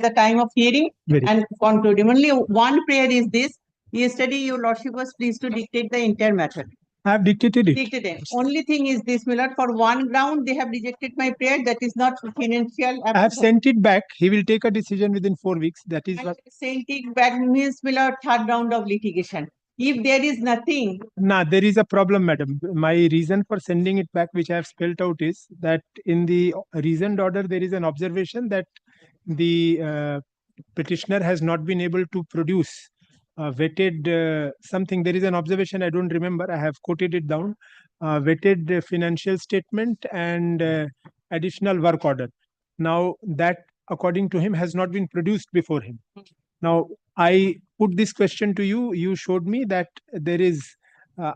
the time of hearing Very and concluding. Only one prayer is this. Yesterday, your lordship was pleased to dictate the entire matter. I have dictated it. Dictated. Only thing is this, my lord, for one ground, they have rejected my prayer. That is not financial. I have sent it back. He will take a decision within 4 weeks. That is what. Sent it back means, my lord, third round of litigation. If there is nothing. Nah, there is a problem, madam. My reason for sending it back, which I have spelled out, is that in the reasoned order, there is an observation that the petitioner has not been able to produce vetted something. There is an observation, I don't remember. I have quoted it down. Vetted financial statement and additional work order. Now, that, according to him, has not been produced before him. Now, I put this question to you. You showed me that there is,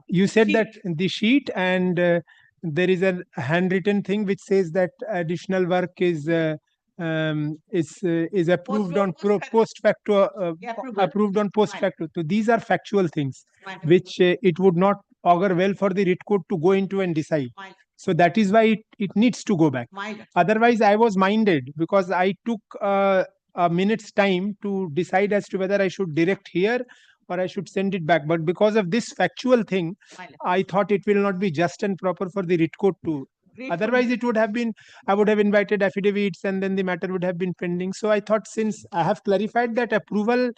you said Sheet. that the sheet and there is a handwritten thing which says that additional work is approved on post facto, approved on post facto. So these are factual things which it would not augur well for the writ court to go into and decide. So that is why it needs to go back. Otherwise, I was minded because I took a minute's time to decide as to whether I should direct here or I should send it back. But because of this factual thing, I thought it will not be just and proper for the writ court to. Otherwise, it would have been, I would have invited affidavits and then the matter would have been pending. So I thought, since I have clarified that approval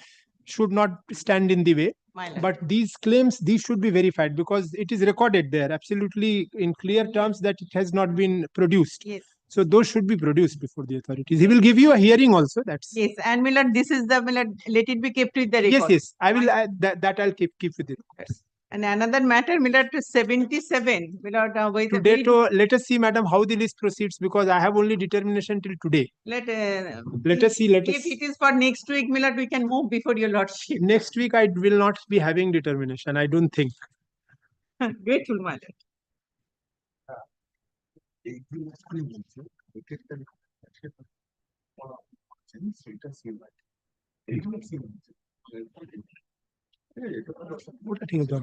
should not stand in the way, but these claims, these should be verified because it is recorded there absolutely in clear terms that it has not been produced. Yes. So those should be produced before the authorities. He will give you a hearing also. That's yes. And my lord, this is the, my lord, let it be kept with the record. Yes, yes. I will. That I'll keep with it. Yes. And another matter, my lord, 77. My lord, Today, let us see, madam, how the list proceeds because I have only determination till today. Let us see. Let us. If it is for next week, my lord, we can move before your lordship. Next week, I will not be having determination. I don't think. Grateful, my lord. ওটা ঠিক আছে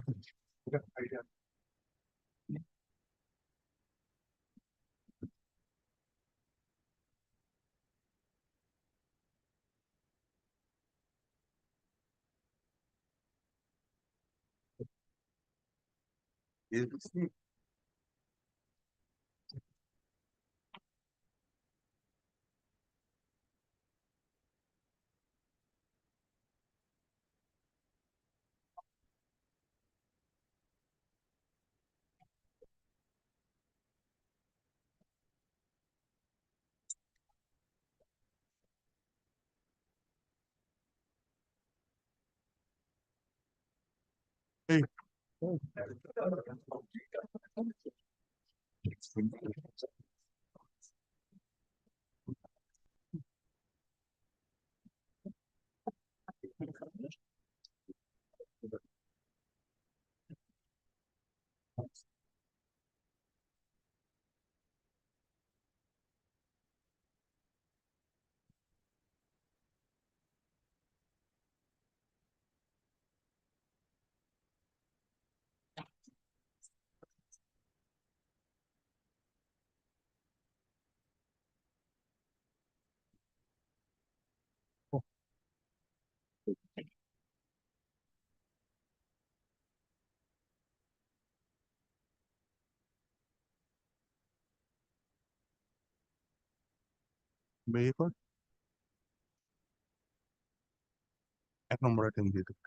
এক নম্বর item দিয়ে দেব।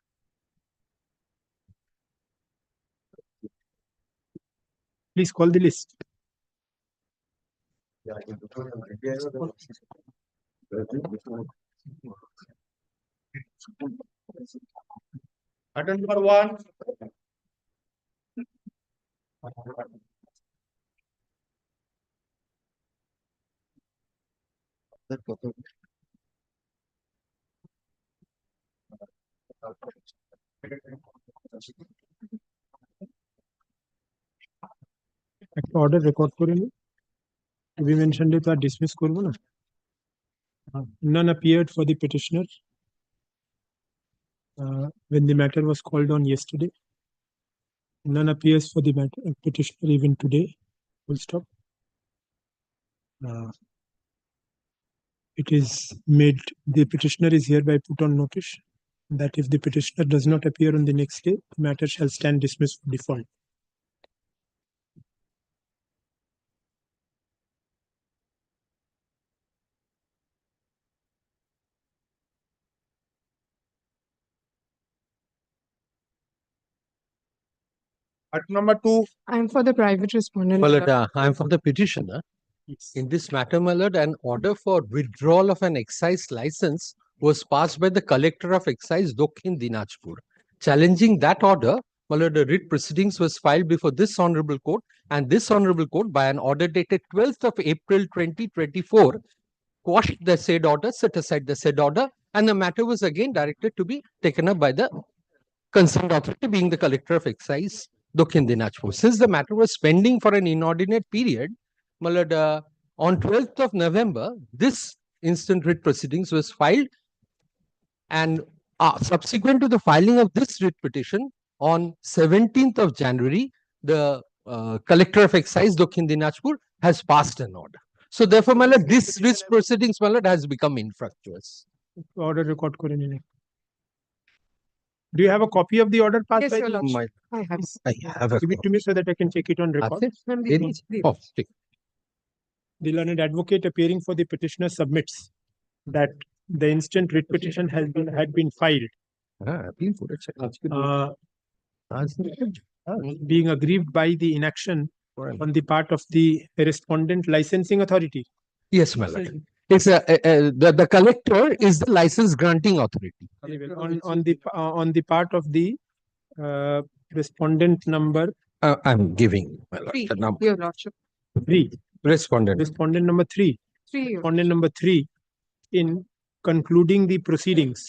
Please call the list. Item number 1. একটা order record করে নি we mentioned it R dismiss করব না none appeared for the petitioner when the matter was called on yesterday. None appears for the matter petitioner even today. Full stop. it is made, the petitioner is hereby put on notice that if the petitioner does not appear on the next day, the matter shall stand dismissed for default. Item number 2. I'm for the private respondent. My my lord, lord. I'm from the petitioner. Yes. In this matter, my lord, an order for withdrawal of an excise license was passed by the collector of excise Dokhin Dinajpur. Challenging that order, my lord, the writ proceedings was filed before this honorable court, and this honorable court, by an order dated 12th of April 2024, quashed the said order, set aside the said order, and the matter was again directed to be taken up by the concerned authority, being the collector of excise Dokhin Dinajpur. Since the matter was pending for an inordinate period, my lord, on 12th of November, this instant writ proceedings was filed, and subsequent to the filing of this writ petition on 17th of January, the collector of excise Dokhin Dinajpur has passed an order. So therefore, my lord, this writ proceedings, my lord, has become infructuous. Order record করে নিন। Do you have a copy of the order passed Yes, by your the- lordship. I have. I have a Give it to me so that I can check it on record. copy. Oh, take. The learned advocate appearing for the petitioner submits that the instant writ petition had been filed, Appeal for it. being aggrieved by the inaction on the part of the respondent licensing authority. Yes, my lord. It's the collector is the license granting authority. On the part of the respondent number I'm giving, my lord, Three, the number. your lordship. 3. Respondent. Respondent number 3. 3, your Respondent number 3, in concluding the proceedings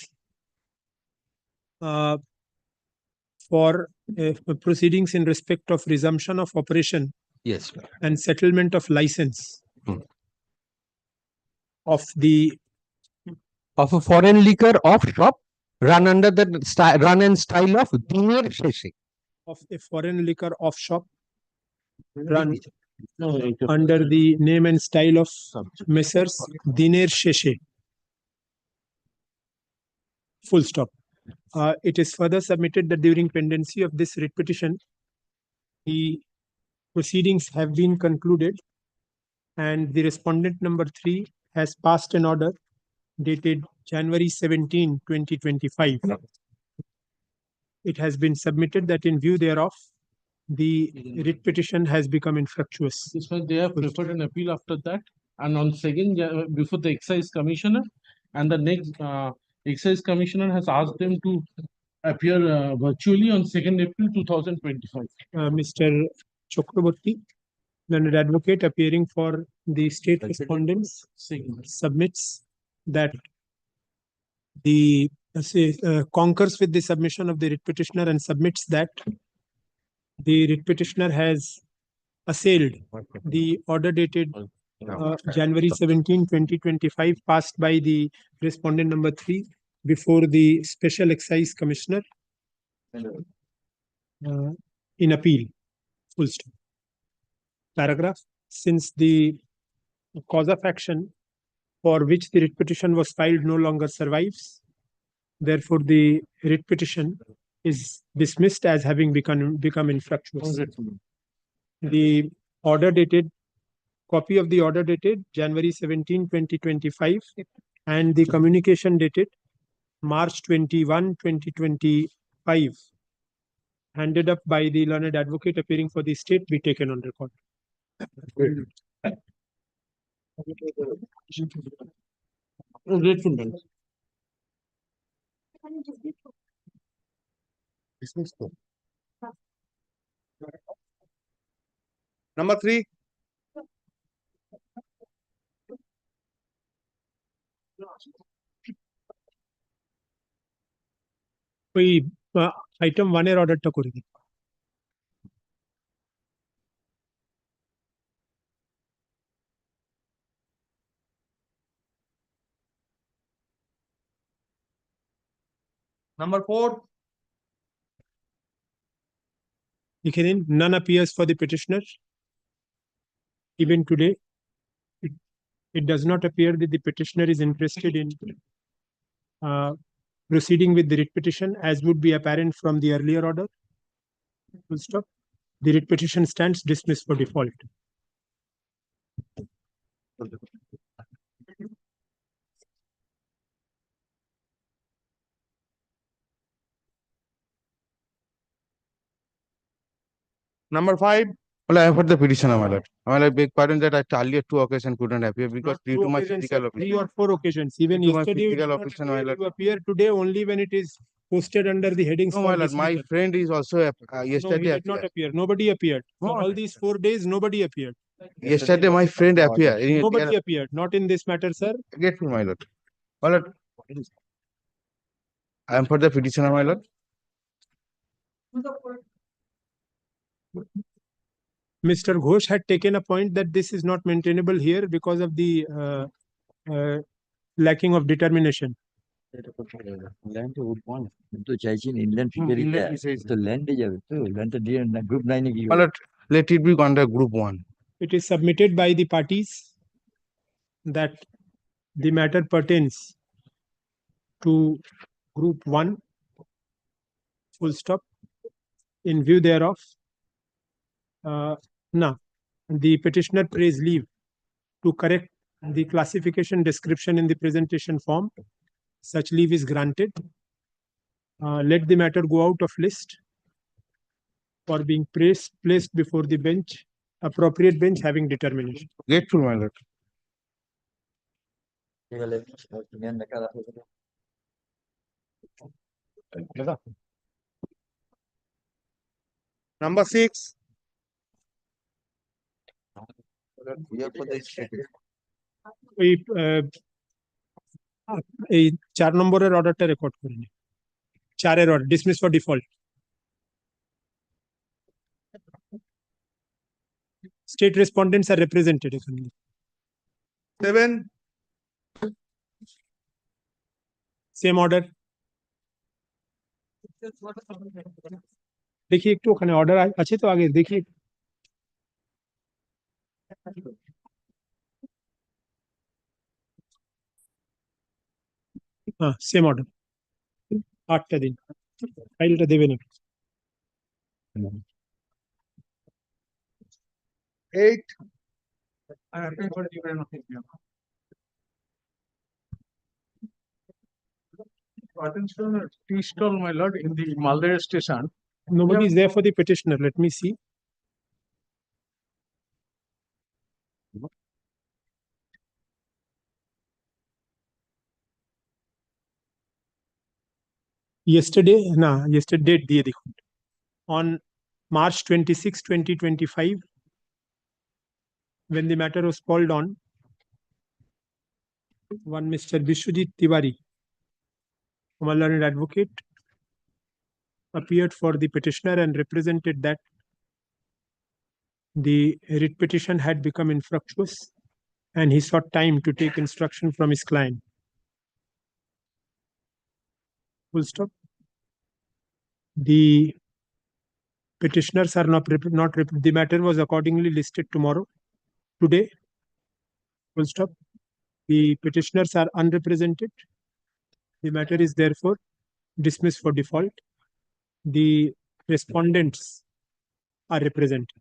for proceedings in respect of resumption of operation Yes, my lord. and settlement of license Hmm. of the Of a foreign liquor off shop run under the run and style of Diner Sheshe. of a foreign liquor off shop run under the name and style of Messrs. Diner Sheshe. Full stop. It is further submitted that during pendency of this writ petition, the proceedings have been concluded and the respondent number 3 has passed an order dated January 17, 2025. It has been submitted that in view thereof, the writ petition has become infructuous. This was they have preferred an appeal after that, and on second, before the excise commissioner, and the next excise commissioner has asked them to appear virtually on 2nd April 2025. Mr. Chakraborty, learned advocate appearing for the state respondents, submits that the concurs with the submission of the writ petitioner and submits that the writ petitioner has assailed the order dated January 17, 2025, passed by the respondent number 3 before the special excise commissioner in appeal. Full stop. Paragraph. Since the cause of action for which the writ petition was filed no longer survives, therefore the writ petition is dismissed as having become infructuous. The order dated, copy of the order dated January 17, 2025, and the communication dated March 21, 2025, handed up by the learned advocate appearing for the state, be taken on record. Number 3. ওই item 1 এর অর্ডারটা করে দিন। Number 4. লিখে দিন, none appears for the petitioner even today. it does not appear that the petitioner is interested in proceeding with the writ petition, as would be apparent from the earlier order. Full stop. The writ petition stands dismissed for default. Number 5. Well, I have heard the petitioner, my lord. I beg pardon that at earlier 2 occasions couldn't appear because Not due two to my occasions, physical sir, office. 3 or 4 occasions. Even Due to my yesterday, you did physical not office, my appear. lord. You appear today only when it is posted under the headings. No, for my lord, my dismissal. friend is also No, he yesterday did not appeared. appear. Nobody appeared. No, For all these 4 days, nobody appeared. Yesterday my friend appeared. Nobody appeared. Not in this matter, sir. Grateful, my lord. My lord, I am for the petitioner, my lord. Mr. Ghosh had taken a point that this is not maintainable here because of the lacking of determination. ল্যান্ডে উঠবো না তো চাইছি Indian ফিগারি তো ল্যান্ডে যাবে তো ল্যান্ডটা দিয়ে গ্রুপ 9 এ কি My lord, let it be under group 1. It is submitted by the parties that the matter pertains to group 1, full stop. In view thereof, the petitioner prays leave to correct the classification description in the presentation form. Such leave is granted. Let the matter go out of list for being placed before the bench, appropriate bench having determination. Grateful, my lord. Number 6. এই 4 নম্বরের অর্ডারটা record করে নিন। 4-এর order dismiss for default. State respondents are represented এখানে। 7. Same order. দেখি একটু ওখানে অর্ডার আছে তো আগে দেখি। হ্যাঁ, সেম অর্ডার। 8টা দিন ফাইলটা দেবেন একটু। 8. Attention, tea stall, my lord, in the Maldive station. Nobody is there for the petitioner. Let me see. Yesterday date দিয়ে দেখুন। On March 26, 2025, when the matter was called on, one Mr. Bishwajit Tiwari, Kumar learned advocate, appeared for the petitioner and represented that the writ petition had become infructuous and he sought time to take instruction from his client. Full stop. The petitioners are the matter was accordingly listed today. Full stop. The petitioners are unrepresented. The matter is therefore dismissed for default. The respondents are represented.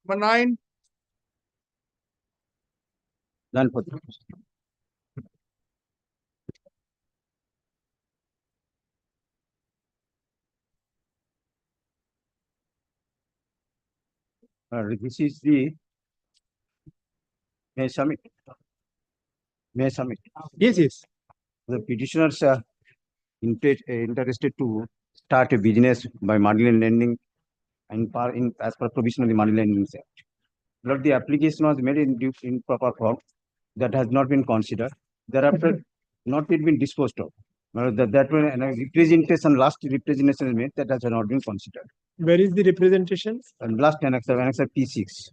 Number 9. This is the May Summit. Yes. The petitioners are interested to start a business by money lending and as per provision of the Money Lending Act. But the application was made in proper form that has not been considered. Thereafter, not yet been disposed of. That when last representation is made, that has not been considered. Where is the representation? And last annex P6.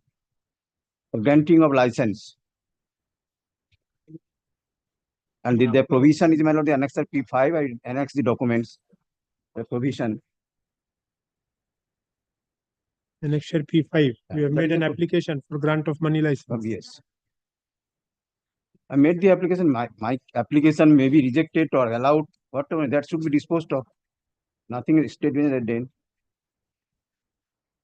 Granting of license. And the provision is, my lord, the annexer P5, I annex the documents, the provision. Annexure P5, you have That made is an a pro- application for grant of money license. Yes. I made the application, my application may be rejected or allowed, whatever, that should be disposed of. Nothing is stated at the end.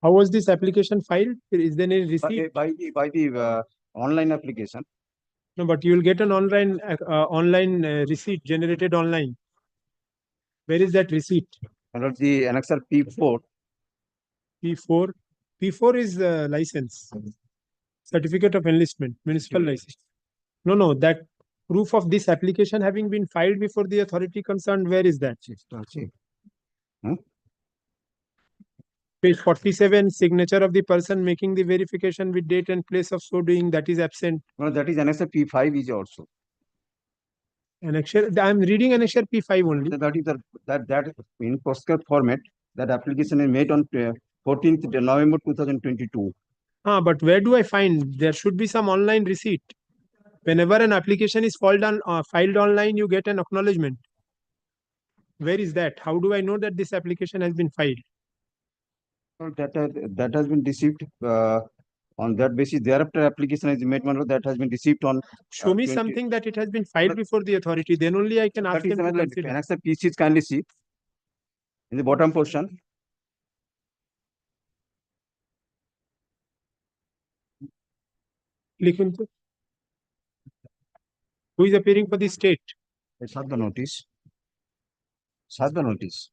How was this application filed? Is there any receipt? By the online application. No, but you will get an online receipt generated online. Where is that receipt? My lord, the annexer P4, P4. P4 is license. Certificate of enlistment, municipal license. No, that proof of this application having been filed before the authority concerned, where is that? Page 47, signature of the person making the verification with date and place of so doing, that is absent. no, that is annexer P5 is also. Annexure, I am reading annexure P5 only. That is that in postcard format, that application is made on 14th November 2022. But where do I find? There should be some online receipt. Whenever an application is filed online, you get an acknowledgement. Where is that? How do I know that this application has been filed? So that has been received on that basis. Thereafter, application is made, my lord, that has been received on. Show me 20 something that it has been filed before the authority. Then only I can ask them to consider. Annexer P6 kindly see in the bottom portion. लिखूं तो? Who is appearing for the state? Let's have the notice. Have the notice.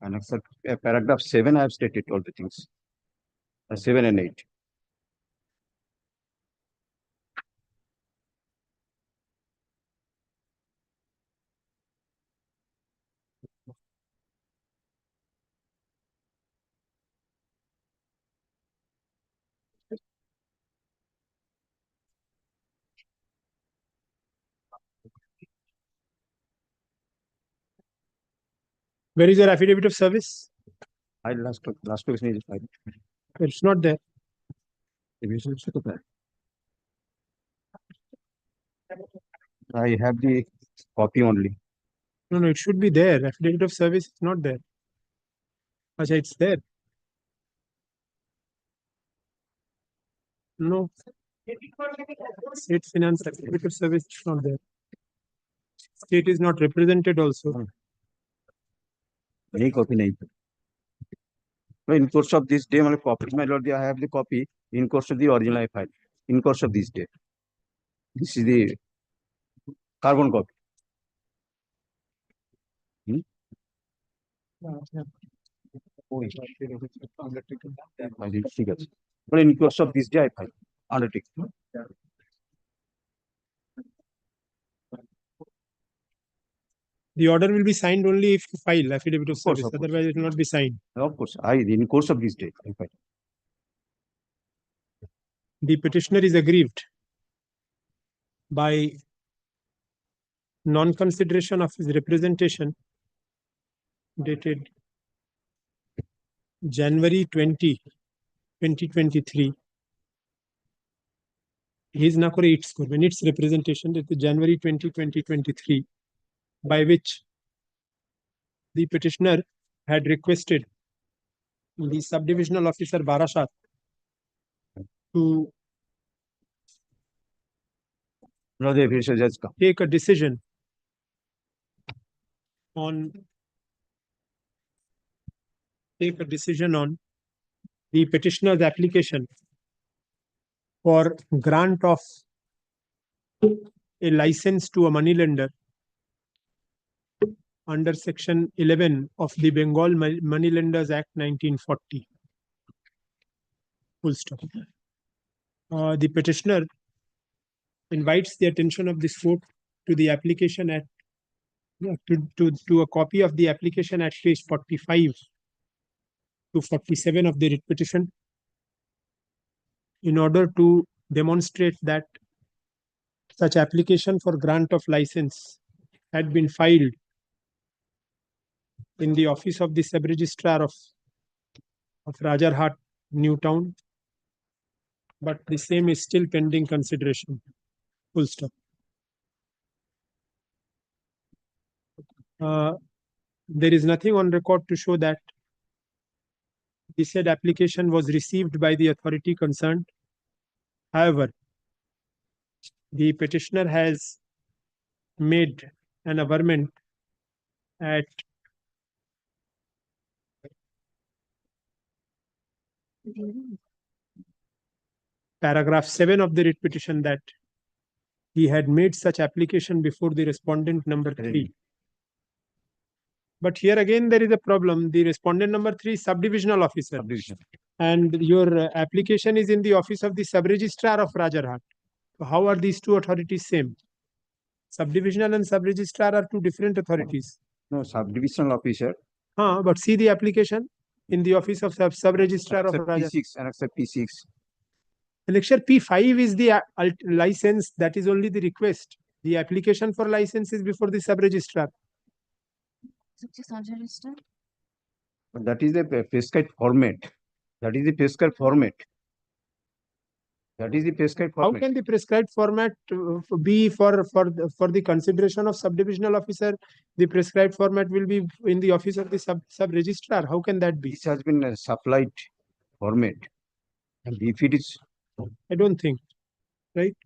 Annexer paragraph 7, I have stated all the things. 7 and 8. Where is your affidavit of service? I last question is fine. It's not there. I have the copy only. No, it should be there. Affidavit of service is not there. Acha, it's there. No. State finance affidavit of service is not there. State is not represented also. Any copy nahi. No, in course of this day, my copy, my lord, I have the copy in course of the original file. In course of this day. This is the carbon copy. ঠিক আছে। But in course of this day, I file. Undertaken. The order will be signed only if you file affidavit of Of course, service. of course. Otherwise, it will not be signed. Of course, in course of this day, I file. The petitioner is aggrieved by non-consideration of his representation dated January 20, 2023. He is now when its representation dated January 20, 2023, by which the petitioner had requested the subdivisional officer Barashat to No, the official judge come. take a decision on the petitioner's application for grant of a license to a moneylender under section 11 of the Bengal Moneylenders Act 1940. Full stop. The petitioner invites the attention of this court to the application at to a copy of the application at page 45 to 47 of the writ petition in order to demonstrate that such application for grant of license had been filed in the office of the sub-registrar of Rajarhat, Newtown, but the same is still pending consideration. Full stop. There is nothing on record to show that the said application was received by the authority concerned. However, the petitioner has made an averment at paragraph 7 of the writ petition that he had made such application before the respondent number 3. But here again there is a problem. The respondent number 3 is subdivisional officer. Subdivision. And your application is in the office of the sub-registrar of Rajarhat. So how are these two authorities same? Subdivisional and sub-registrar are two different authorities. No, subdivisional officer. But see the application in the office of sub-registrar of Except Rajarhat. P6 and except P6. Lecture P5 is the license, that is only the request. The application for license is before the sub-registrar. But that is the prescribed format. That is the prescribed format. That is the prescribed How format. can the prescribed format be for the consideration of subdivisional officer? The prescribed format will be in the office of the sub-registrar. How can that be? This has been a supplied format. And if it is, I don't think, right?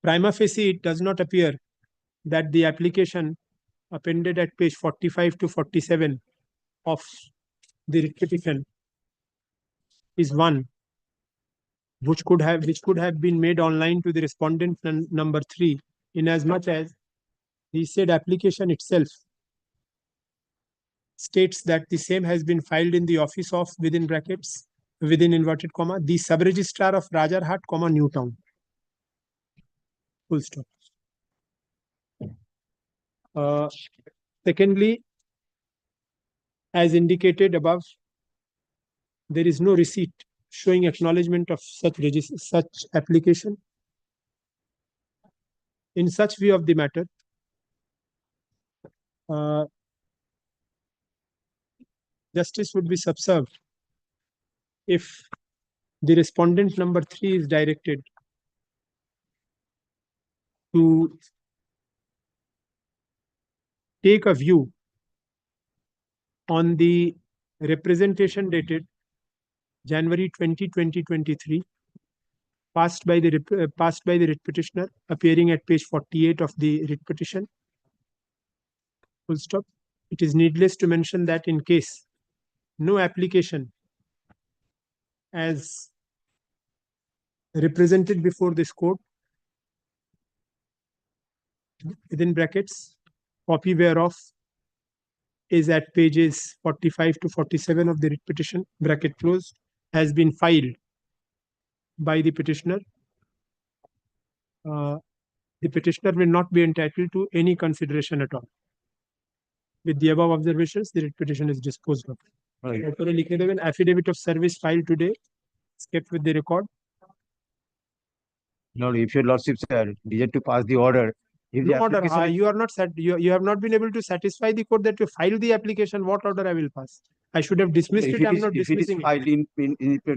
Prima facie, it does not appear that the application appended at page 45 to 47 of the writ petition is one which could have been made online to the respondent number 3, in as much as the said application itself states that the same has been filed in the office of, within brackets, within inverted comma, the sub-registrar of Rajarhat, Newtown. Full stop. Secondly, as indicated above, there is no receipt showing acknowledgement of such application. In such view of the matter, justice would be subserved if the respondent number 3 is directed to take a view on the representation dated January 20, 2023, passed by the writ petitioner, appearing at page 48 of the writ petition. Full stop. It is needless to mention that in case no application as represented before this court, within brackets, copy whereof is at pages 45 to 47 of the writ petition, bracket closed, has been filed by the petitioner, the petitioner will not be entitled to any consideration at all. With the above observations, the writ petition is disposed of. right. An affidavit of service filed today is kept with the record. No, if your lordship desire to pass the order, if the No order. application is- You are not you have not been able to satisfy the court that you filed the application. What order I will pass? I should have dismissed if it. I'm not if it is dismissing it. filed in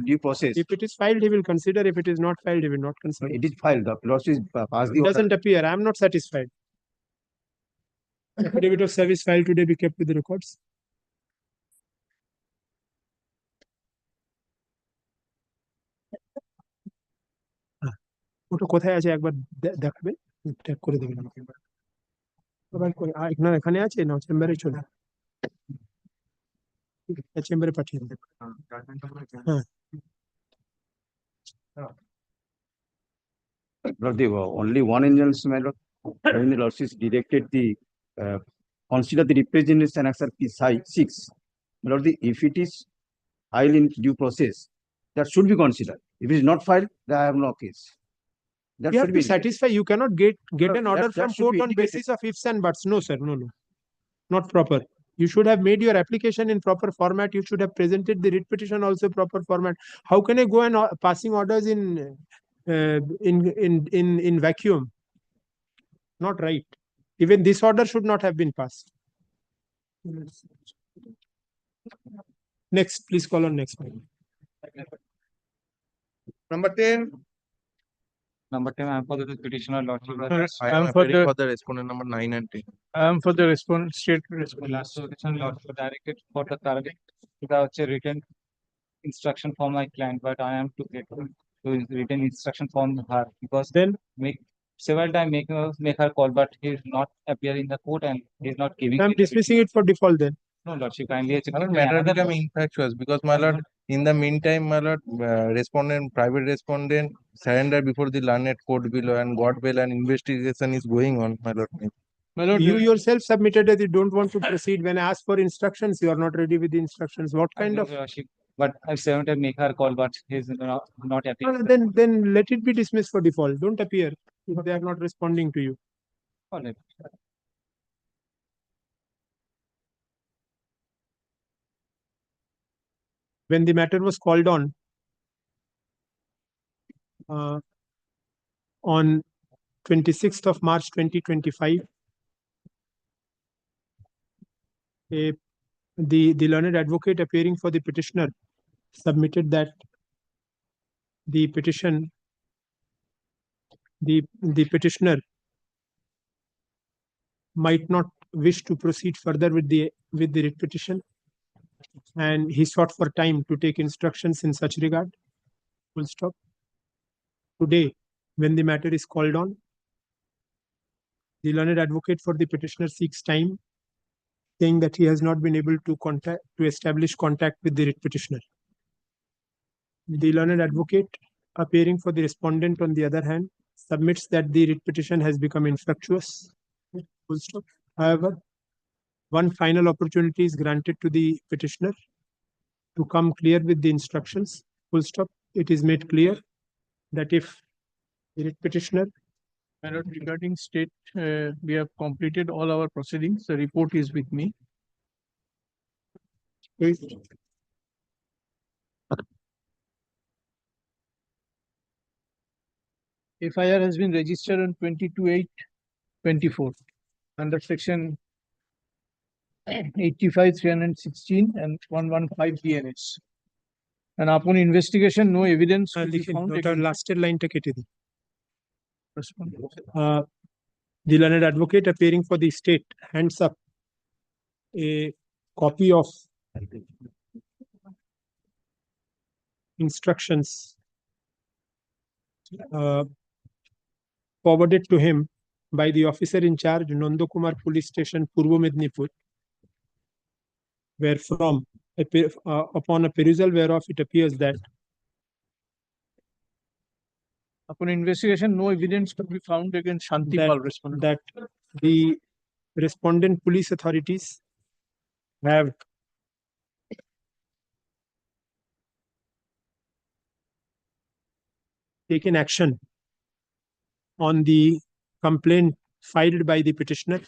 due process, If it is filed, he will consider. If it is not filed, he will not consider. it is filed, the lordship pass the It order. doesn't appear. I am not satisfied. Affidavit of service filed today be kept with the records. ওটা কোথায় আছে একবার দেখাবে, tag করে দেবেন আমাকে একবার। এখানে আছে না, চেম্বারে চলে চেম্বারে পাঠিয়ে দেবেন। হ্যাঁ Lord, the only one injunction, my lord, when the lordship directed the consider the representation as P6. My lord, if it is filed in due process, that should be considered. If it is not filed, then I have no case. That You have should to be indicated. satisfy, you cannot get No, an order that from should court be on indicated. basis of ifs and buts. No, sir, no. Not proper. You should have made your application in proper format. You should have presented the writ petition also proper format. How can I go and passing orders in vacuum? Not right. Even this order should not have been passed. Next, please call on next one. Number 10, Number 10, I am for the petitioner lordship. I am am for appearing the- for the respondent number 9 and 10. I am for the state The response. last petition lordship directed for the current without a written instruction from my client, but I am to get to written instruction from her because Then make several times make her call, but he is not appear in the court and he is not giving. I am me the dismissing it for default then. No, lordship, kindly My lord, matter become infractuous because my lord, in the meantime, my lord, private respondent surrender before the learned court below and got bail and investigation is going on, my lord. My lord, You yourself submitted that you don't want to proceed. When I asked for instructions, you are not ready with the instructions. What kind of? lordship, but I several times make her call, but he is not appearing. Then let it be dismissed for default. Don't appear if they are not responding to you. All right. When the matter was called on 26th of March 2025, the learned advocate appearing for the petitioner submitted that the petitioner might not wish to proceed further with the writ petition, and he sought for time to take instructions in such regard. Full stop. Today, when the matter is called on, the learned advocate for the petitioner seeks time, saying that he has not been able to establish contact with the writ petitioner. The learned advocate appearing for the respondent, on the other hand, submits that the writ petition has become infructuous. Full stop. However, one final opportunity is granted to the petitioner to come clear with the instructions. Full stop. It is made clear that if the writ petitioner, my lord, regarding state, we have completed all our proceedings. The report is with me. FIR has been registered on 22/8/24 under section 85, 316 and 115 BNS. And upon investigation, no evidence could be found against last line take it. respondent. The learned advocate appearing for the state hands up a copy of instructions forwarded to him by the officer in charge, Nandakumar Police Station, Purvo Mednipur, wherefrom, upon a perusal whereof it appears that Upon investigation, no evidence could be found against Shanti Pal respondent. that the respondent police authorities have taken action on the complaint filed by the petitioner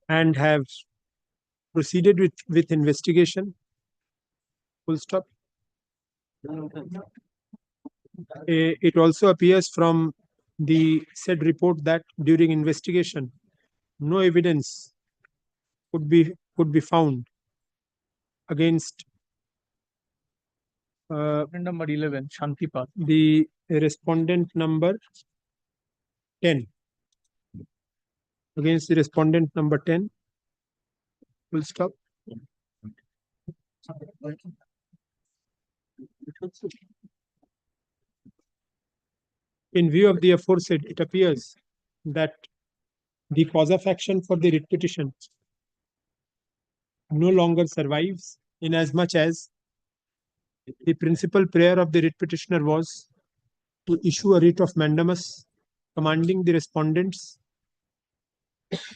and have proceeded with investigation. Full stop. It also appears from the said report that during investigation, no evidence could be found against Number 11, Shanti Pal. the respondent number 10. Against the respondent number 10. Full stop. In view of the aforesaid, it appears that the cause of action for the writ petition no longer survives, inasmuch as The principal prayer of the writ petitioner was to issue a writ of mandamus commanding the respondents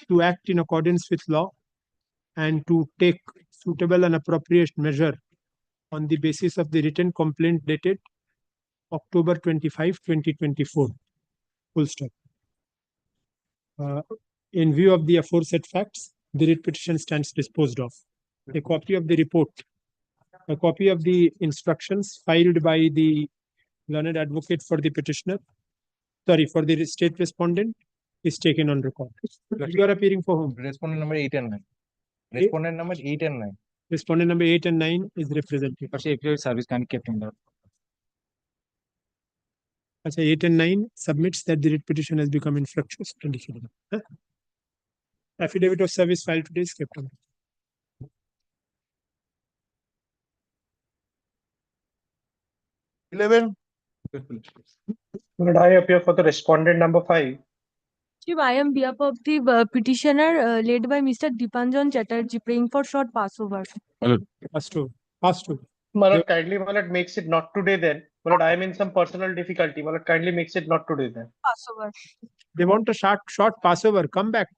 to act in accordance with law and to take suitable and appropriate measure on the basis of the written complaint dated October 25, 2024. Full stop. In view of the aforesaid facts, the writ petition stands disposed of. A copy of the report, a copy of the instructions filed by the learned advocate for the petitioner, for the state respondent, is taken on record. You are appearing for whom? Respondent number 8 and 9. Respondent number 8 and 9. Respondent number 8 and 9 is represented. If service can kept in the 8 and 9 submits that the writ petition has become infructuous. Affidavit of service filed today is kept on. 11. Lord, I appear for the respondent number 5. Chief, I am behalf of the petitioner led by Mr. Dipanjan Chatterjee praying for short Passover. Pass to. My lord, kindly, my lord, makes it not today then. My lord, I am in some personal difficulty. My lord, kindly makes it not today then. Passover. They want a short Passover. Come back.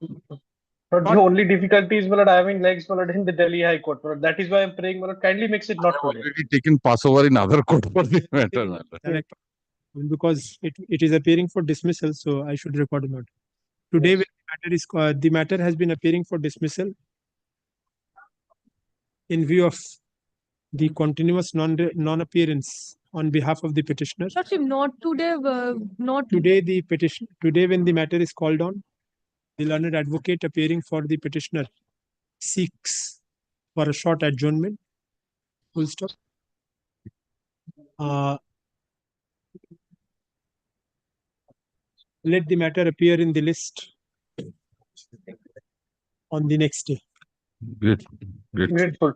But the only difficulty is, my lord, I am in legs, my lord, in the Delhi High Court. My lord, that is why I am praying, my lord, kindly makes it not today. Already taken Passover in other court for this matter. my lord. Correct. Because it is appearing for dismissal, so I should record a note. Today, when the matter has been appearing for dismissal in view of the continuous non-appearance on behalf of the petitioner. Chief, not today, not Today, when the matter is called on, the learned advocate appearing for the petitioner seeks for a short adjournment. Full stop. Let the matter appear in the list on the next day. Great. Grateful.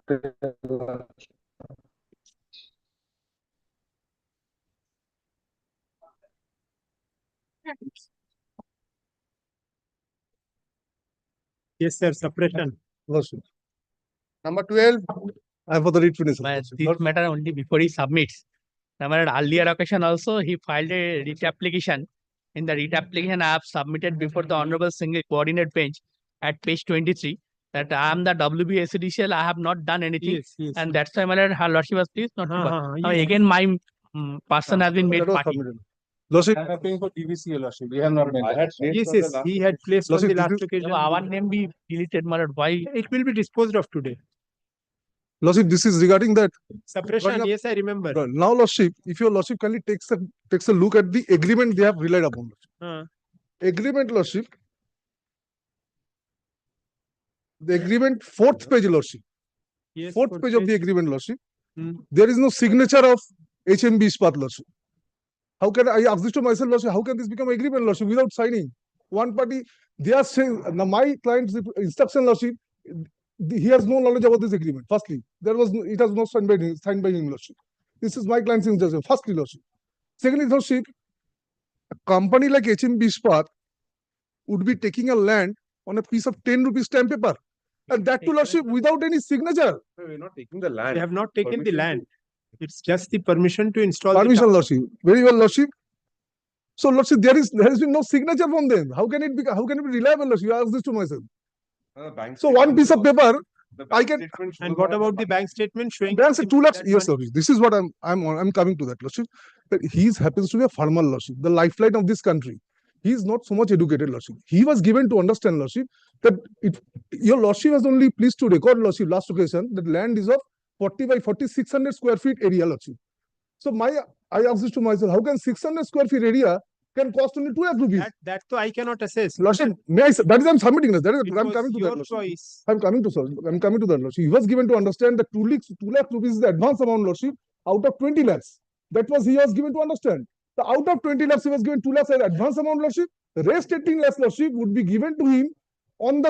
Yes, sir. Suppression. Number 12. I am for the writ petition. This matter only before he submits. Earlier occasion also he filed a writ application. In the writ application I have submitted before the Honorable Single Coordinate Bench at page 23 that I am the WB SDCL, I have not done anything. Yes. And that's why my lordship was pleased not to. Now yes. again my person has been made That was party. submitted. Lordship, I am paying for DVC, lordship. We have not done that. Yes, he had placed on Lordship, the last this is- occasion. Our name be deleted, my lord. Why? It will be disposed of today. Lordship, this is regarding that. Suppression, yes, I remember. Now, Lordship, if your Lordship kindly takes a look at the agreement they have relied upon. Agreement, Lordship. The agreement, 4th page, Lordship. Yes, 4th page of the agreement, Lordship. Hmm. There is no signature of HMB Ispat, Lordship. How can I ask this to myself, Lordship? How can this become agreement, Lordship, without signing? One party, they are saying, now my client's instruction, Lordship, he has no knowledge about this agreement. Firstly, it has not signed by him, Lordship. This is my client's instruction. Firstly, Lordship. Secondly, Lordship, a company like HMB Ispat would be taking a land on a piece of 10 rupees stamp paper. And that too, Lordship, without any signature. We're not taking the land. They have not taken the land. It's just the permission to install Permission, the Lordship. Very well, Lordship. So, Lordship, there has been no signature from them. How can it be reliable, Lordship? I ask this to myself. So one piece of paper, I can. And what about the bank statement showing? Bank 2 lakhs. that Yes, money? Lordship. This is what I'm coming to that, Lordship. That he happens to be a farmer, Lordship, the lifeline of this country. He is not so much educated, Lordship. He was given to understand, Lordship, that your Lordship was only pleased to record, Lordship, last occasion, that land is of 40 by 40, 600 square feet area, Lordship. So I asked this to myself, how can 600 square feet area can cost only 2 lakh rupees? That so I cannot assess. Lordship, that is I'm submitting this. That is, I'm was coming to your that, Lordship. choice. I'm coming to that, Lordship. He was given to understand that 2 lakh rupees is the advance amount, Lordship, out of 20 lakhs. That was he was given to understand. So out of 20 lakhs, he was given 2 lakhs as advance amount, Lordship. The rest 18 lakhs, Lordship, would be given to him on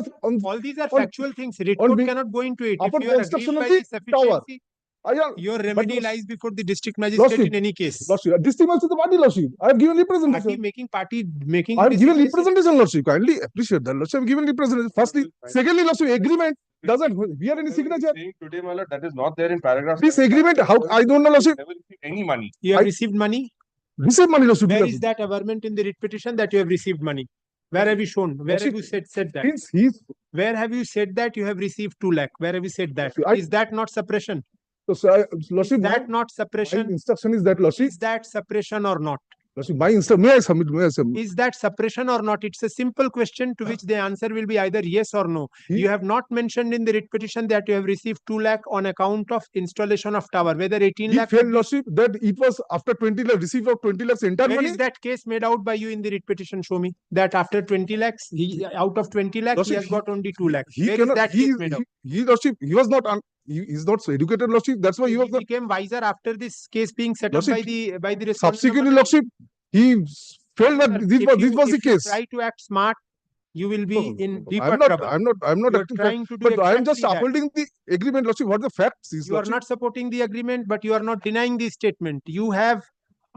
All these are factual things. Writ on court be- cannot go into it. upon If you are construction aggrieved of by the tower. sufficiency, Your but remedy Lordship- lies before the district magistrate Lordship, in any case. Lordship, this thing also the party, Lordship. I have given representation. Party making. I have given this is- representation, Lordship. Kindly appreciate that, Lordship. I have given representation. Firstly, secondly, Lordship, agreement doesn't here any signature. Saying today, my lord, that is not there in paragraph. This agreement, how I don't know, Lordship. Never received any money. You have I- received money. Receive money, Lordship. Where is that averment in the writ petition that you have received money? Where have you shown? Where have you said that? Since he's Where have you said that you have received 2 lakh? Where have you said that? I- Is that not suppression? so, Lordship, Is that not my suppression? instruction is that, Lordship. Is that suppression or not? Lordship, my instruction, may I submit? May I submit? Is that suppression or not? It's a simple question to which the answer will be either yes or no. He- You have not mentioned in the writ petition that you have received 2 lakh on account of installation of tower. Whether 18 He lakh. felt, Lordship, that it was after 20 lakh, receipt of 20 lakhs entire Where money. is that case made out by you in the writ petition? Show me that after 20 lakhs, out of 20 lakh, he Lordship, has got only 2 lakhs. He Where is cannot, that case made out? he, Lordship, he was not, he is not so educated, Lordship. That's why he was He the became wiser after this case being set up Lordship, by the respondent. subsequently, Lordship, he felt that this was the If you case. try to act smart, you will be in deeper I'm not, trouble. I'm not You are acting trying to do but I am just exactly that. upholding the agreement, Lordship. What the facts is, You are Lordship. not supporting the agreement, but you are not denying the statement. You have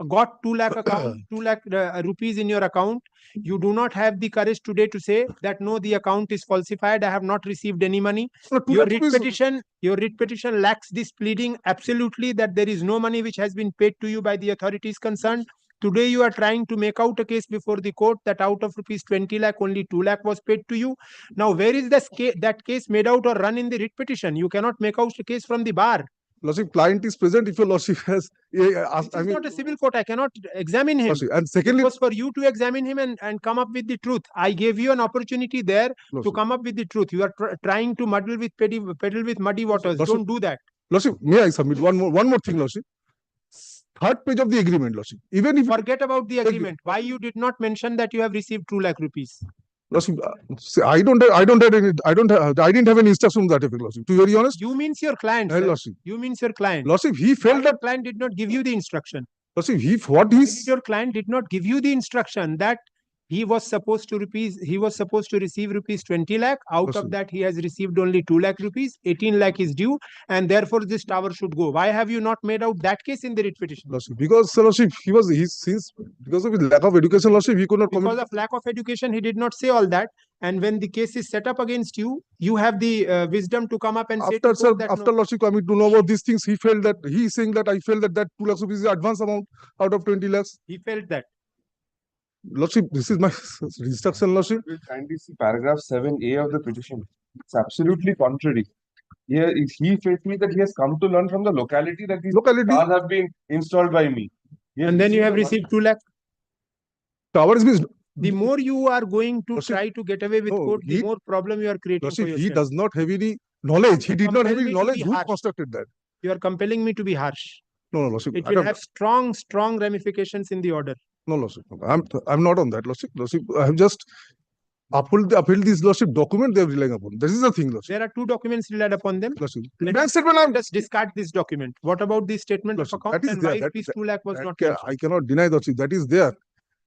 got 2 lakh account, 2 lakh rupees in your account. You do not have the courage today to say that no, the account is falsified. I have not received any money. No, 2 Your lakh writ rupees- petition lacks this pleading absolutely that there is no money which has been paid to you by the authorities concerned. Today you are trying to make out a case before the court that out of rupees 20 lakh, only 2 lakh was paid to you. Now, where is that case made out or run in the writ petition? You cannot make out the case from the bar. Lordship, client is present. If your Lordship has, It is not a civil court. I cannot examine him. Lordship, and It secondly, was for you to examine him and come up with the truth. I gave you an opportunity there to Lordship, come up with the truth. You are trying to pedal with muddy waters. Lordship, Don't do that. Lordship, may I submit one more thing, Lordship? Third page of the agreement, Lordship. Even if Forget about the agreement. Why you did not mention that you have received 2 lakh rupees? Lordship, see, I didn't have any instruction from that effect, Lordship. To be very honest, You means your client, Hey, sir. Lordship. You means your client. Lordship, he Why felt your that client did not give you the instruction? Lordship, Why did your client did not give you the instruction that he was supposed to receive rupees 20 lakh. Out of Lordship. that, he has received only 2 lakh rupees. 18 lakh is due, and therefore this tower should go. Why have you not made out that case in the writ petition? Lordship, because Lordship, because of his lack of education, Lordship, he could not Because commit. of lack of education, he did not say all that. And when the case is set up against you, you have the wisdom to come up and say After to court that after no, Lordship coming to know about these things, he felt that he is saying that I felt that 2 lakhs rupees is the advance amount out of 20 lakhs. he felt that. Lordship, this is my instruction, Lordship. Will kindly see paragraph 7A of the petition. It's absolutely contrary. Here, he faced me that he has come to learn from the locality that these cars have been installed by me. And then you have received 2 lakh. Tower is business. The more you are going to try to get away with No, court, the he- more problem you are creating for Lordship, he yourself. does not have any knowledge. He did not have Compel any me to knowledge be who harsh. constructed that. You are compelling me to be harsh. No, Lordship. It I will don't- have strong ramifications in the order. No, Lordship. I'm not on that, Lordship. Lordship, I have just upheld this Lordship document they are relying upon. This is the thing, Lordship. There are 2 documents relied upon them. Lordship. Let Bank us statement, just discard this document. What about the statement of Lordship, account that is and there. why That- rupees 2 lakh was not that mentioned? I cannot deny, Lordship. That is there.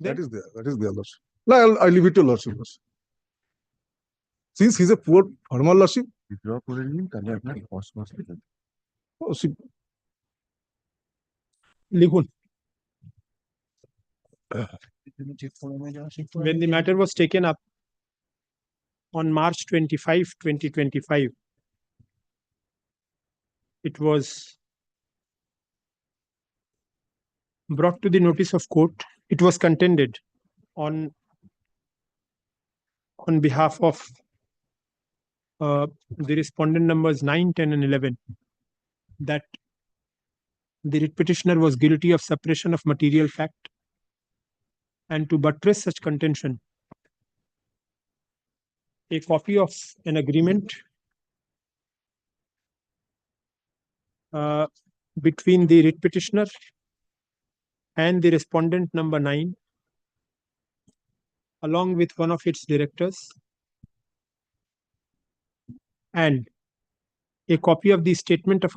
Then- That is there. That is there, Lordship. No, I'll leave it to Lordship. Lordship. Since he's a poor farmer, Lordship. Lordship. লিখুন। When the matter was taken up on March 25, 2025, it was brought to the notice of court. It was contended on behalf of the respondent numbers 9, 10, and 11 that the writ petitioner was guilty of suppression of material fact, and to buttress such contention, a copy of an agreement between the writ petitioner and the respondent number 9, along with one of its directors, and a copy of the statement of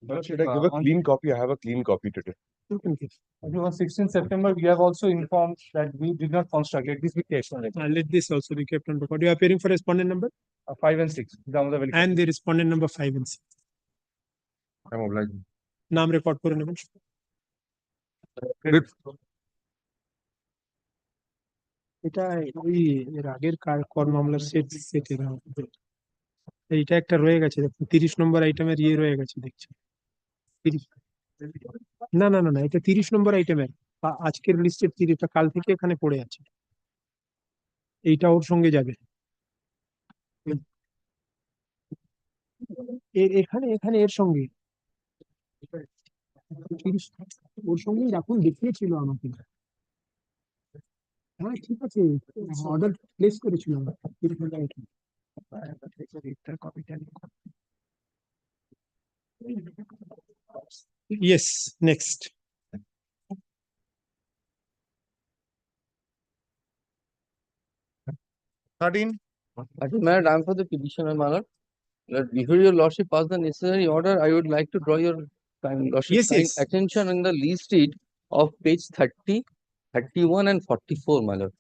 Should I give a clean copy? I have a clean copy today. You can give. On 16th September, we have also informed that we did not construct. Let this be kept on record. Let this also be kept on record. You are appearing for respondent number 5 and 6. and the respondent number 5 and 6. I'm obliging. नाम record करो निमिष. এটা ওই এর আগের কর মামলার set এর এইটা একটা রয়ে গেছে দেখুন 30 নম্বর আইটেমের ইয়ে রয়ে গেছে দেখছি 30 না না না না এটা 30 নম্বর আইটেমের আজকের লিস্টের 30টা কাল থেকে এখানে পড়ে আছে এইটা ওর সঙ্গে যাবে এখানে এখানে এর সঙ্গে 30 ওর সঙ্গেই রাখুন দেখিয়েছিল আমাকে হ্যাঁ ঠিক আছে অর্ডার প্লেস করেছিলাম Yes, next. Madam, I'm for the petitioner, my lord. Before your lordship pass the necessary order, I would like to draw your lordship's Yes. attention in the lease deed of page 30, 31 and 44, my lord.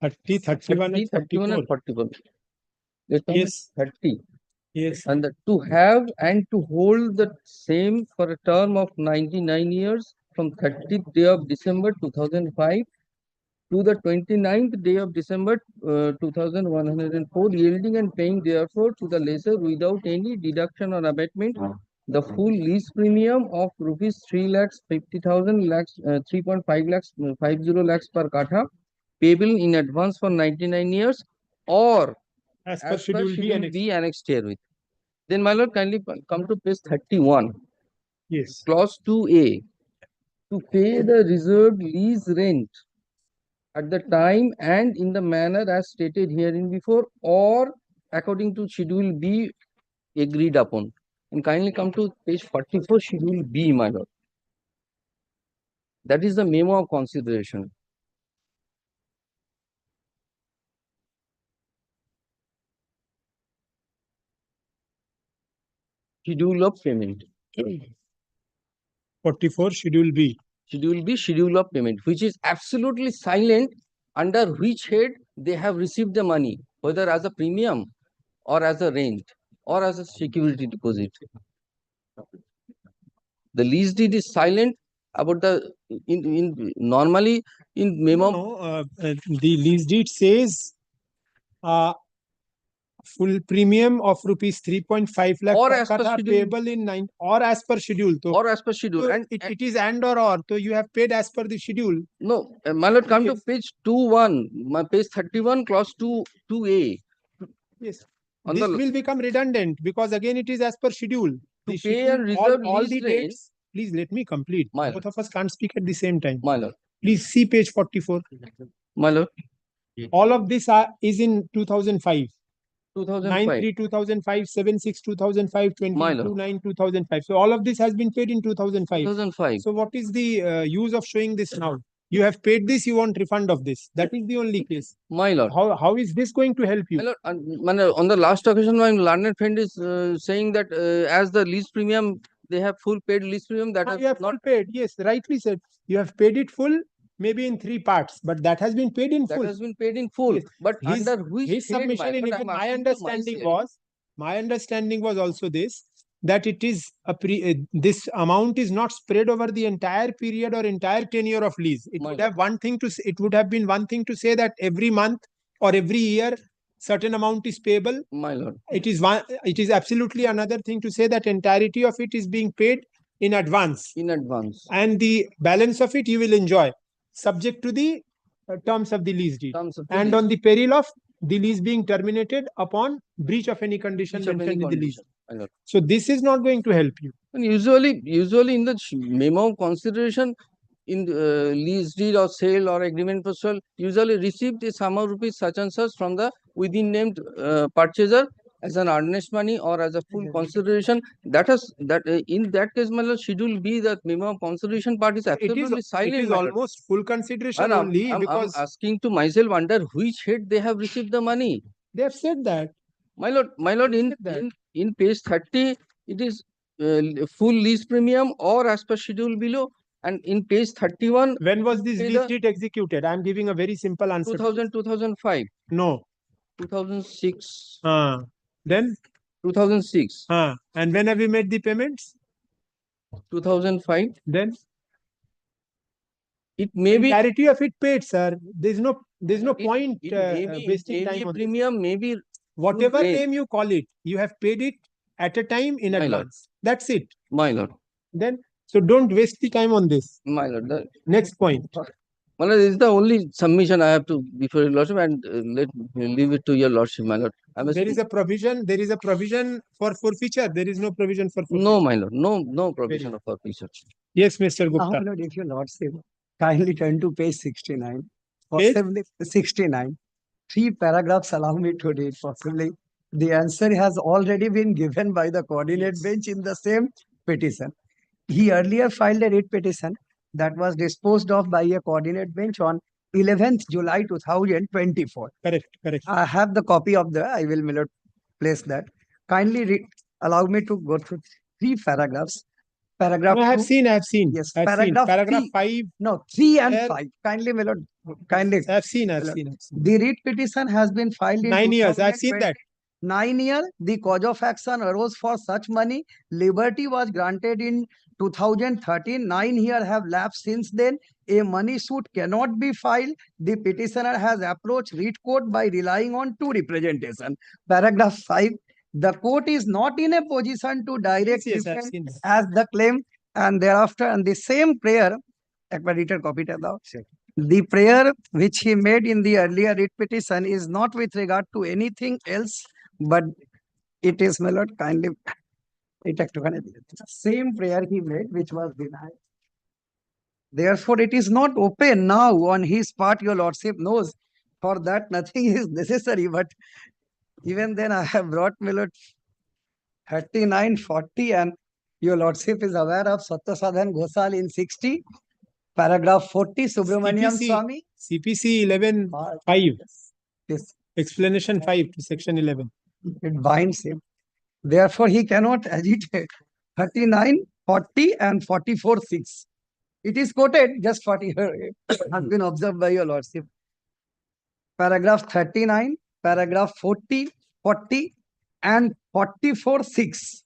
30, 31 and 31 and 44. 44. Yes. 30. Yes. And to have and to hold the same for a term of 99 years from 30th day of December 2005 to the 29th day of December 2104, yielding and paying therefore to the lessor without any deduction or abatement the full lease premium of rupees 3,50,000 lakhs 3.5 lakhs 50 lakhs per katha payable in advance for 99 years or As per schedule B annexed herewith. Then my lord, kindly come to page 31. Yes. Clause 2A. To pay the reserved lease rent at the time and in the manner as stated herein before or according to schedule B agreed upon. And kindly come to page 44, schedule B, my lord. That is the memo of consideration. Schedule of payment. 44, schedule B. Schedule B, schedule of payment, which is absolutely silent under which head they have received the money, whether as a premium or as a rent or as a security deposit. The lease deed is silent about the normally in memo. No, the lease deed says full premium of rupees 3.5 lakh Or per as per katha schedule. payable in 9 or as per schedule. So, Or as per schedule. so And it is and or. So you have paid as per the schedule. no, my lord, come Yes. to page 2.1, page 31, clause 2A. Yes. On This the will become redundant because again it is as per schedule. The pay and schedule, reserve all lease the rent. dates. Please let me complete. My Both of us can't speak at the same time. My lord, Please see page 44. my lord, All of this is in 2005. 2005. 9/3 2005, 7/6 2005, My lord. 22/9 2005. So all of this has been paid in 2005. 2005. So what is the use of showing this now? You have paid this, you want refund of this. That is the only case. My lord. How is this going to help you? My lord, my lord, on the last occasion, my learned friend is saying that as the lease premium, they have full paid lease premium. That has You have not full paid. Yes, rightly said. You have paid it full, maybe in 3 parts, but that has been paid in that full. has been paid in full. Yes. But His- under which His head, submission in but even I'm my asking to understanding myself. was also this, that it is this amount is not spread over the entire period or entire tenure of lease. It My would lord. have one thing to say, it would have been one thing to say that every month or every year certain amount is payable. My lord. It is absolutely another thing to say that entirety of it is being paid in advance, In advance. and the balance of it you will enjoy subject to the terms of the lease deed, Terms of the and lease. on the peril of the lease being terminated upon breach of any condition Each of any mentioned in the lease. condition. My lord. So this is not going to help you. And usually in the memo of consideration in lease deed or sale or agreement for sale, usually received a sum of rupees such and such from the within named purchaser as an earnest money or as a full consideration. That in that case, my lord, schedule B, the memo of consideration part is absolutely silent. It is my lord. almost full consideration And only I'm because asking to myself under which head they have received the money. they have said that. My lord, They said that. in page 30, it is full lease premium or as per schedule below. And in page 31, When was this Pay lease the- deed executed? I'm giving a very simple answer. 2000, 2005, No. 2006, Then 2006, and when have you made the payments? 2005. Then It may be entirety of it paid, sir. There's no point it may be, wasting may time be a on this. premium, maybe Whatever rate. name you call it, you have paid it at a time in My lord. advance. That's it. My lord, Then so don't waste the time on this. my lord. Next point. My lord, this is the only submission I have to before your lordship, and leave it to your lordship, my lord. There is a provision. There is a provision for forfeiture. There is no provision for forfeiture. No, my lord, no provision of forfeiture. Yes, Mr. Gupta. Lord, if your lordship kindly turn to page 69, Page? possibly 69. 3 paragraphs allow me to read possibly. The answer has already been given by the coordinate bench in the same petition. He earlier filed a writ petition that was disposed of by a coordinate bench on 11th July 2024. Correct. I have the copy of I will Miller place that. Kindly allow me to go through 3 paragraphs. Paragraph No, I have 2. seen. Yes, I've seen. paragraph Paragraph 3. 5. No, 3 and There- 5. Kindly, my lord, kindly. I've seen. The writ petition has been filed in 9 years. I've seen 2020. that. 9 years, the cause of action arose for such money. Liberty was granted in 2013. 9 years have lapsed since then. A money suit cannot be filed. The petitioner has approached writ court by relying on 2 representation. Paragraph 5. The court is not in a position to direct Yes, I've defense seen that. as the claim, and thereafter, and the same prayer, the prayer which he made in the earlier writ petition is not with regard to anything else, but it is, my lord, kindly, same prayer he made which was denied. Therefore, it is not open now on his part, your lordship knows. For that, nothing is necessary, but even then I have brought, my lord, 39, 40, and your lordship is aware of Satyasadhan Ghosal in 60. Paragraph 40, Subramaniam Swami. CPC 11.5. Yes. Explanation 5 to section 11. It binds him. Therefore, he cannot agitate. 39, 40, and 44.6. It is quoted, just 40 has been observed by your lordship. Paragraph 39, paragraph 40, 40, and 44.6.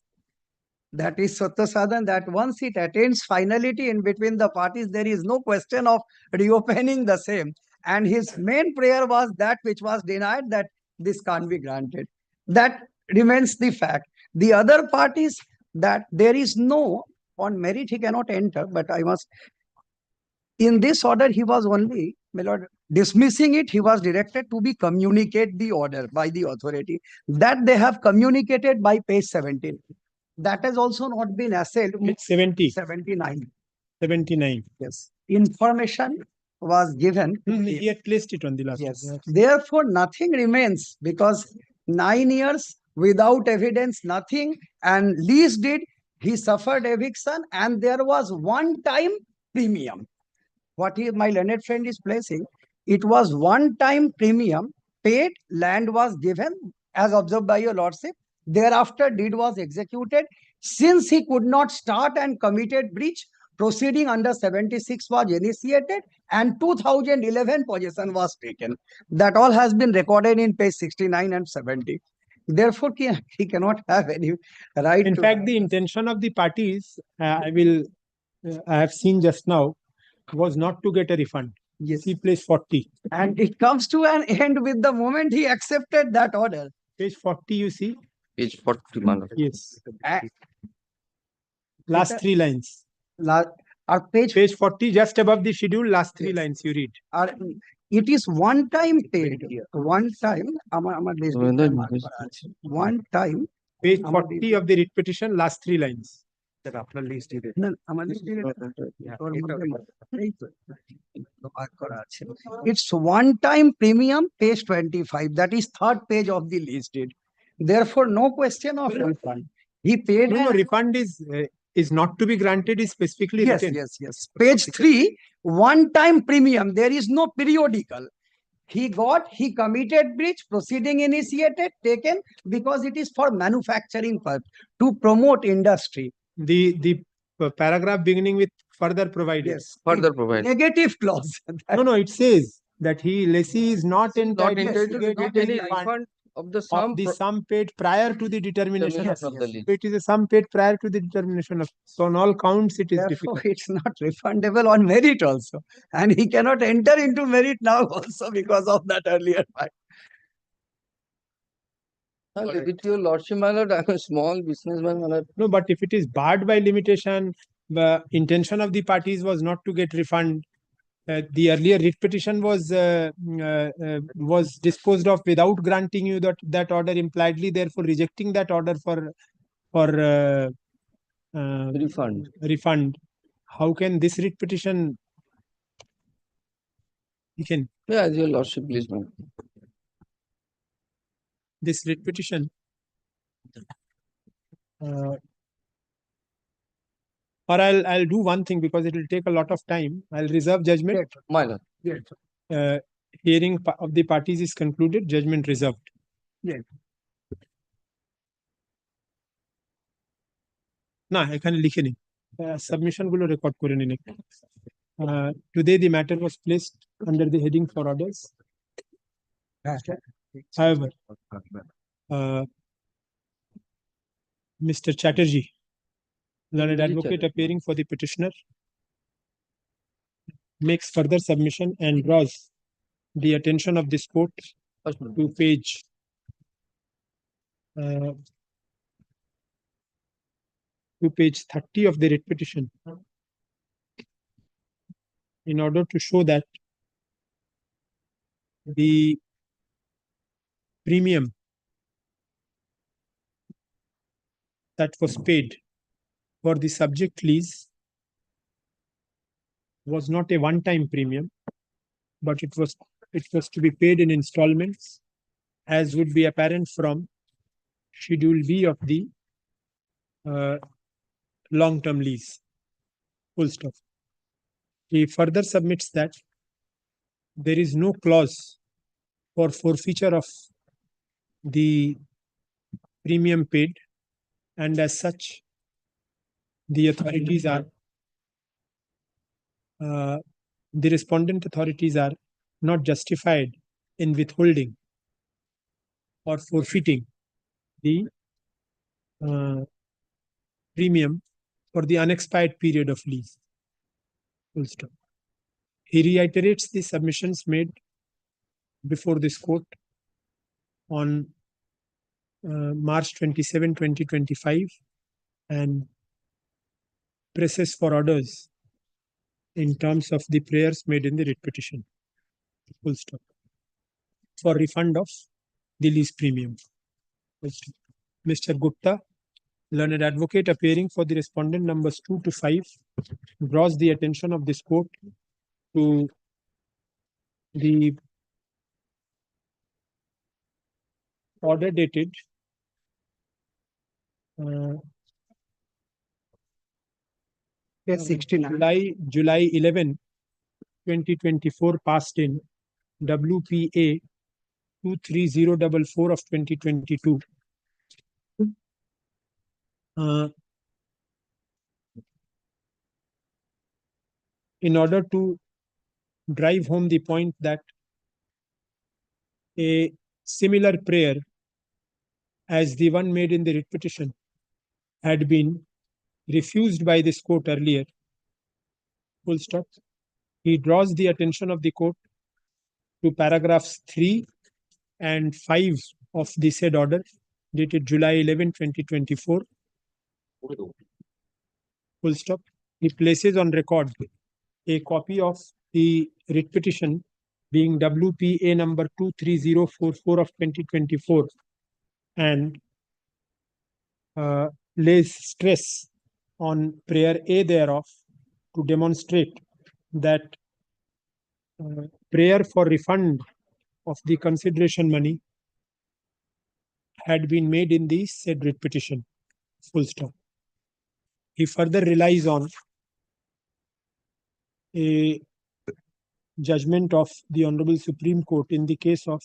That is Satyasadhan, that once it attains finality in between the parties, there is no question of reopening the same. And his main prayer was that which was denied, that this can't be granted. That remains the fact. The other parties, that there is no, on merit he cannot enter, but I must, in this order he was only, my lord, dismissing it, he was directed to be communicate the order by the authority. That they have communicated by page 17. That has also not been assailed. Page 70. 79. 79. Yes. Information was given. He had placed it on the last. Yes. Therefore, nothing remains, because 9 years without evidence, nothing, and lease did, he suffered eviction, and there was one-time premium. What my learned friend is placing, it was one-time premium paid, land was given as observed by your lordship. Thereafter, deed was executed. Since he could not start and committed breach, proceeding under 76 was initiated, and 2011 possession was taken. That all has been recorded in page 69 and 70. Therefore, he cannot have any right. In fact, the intention of the parties, I have seen just now, was not to get a refund. Yes. He placed 40. And it comes to an end with the moment he accepted that order. Page 40, you see? Page 40, Manoj. Yes. Last 3 lines. Page 40, just above the schedule, last 3 lines you read. It is one time paid. One time. One time. Page 40 of the writ petition, last 3 lines. It's one time premium, page 25. That is 3rd page of the lease deed. Therefore, no question of refund. He paid. No, refund is not to be granted, is specifically written. Yes. Page 3, one time premium. There is no periodical. he committed breach, proceeding initiated, taken, because it is for manufacturing purpose, to promote industry. The paragraph beginning with further provided. Yes. Further provide. Negative clause. No, it says that lessee is not Not entitled entitled to to get get any refund refund of the of the sum paid prior to the determination Termination of of the lease. It is a sum paid prior to the determination of. So on all counts, it is Therefore, difficult. it's not refundable on merit also. And he cannot enter into merit now also because of that earlier part. I'll leave it to your lordship, my lord. I'm a small businessman, my lord. No, but if it is barred by limitation, the intention of the parties was not to get refund. The earlier writ petition was disposed of without granting you that order, impliedly therefore rejecting that order for refund. How can this writ petition? You can. Yeah, as your lordship, please, ma'am. This writ petition. Or I'll do one thing because it will take a lot of time. I'll reserve judgment. My lord. Hearing of the parties is concluded. Judgment reserved. Yes. না এখানে লিখে নি submission গুলো record করে নিন today the matter was placed under the heading for orders. However, Mr. Chatterjee, learned advocate appearing for the petitioner, makes further submission and draws the attention of this court to page 30 of the writ petition in order to show that the premium that was paid for the subject lease was not a one-time premium, but it was to be paid in installments, as would be apparent from Schedule B of the long-term lease. Full stop. He further submits that there is no clause for forfeiture of the premium paid, and as such, the authorities are the respondent authorities are not justified in withholding or forfeiting the premium for the unexpired period of lease. Full stop. He reiterates the submissions made before this court on March 27, 2025 and presses for orders in terms of the prayers made in the writ petition. Full stop. For refund of the lease premium. Mr. Gupta, learned advocate appearing for the respondent numbers 2 to 5, draws the attention of this court to the order dated July 11, 2024, passed in WPA 23044 of 2022. In order to drive home the point that a similar prayer as the one made in the writ petition had been refused by this court earlier. Full stop. He draws the attention of the court to paragraphs 3 and 5 of the said order dated July 11, 2024. Full stop. He places on record a copy of the writ petition being WPA number 23044 of 2024 and lays stress on prayer A thereof to demonstrate that prayer for refund of the consideration money had been made in the said writ petition. Full stop. He further relies on a judgment of the Honorable Supreme Court in the case of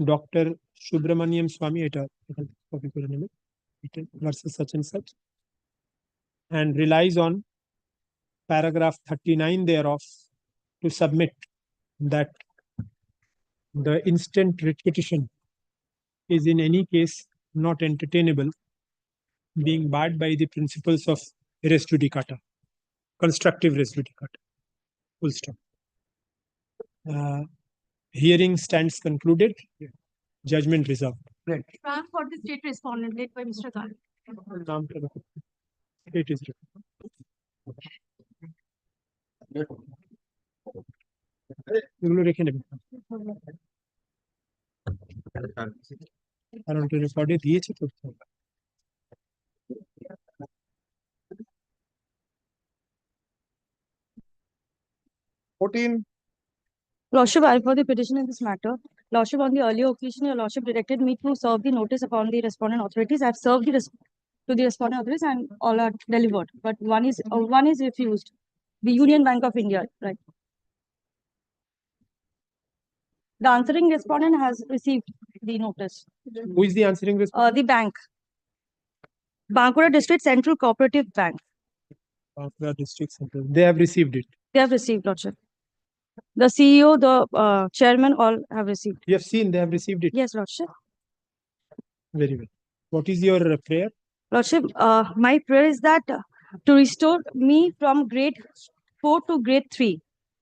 Dr. Subramaniam Swamy et al. Versus such and such, and relies on paragraph 39 thereof to submit that the instant writ petition is in any case not entertainable, being barred by the principles of res judicata, constructive res judicata. Full stop. Hearing stands concluded. Judgment reserved. For the state respondent led by Mr. Khan. It is এগুলো রেখে নেবেন কারণ রেকর্ডে দিয়েছে তো Lordship, I for the petition in this matter. Lordship, on the earlier occasion, your Lordship directed me to serve the notice upon the respondent authorities. I have served to the respondent authorities and all are delivered. But one is refused. The Union Bank of India, right? The answering respondent has received the notice. Who is the answering respondent? The bank. Bankura District Central Cooperative Bank. Bankura District Central. They have received it. They have received, Lordship. The CEO, the chairman, all have received. You have seen they have received it. Yes, Lordship. Very well. What is your prayer? Lordship, my prayer is that to restore me from grade 4 to grade 3.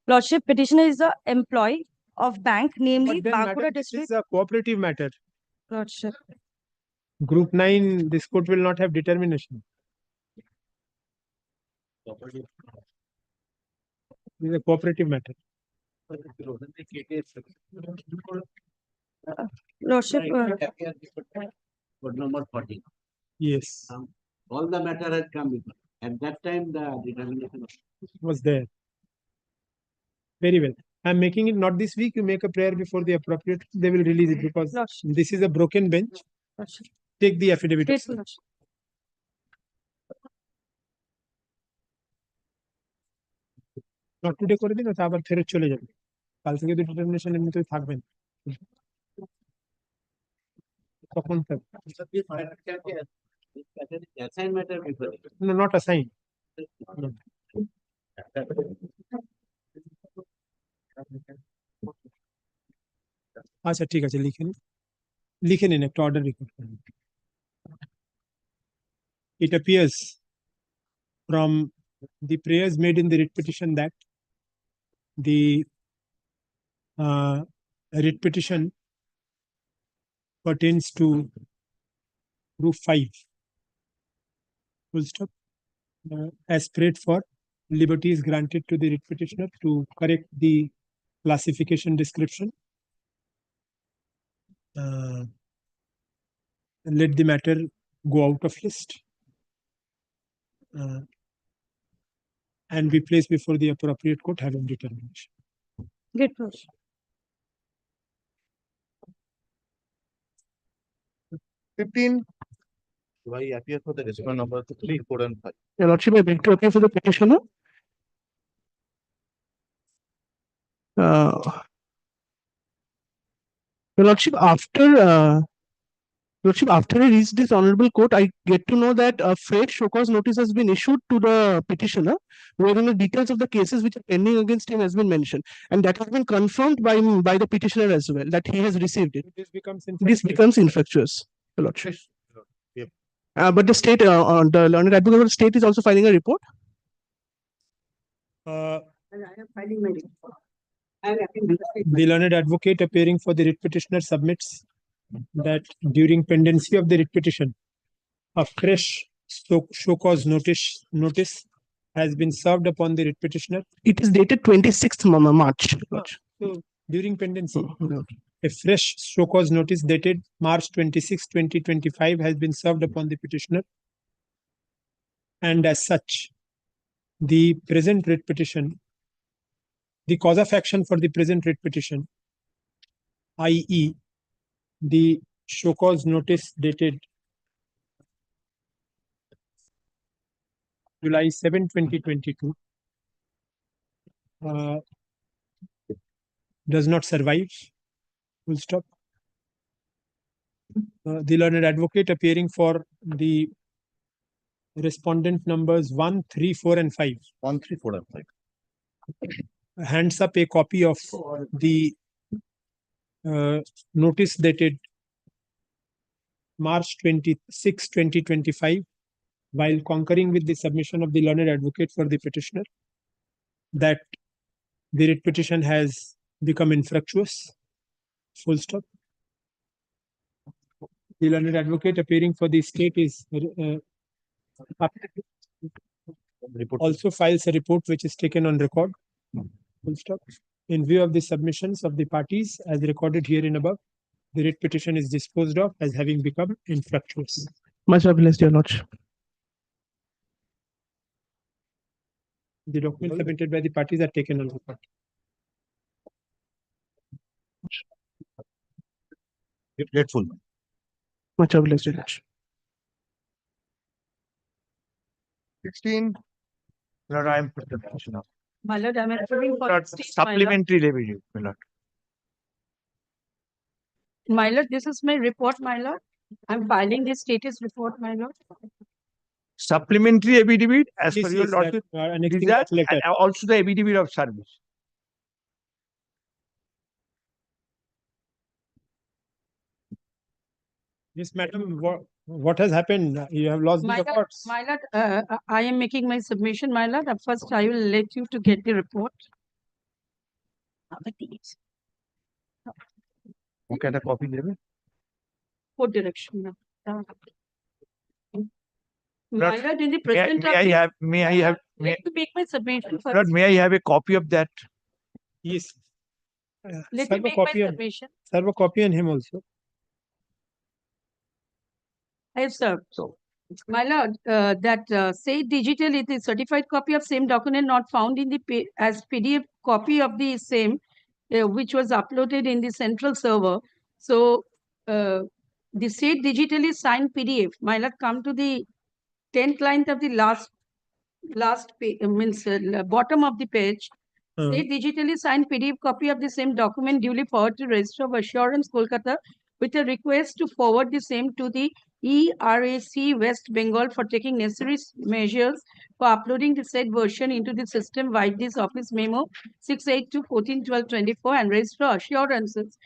Lordship, petitioner is the employee of bank, namely But then, Bankura madam, this District. is a cooperative matter. Lordship. Group 9, this court will not have determination. This is a cooperative matter. Lordship, Code number 40. Yes. All the matter had come before. At that time, the determination Was there. Very well. I'm making it not this week. You make a prayer before the appropriate. They will release it because this is a broken bench. Take the affidavit. Not today করে দিন ওটা আবার ফেরত চলে যাবে কাল থেকে তো ডিটারমিনেশন এমনিতেই থাকবেন কখন assign matter before. No, not assigned. No. আচ্ছা ঠিক আছে লিখে নিন একটা অর্ডার রেকর্ড করুন It appears from the prayers made in the writ petition that the writ petition pertains to group 5. Full stop. As prayed for, liberty is granted to the writ petitioner to correct the classification description. Let the matter go out of list and be placed before the appropriate court having determination. Good question. 15. Do I appear for the respondent number 3, 4, and 5? Your Lordship, I beg to appear for the petitioner. Your Lordship, after I reach this honorable court, I get to know that a fresh show cause notice has been issued to the petitioner, wherein the details of the cases which are pending against him has been mentioned, and that has been confirmed by the petitioner as well, that he has received it. This becomes infructuous, Your Lordship. But the state, the learned advocate of the state is also filing a report. The learned advocate appearing for the writ petitioner submits that during pendency of the writ petition, a fresh show cause notice has been served upon the writ petitioner. It is dated 26th March. So during pendency, a fresh show cause notice dated March 26, 2025 has been served upon the petitioner. And as such, the present writ petition, the cause of action for the present writ petition, i.e. the show cause notice dated July 7, 2022, does not survive. Full stop. The learned advocate appearing for the respondent numbers 1, 3, 4, and 5. 1, 3, 4, and 5. Hands up a copy of the notice dated March 26, 2025, while concurring with the submission of the learned advocate for the petitioner that the writ petition has become infructuous. Full stop. The learned advocate appearing for the state is also files a report which is taken on record. Full stop. In view of the submissions of the parties as recorded herein above, the writ petition is disposed of as having become infructuous. Much obliged, Your Lordship. The documents submitted by the parties are taken on record. Grateful. Much obliged, Your Lordship. 16. Lord, I am put the petition up. My lord, I'm approving for Lord, 16, my lord. supplementary levy, my lord. My lord, this is my report, my lord. I'm filing the status report, my lord. Supplementary affidavit as Yes, per your yes, that, lordship. annexing Is that that letter. and also the affidavit of service. Yes, madam, what has happened? You have lost the My lord, records. my lord, I am making my submission, my lord. First, I will let you to get the report. Okay, the copy level. What direction? My Lord, lord, in the present may I have let me make my submission first. Lord, may I have a copy of that? Yes. Let me Serve a make my copy on, submission. serve a copy on him also. I have served. So, my lord, that say digital it is certified copy of same document not found in the as PDF copy of the same, which was uploaded in the central server. So, the state digitally signed PDF. My lord, come to the 10th line of the last page, means bottom of the page. State digitally signed PDF copy of the same document duly forwarded to Register of Assurance, Kolkata, with a request to forward the same to the ERAC West Bengal for taking necessary measures for uploading the said version into the system via this office memo 682-14-12-24 and Register Assurances,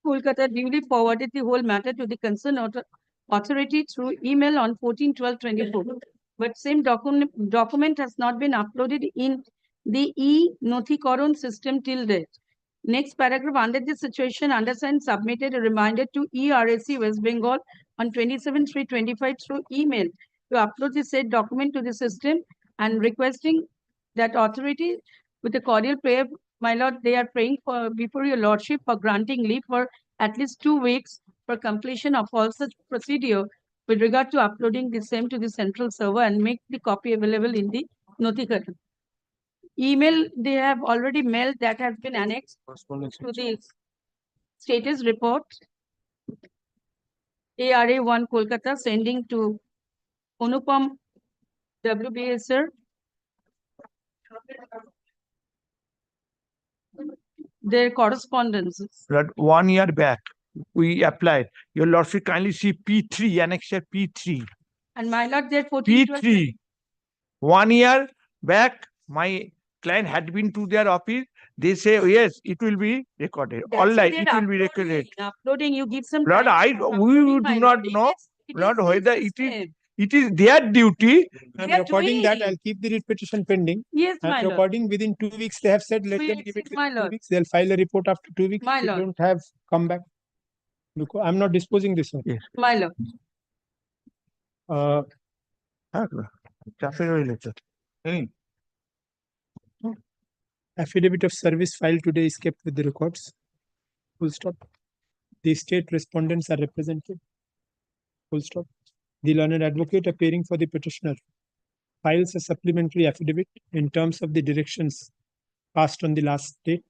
Kolkata duly forwarded the whole matter to the concerned authority through email on 14-12-24. But same document has not been uploaded in the e-Nothikaran system till date. Next paragraph, under this situation, undersigned submitted a reminder to ERAC West Bengal on 27/3/25 through email to upload the said document to the system and requesting that authority with a cordial prayer, my lord, they are praying for before your lordship for granting leave for at least 2 weeks for completion of all such procedure with regard to uploading the same to the central server and make the copy available in the Nothikaran. Email they have already mailed that has been annexed to the status report. ARA1 Kolkata sending to Anupam WBS sir. Their correspondences. Lord, 1 year back, we applied. Your lordship kindly see P3, annexure P3. And my lord, their 14 P3. 1 year back, my client had been to their office. They say, yes, it will be recorded. Online, it will be recorded. Uploading, you give some Lord, time for we uploading, do my not lord. know, It Lord, is whether system. it is their duty. I'm They are recording that. doing. I'll keep the writ petition pending. Yes, my I'm lord. recording within 2 weeks. They have said let them give it My within 2 lord. weeks. They'll file a report after 2 weeks. My They lord. don't have come back. Because I'm not disposing this one. Yes. My lord. Affidavit of service filed today is kept with the records. Full stop. The state respondents are represented. Full stop. The learned advocate appearing for the petitioner files a supplementary affidavit in terms of the directions passed on the last date.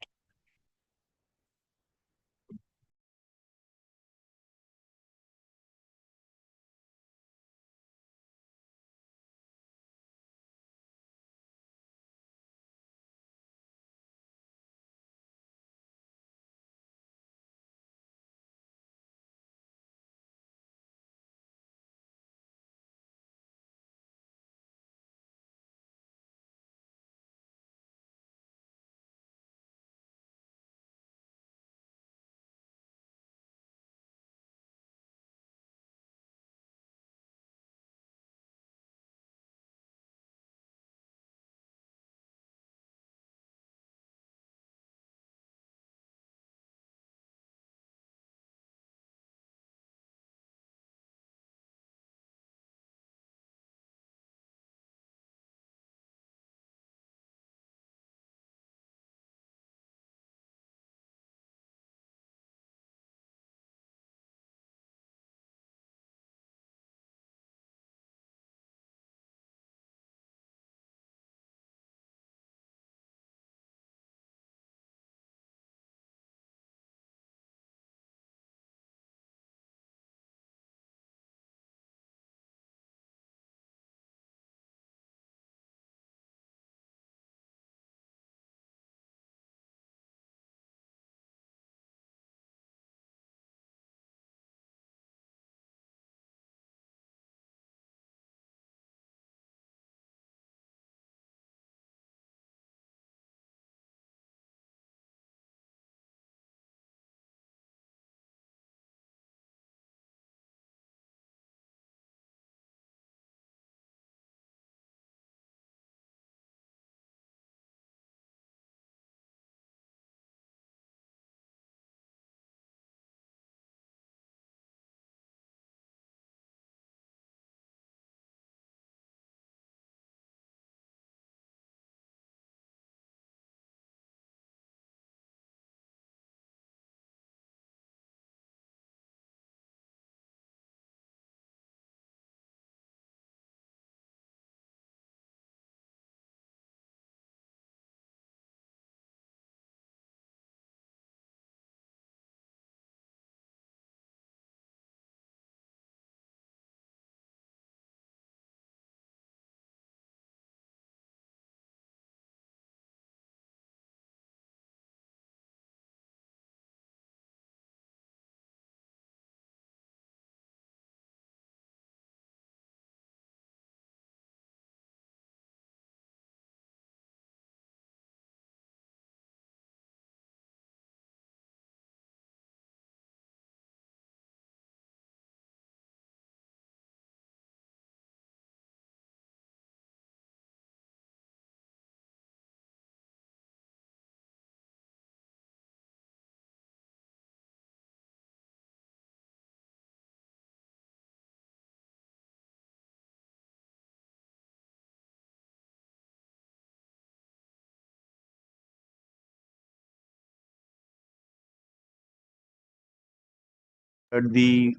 the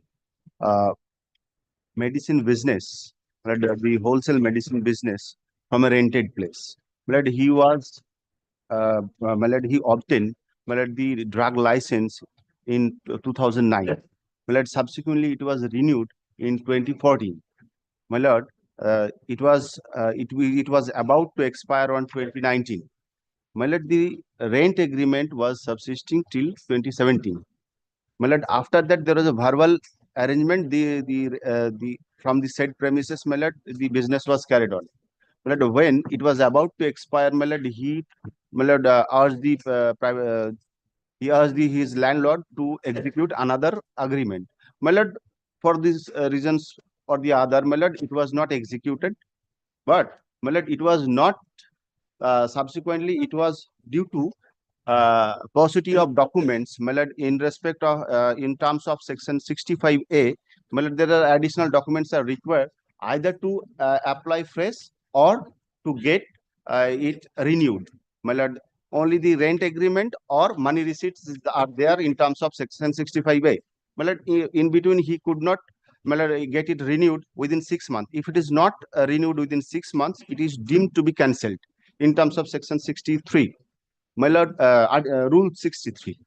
medicine business, the wholesale medicine business from a rented place. He was, he obtained the drug license in 2009. Subsequently, it was renewed in 2014. It was about to expire on 2019. The rent agreement was subsisting till 2017. After that, there was a verbal arrangement. The from the said premises, the business was carried on. When it was about to expire, he asked his landlord to execute another agreement. For these reasons or the other, it was not executed. But it was not subsequently. It was due to paucity of documents in respect of in terms of section 65A. There are additional documents are required either to apply fresh or to get it renewed. Only the rent agreement or money receipts are there in terms of section 65A. In between, he could not get it renewed within 6 months. If it is not renewed within 6 months, it is deemed to be cancelled in terms of section 63. Rule 63.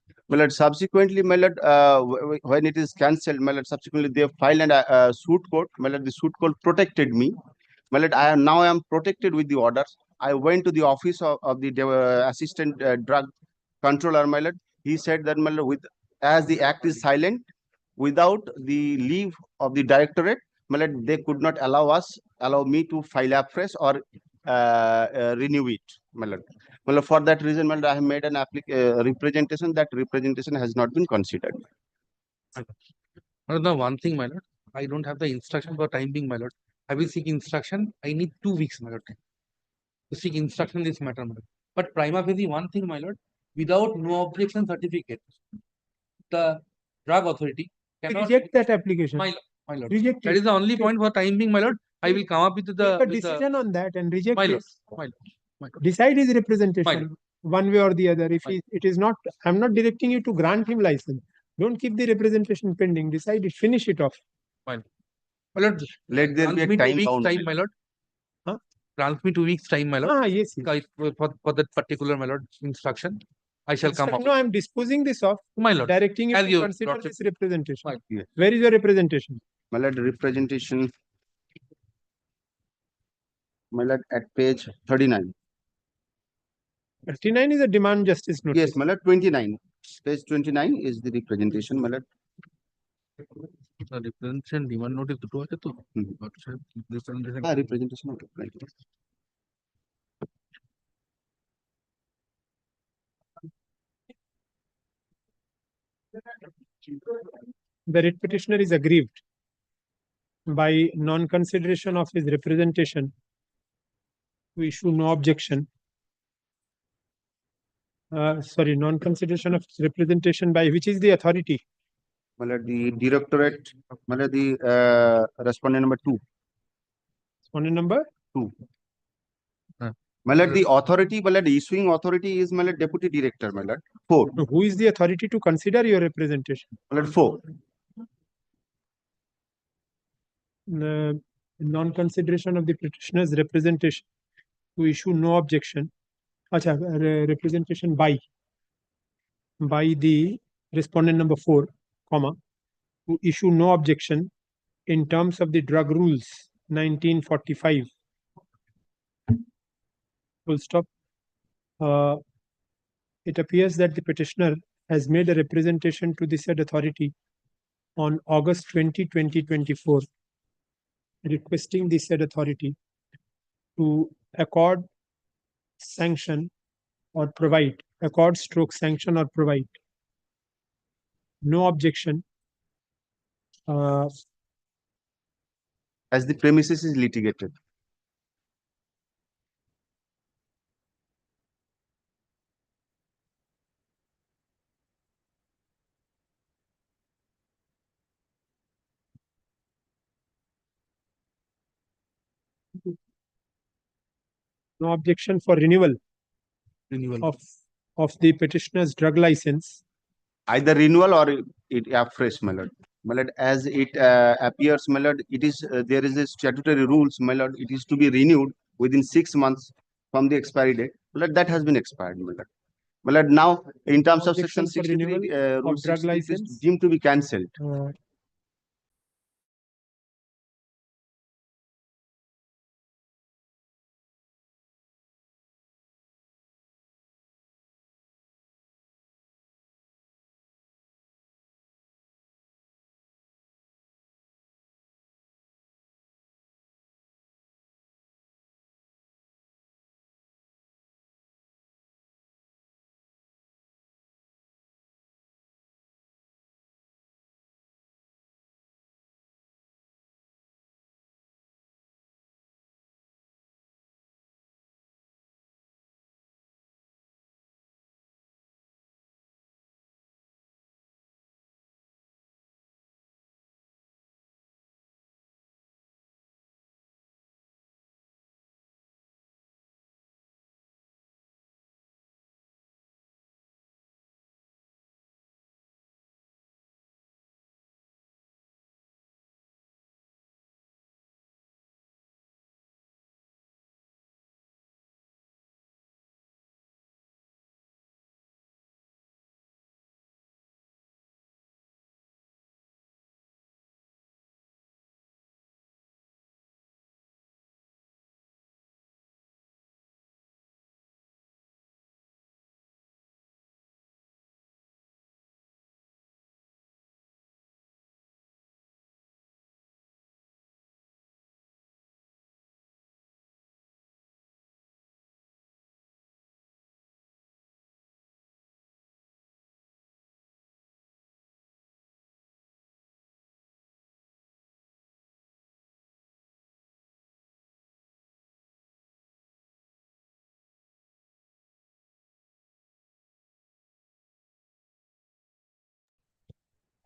Subsequently, when it is cancelled, subsequently they filed a suit court. The suit court protected me. I am protected with the orders. I went to the office of the assistant drug controller. He said that as the act is silent, without the leave of the directorate, they could not allow me to file afresh or renew it. For that reason, I have made an representation. That representation has not been considered. The one thing, my lord, I don't have the instruction for time being, my lord. I will seek instruction. I need 2 weeks, my lord, to seek instruction in this matter, my lord. But prima facie, one thing, my lord, without no objection certificate, the drug authority cannot reject that application. My lord. Reject That it. is the only point for time being, my lord. I will come up with the Take a decision on that and reject my it. lord. My lord. My lord. Decide his representation My lord. one way or the other. If it is not, I'm not directing you to grant him license. Don't keep the representation pending. Decide it. Finish it off. My lord. Let there be a Grant me 2 time weeks bound. time, my lord. Grant me 2 weeks time, my lord. Yes. For that particular, my lord, instruction. I shall come up. No, I'm disposing this off. My lord. Directing you As to your consider lordship. this representation. Yes. Where is your representation? Representation, at page 39. 39 is a demand justice notice. Yes, 29. Page 29 is the representation. The representation demand notice to representation. The writ petitioner is aggrieved by non-consideration of his representation to issue no objection. Non-consideration of his representation by which is the authority? The directorate, the respondent number 2. Respondent number 2. The authority, the issuing authority is deputy director, 4. So who is the authority to consider your representation? 4. Non-consideration of the petitioner's representation to issue no objection. Representation by the respondent number 4, comma, to issue no objection in terms of the drug rules 1945. Full stop. It appears that the petitioner has made a representation to the said authority on August 20, 2024, requesting the said authority to accord sanction or provide, sanction or provide no objection as the premises is litigated. no objection for renewal of the petitioner's drug license. Either renewal or it afresh, my lord. my lord, as it appears, my lord, it is there is a statutory rules, my lord, it is to be renewed within 6 months from the expiry date. My lord, that has been expired, my lord. My lord, now in terms of section Objection for 63, renewal rule of drug 63 is license. deemed to be cancelled.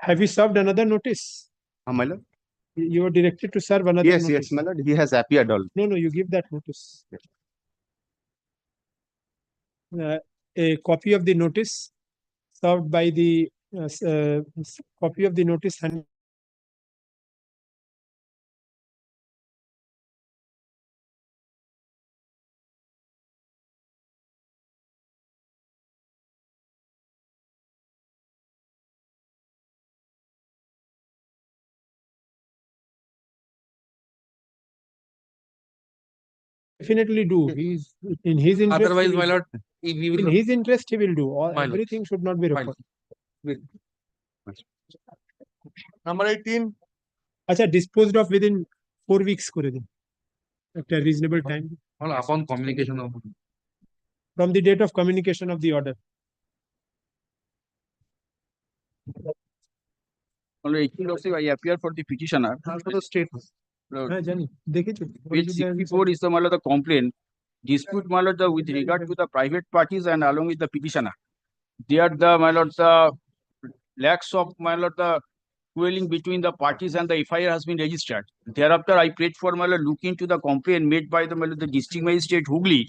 Have you served another notice? My lord? You are directed to serve another Yes, notice. yes, my lord, he has appeared all. No, no, you give that notice. A copy of the notice served by the copy of the notice and definitely do. He's in his interest. Otherwise, he my will- lord, if we in will, his interest, he will do. All, My lord. everything should not be My lord. recorded. Number 18. আচ্ছা, disposed of within 4 weeks করে দিন একটা reasonable time well, upon communication of from the date of communication of the order. Only 18 Lordship, I appear for the petitioner. For the statement. হ্যাঁ জানি দেখেছি Page 64 is the my lord, the complaint. Dispute my lord, with regard to the private parties and along with the petitioner. There the my lord, the lacks of my lord, the quarreling between the parties and the FIR has been registered. Thereafter, I prayed for my lord, look into the complaint made by the my lord, the district magistrate Hooghly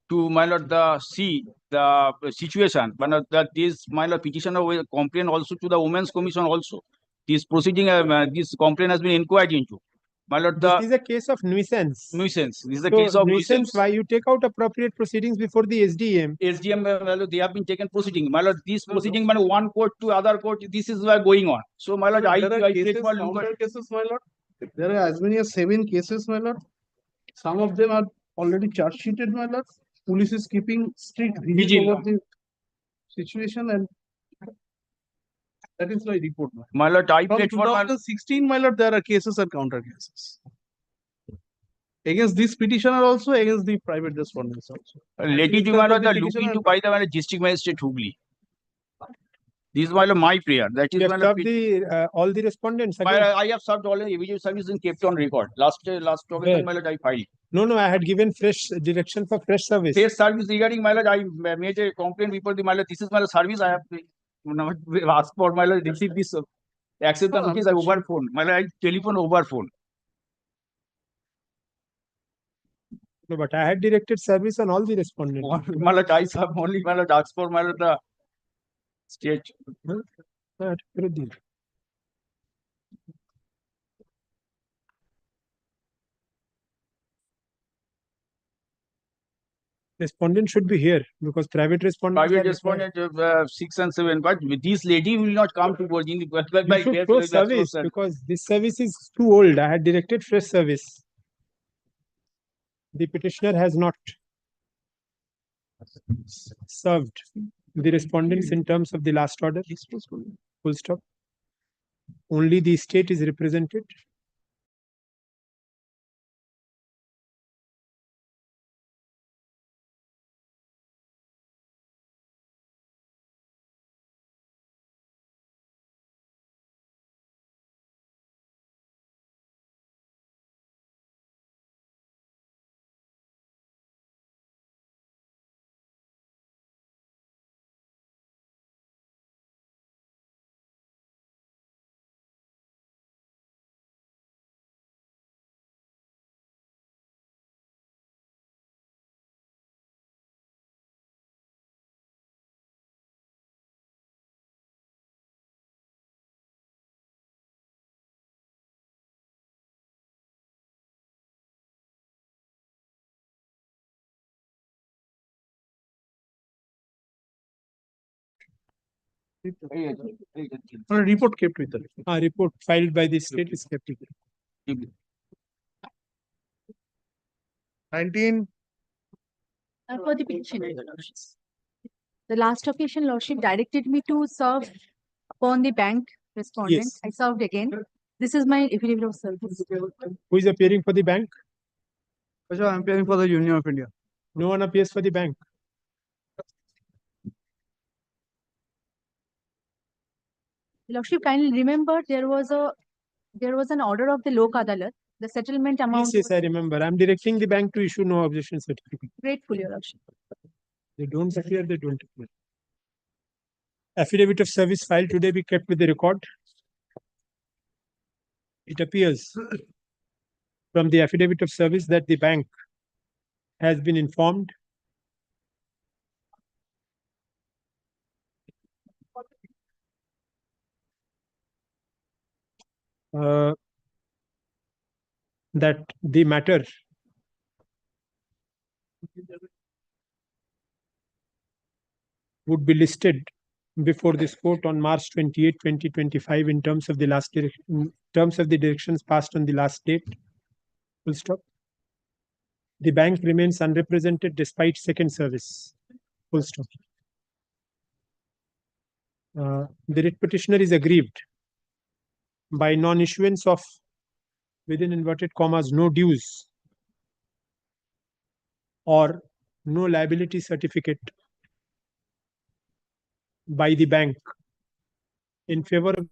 to my lord, the see the situation. My lord, that this my lord petitioner will complain also to the Women's Commission also. This proceeding, this complaint has been inquired into. My lord, This the is a case of nuisance. nuisance. This is the So, case of nuisance. Why you take out appropriate proceedings before the SDM? SDM, my lord, they have been taken proceeding. My lord, this proceeding, my lord, one court to other court, this is going on. So, my lord, I There are prayed cases, for look counter at. cases, my lord. There are as many as 7 cases, my lord. Some of them are already charge sheeted, my lord. Police is keeping strict vigil Vigil. over the situation, and that is my report. My My lord, I From prayed for my 2016, my lord, there are cases and counter cases. Against this petitioner also, against the private respondents also. lady to my lord, the look into by the my lord, district magistrate Hooghly. This is my lord, my prayer. That is You my have lord. served the all the respondents My, again? I have served all the video service and kept on record. Last Where? occasion, my lord, I filed. No, no, I had given fresh direction for fresh service. Face service regarding my lord, I made a complaint before the my lord. This is my lord service. I have asked for my lord, receive this accept the notice over phone. My lord, I telephone over phone. No, but I had directed service on all the respondents. My lord, I have only my lord asked for my lord the state. হ্যাঁ, ফেরত দিন। Respondent should be here because private respondent. Private respondent 6 and 7, but this lady will not come to Virginia. You should throw service because this service is too old. I had directed fresh service. The petitioner has not served the respondents in terms of the last order. Full stop. Only the state is represented. A report kept with her. A report filed by the state is kept with it. 19. For the petitioner, Your Lordship. The last occasion, Lordship directed me to serve upon the bank respondent. Yes. I served again. This is my affidavit of service. Who is appearing for the bank? I am appearing for the Union of India. No one appears for the bank. Lordship, kindly remember there was an order of the Lok Adalat. The settlement amount. Yes, I remember. I'm directing the bank to issue no objection certificate. Grateful, Your Lordship. They don't appear, they don't appear. Affidavit of service filed today be kept with the record. It appears from the affidavit of service that the bank has been informed that the matter would be listed before this court on March 28, 2025 in terms of the directions passed on the last date. Full stop. The bank remains unrepresented despite second service. Full stop. The writ petitioner is aggrieved by non-issuance of, within inverted commas, no dues or no liability certificate by the bank in favor of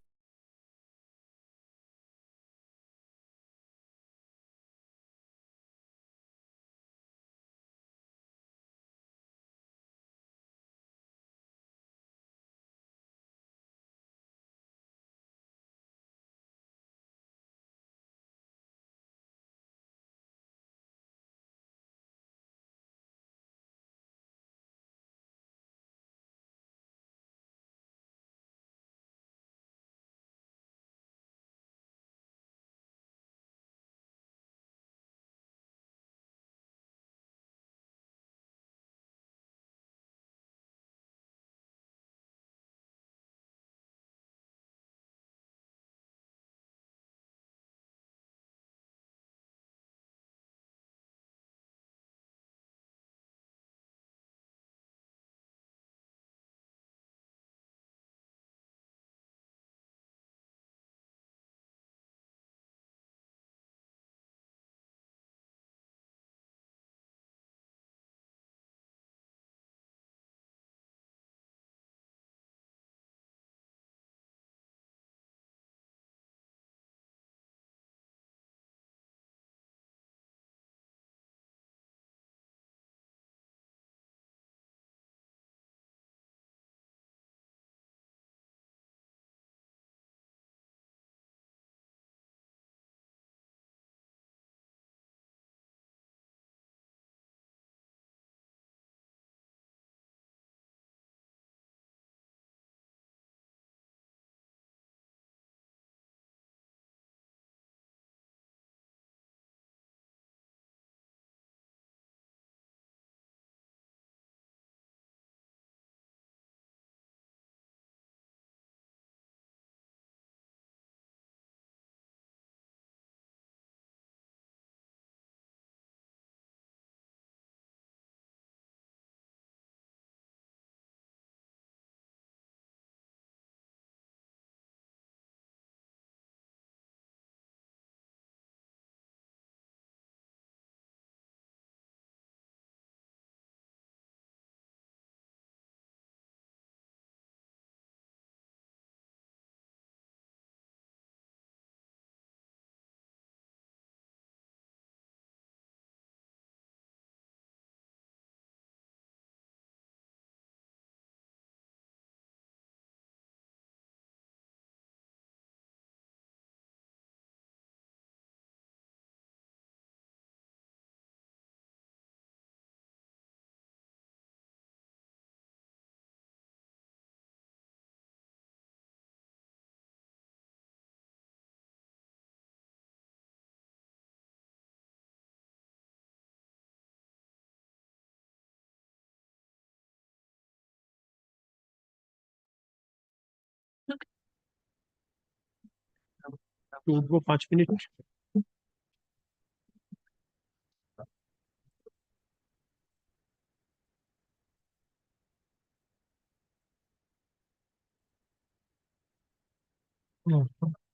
to go 5 minutes.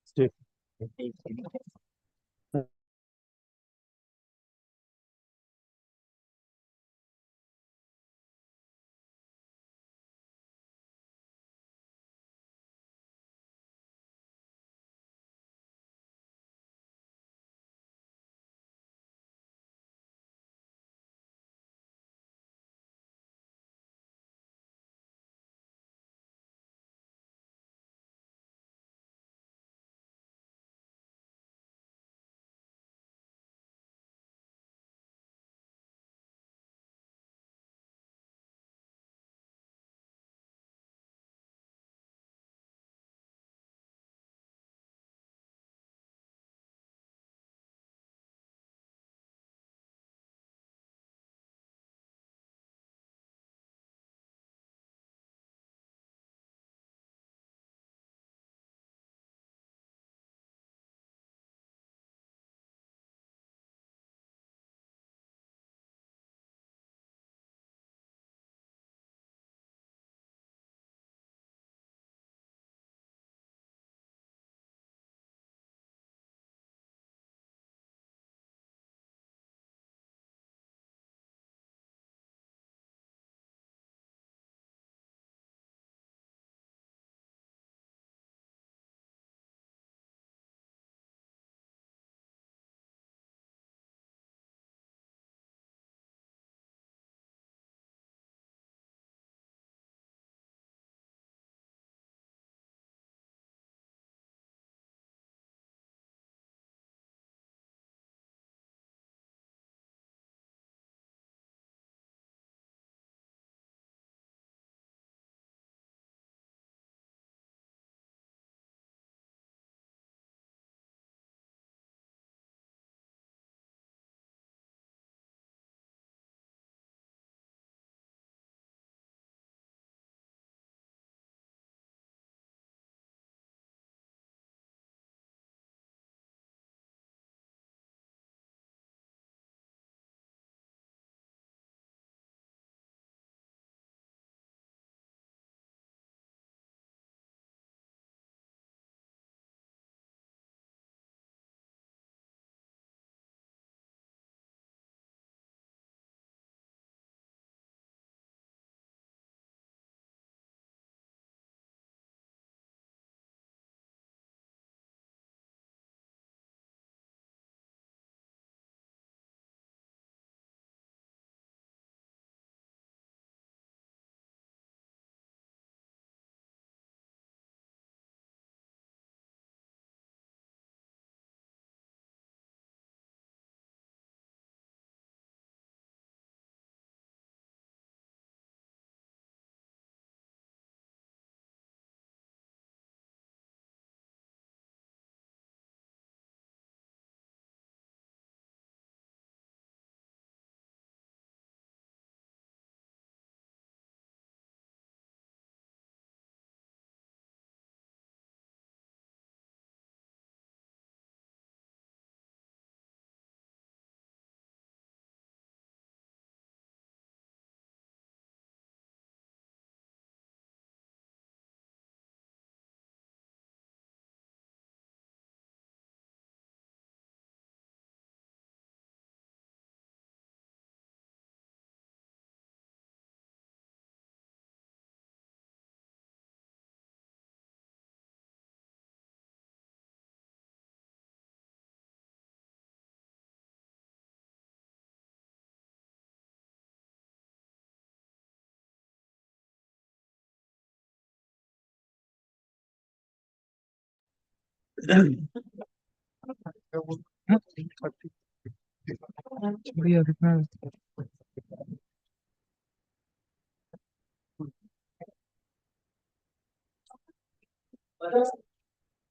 Stay.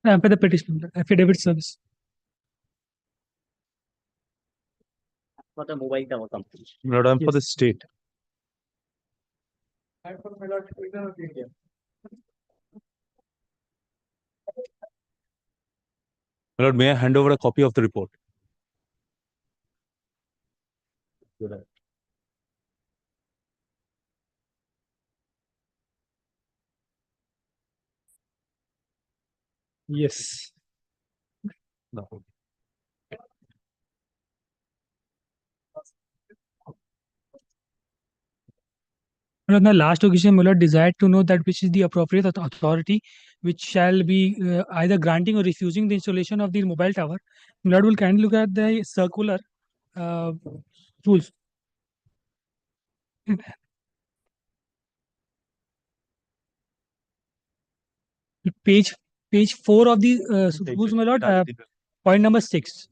For the petition, affidavit service. For the mobile tower company. Lord, I'm for the state. My lord, may I hand over a copy of the report? Yes. No. On the last occasion, Muller desired to know that which is the appropriate authority which shall be either granting or refusing the installation of the mobile tower. Muller will kindly look at the circular rules. Page 4 of the rules, my lord, point number 6.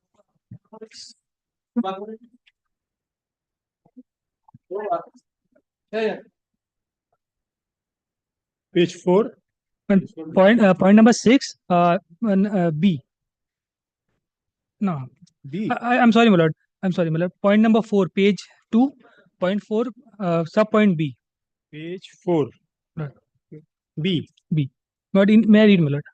Page 4. Point number 6, B. No. B. I'm sorry, my lord. I'm sorry, my lord. Point number 4, page 2, point 4, sub point B. Page 4. Right. B. B. But may I read, my lord?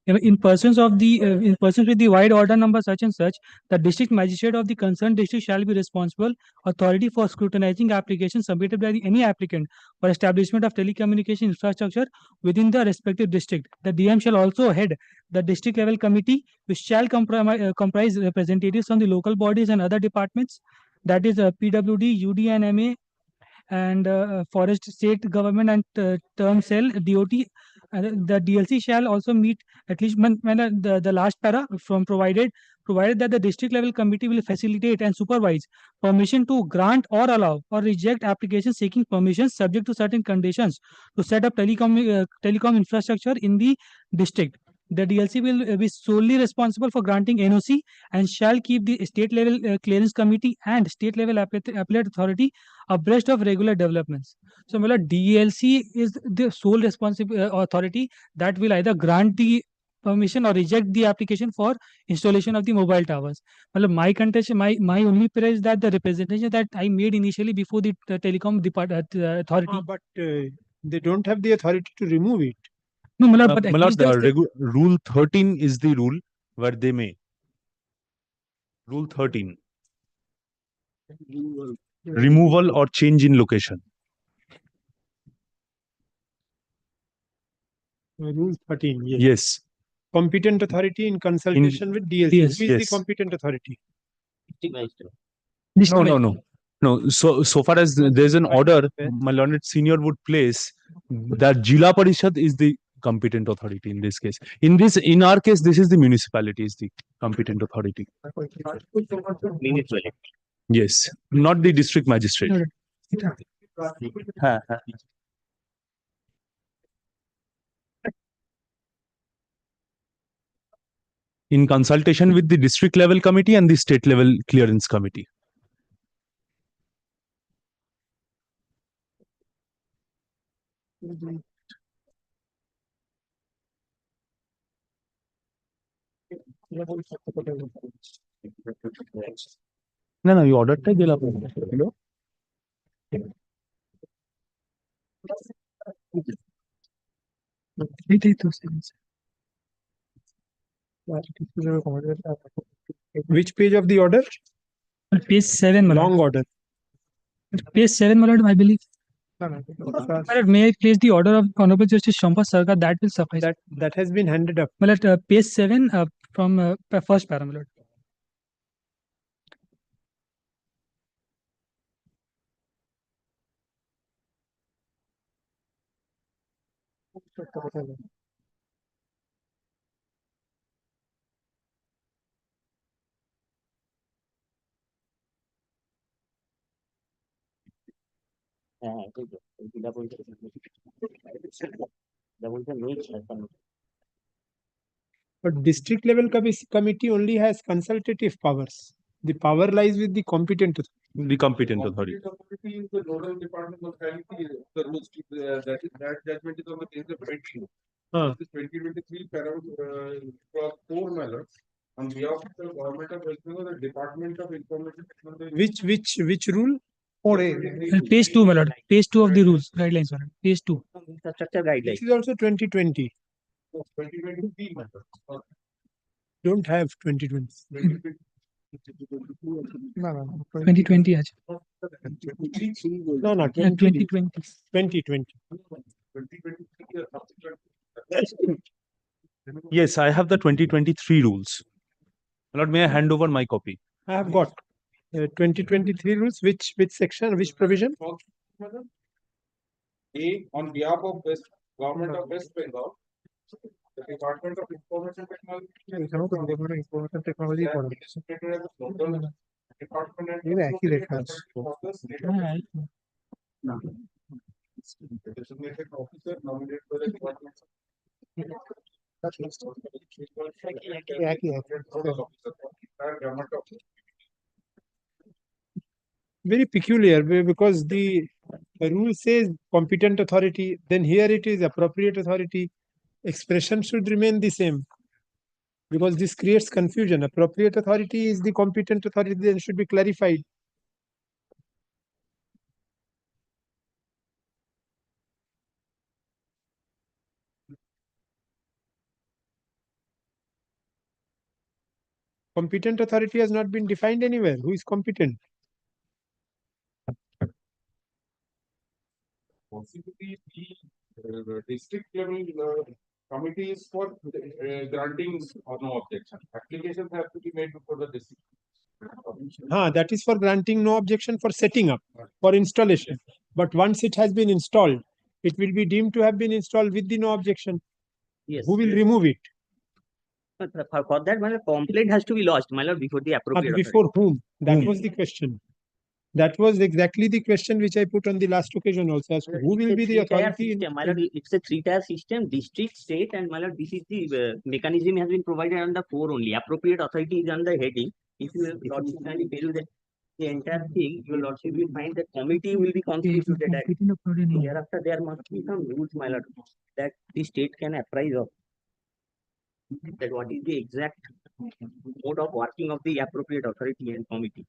In persons with the wide order number such and such, the district magistrate of the concerned district shall be responsible authority for scrutinizing applications submitted by any applicant for establishment of telecommunication infrastructure within the respective district. The DM shall also head the district level committee, which shall comprise representatives from the local bodies and other departments, that is PWD, UD and MA, and forest state government and term cell DOT. The DLC shall also meet at least when the last para from provided that the district level committee will facilitate and supervise permission to grant or allow or reject applications seeking permission subject to certain conditions to set up telecom infrastructure in the district. The DLC will be solely responsible for granting NOC and shall keep the state level clearance committee and state level appellate authority abreast of regular developments. So, DLC is the sole responsible authority that will either grant the permission or reject the application for installation of the mobile towers. My contention, my only prayer is that the representation that I made initially before the telecom authority. But they don't have the authority to remove it. No, but My lord, rule 13 is the rule where they may. Rule 13. Removal or change in location. Rule 13. Yes. Yes. Competent authority in consultation with DLC. Yes, Who is yes. the competent authority? No. So far as there's an order, my learned senior would place that Jila Parishad is the competent authority in this case. In our case, this is the municipality is the competent authority. Yes, not the district magistrate. In consultation with the district level committee and the state level clearance committee. No, you ordered it. Hello? Which page of the order? Page 7, my lord. Long order. Page 7, my lord, I believe. My lord, may I place the order of Honorable Justice Shampa Sarkar? That will suffice. That has been handed up. My lord, page 7 from first para, my lord. But district level committee only has consultative powers. The power lies with the competent authority. The competent authority. Is the nodal department of locality, the rules, that judgment is on the basis of 2023 clause 4 matters on behalf of the government of West Bengal, the Department of Information Technology. Which rule? Page 2, my lord. Page 2 of the rules, guidelines, my lord. Page 2. This is also 2020. 2023 matters. don't have 2020. No, no, 2020 আছে। No, no, 2020 2020. Yes, I have the 2023 rules. My lord, may I hand over my copy? I have got 2023 rules. Which section, which provision? A, on behalf of West Government of West Bengal, the Department of Information Technology. এখানেও তো Department of Information Technology পড়ে। Department and এই একই লেখা আছে। designated officer nominated by the department. একই Very peculiar because the rule says competent authority, then here it is appropriate authority. Expression should remain the same because this creates confusion. Appropriate authority is the competent authority, then should be clarified. Competent authority has not been defined anywhere. Who is competent? Possibly the district level committee is for granting or no objection. Applications have to be made before the district. That is for granting no objection for setting up, for installation. But once it has been installed, it will be deemed to have been installed with the no objection. Yes. Who will remove it? For that, my lord, complaint has to be lodged, my lord, before the appropriate Before whom? That Whom? was the question. That was exactly the question which I put on the last occasion also. As to who will be the authority? My lord, it's a three-tier system: district, state, and my lord, this is the mechanism has been provided under 4 only. Appropriate authority is under heading. If you lordship kindly tell you that the entire thing, your lordship will find that committee will be constituted. Thereafter, there must be some rules, my lord, that the state can apprise of. That what is the exact mode of working of the appropriate authority and committee.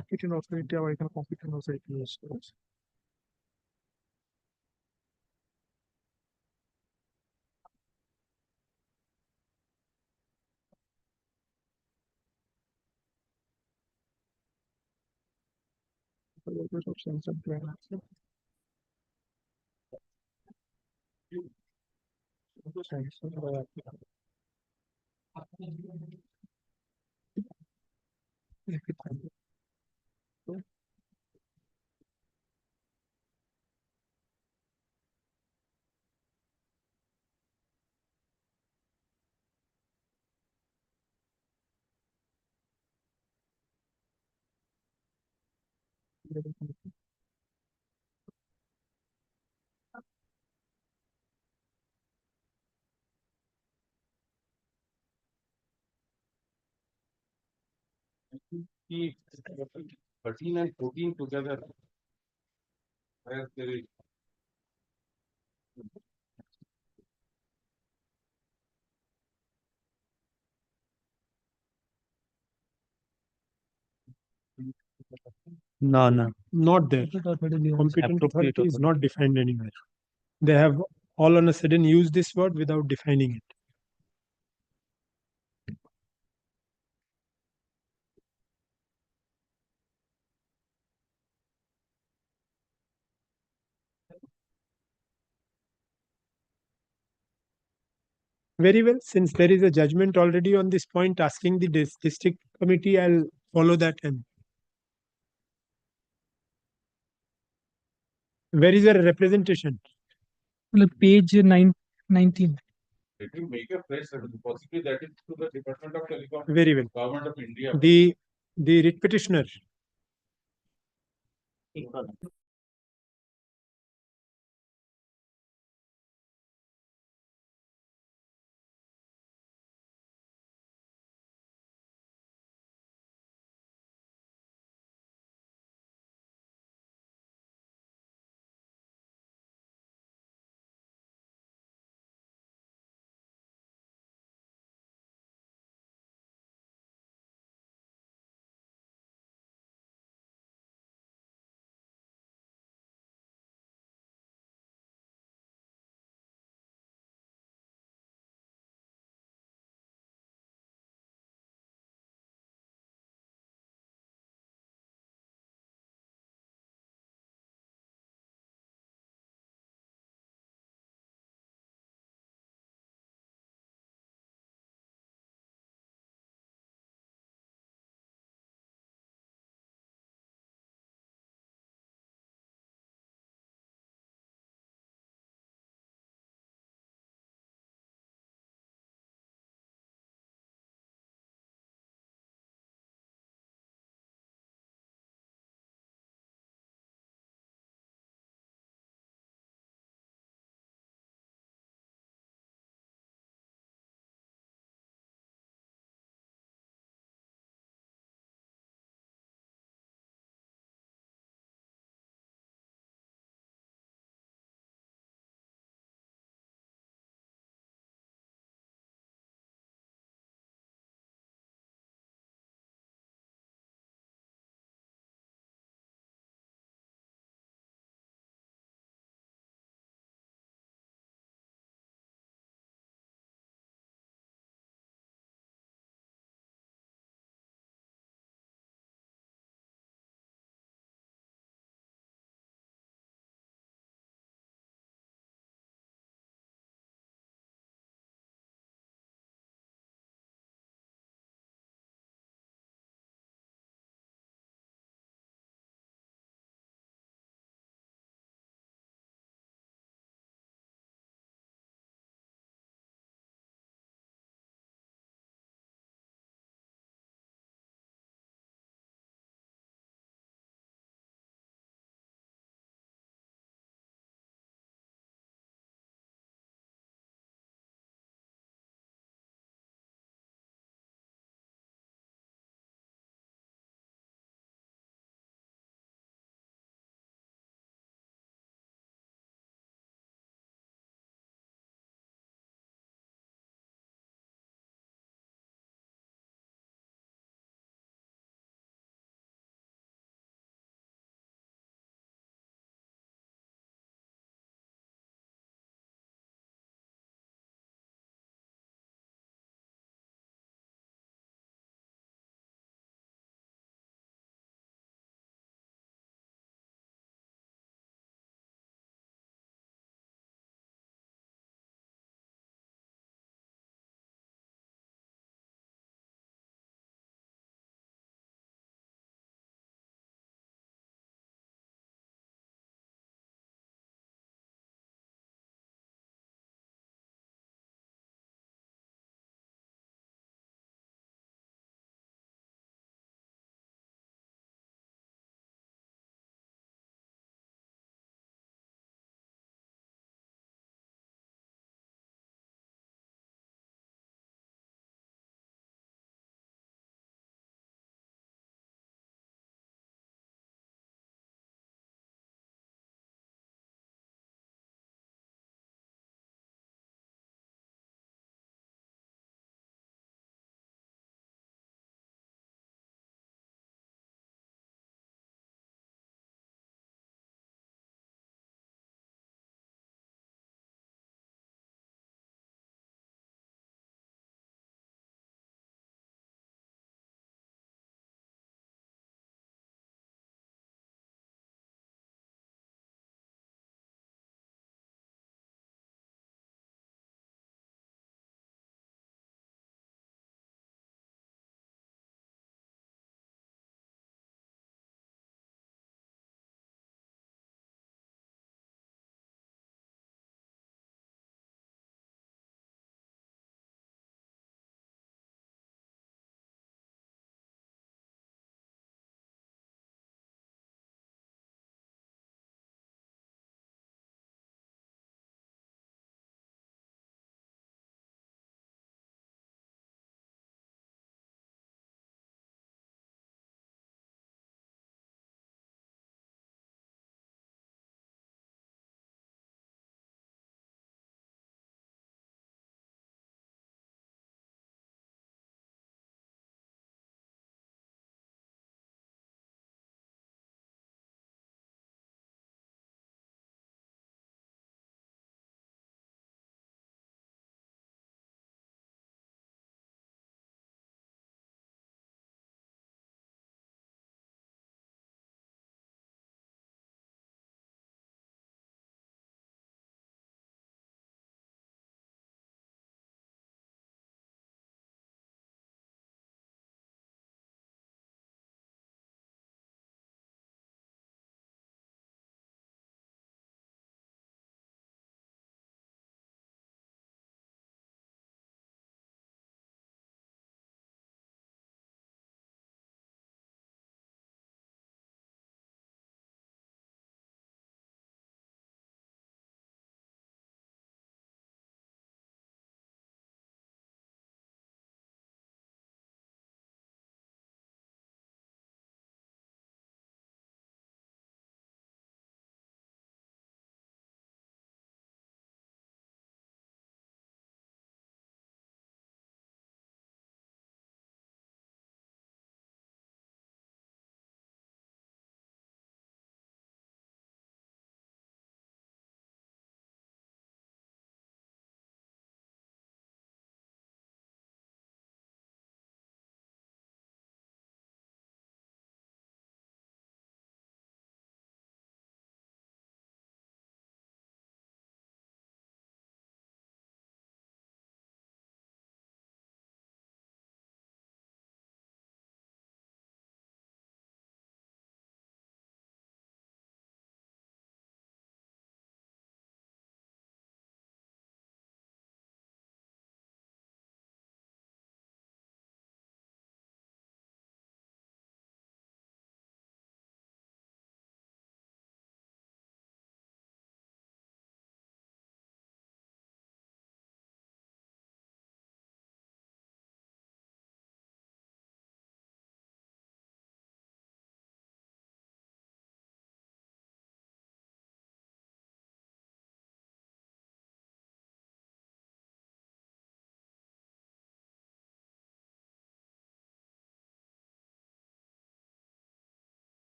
Competent authority আবার এখানে competent authority use করেছে। Keep 13 and 14 together. Where there is No, no. Not there. Competent authority is not defined anywhere. They have all on a sudden used this word without defining it. Very well, since there is a judgment already on this point asking the district committee, I'll follow that. And where is your representation? Page 19. Let me make a fresh possibly that is to the Department of Telecom. Very well. Government of India. The writ petitioner.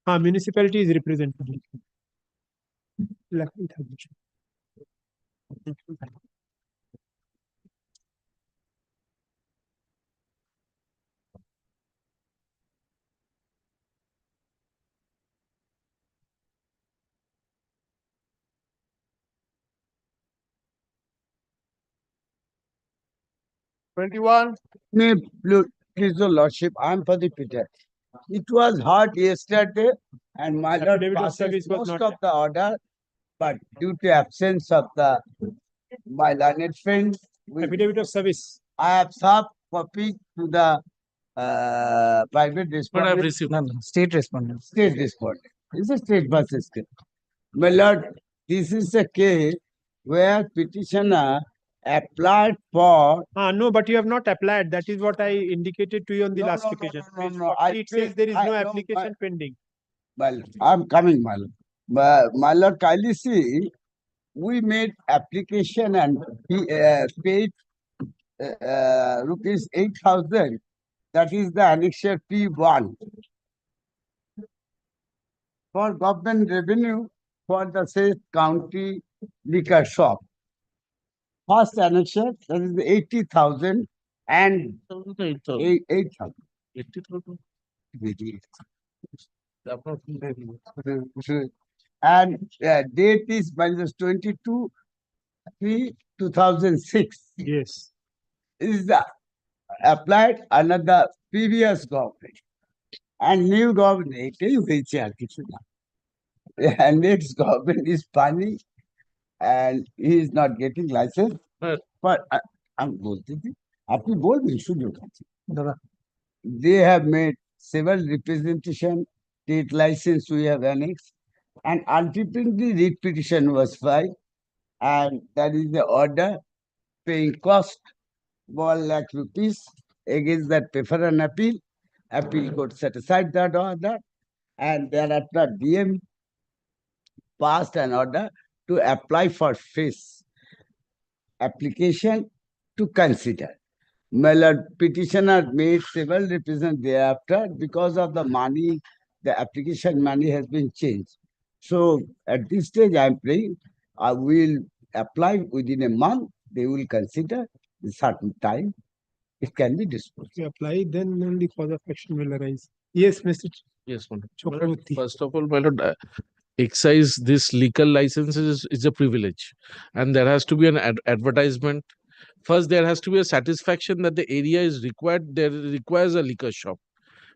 Municipality is represented. Luckily, May please your lordship, I am for the Peter. It was heard yesterday and my lord Affidavit of passes service was most not- of the order, but due to absence of my learned friend, affidavit of service. I have served copy to the private respondent. received state respondent. State respondent. It's a state versus state. My lord, this is a case where petitioner applied for. No, but you have not applied. That is what I indicated to you on the last occasion. Page 40, it says there is no application pending. Well, I'm coming, my lord. My lord, kindly see, we made application and he paid rupees 8,000. That is the annexure P1 for government revenue for the said county liquor shop. First annexure, that is the 80,000 and 8,000. 80,000. And date is -22/3/2006. Yes. Is the applied under the previous government and new government এটাই হয়েছে আর কিছু না and next government is funny and he is not getting license but I'm বলতে দিন আপনি বলবেন সুযোগ আছে they have made several representation state license we have annexed and ultimately writ petition was filed and that is the order paying cost 1 lakh rupees against that prefer an appeal. Appeal court set aside that order and thereafter DM passed an order to apply for fees application to consider. My lord, petitioner made several representations thereafter because of the money, the application money has been changed. So at this stage, I am praying I will apply within a month. They will consider a certain time. It can be disposed. If you apply, then only cause of action will arise. Yes, Mr. Yes, my lord. Chakraborty. First of all, my lord, excise, this legal license is a privilege, and there has to be an advertisement. First, there has to be a satisfaction that the area is required. There requires a liquor shop.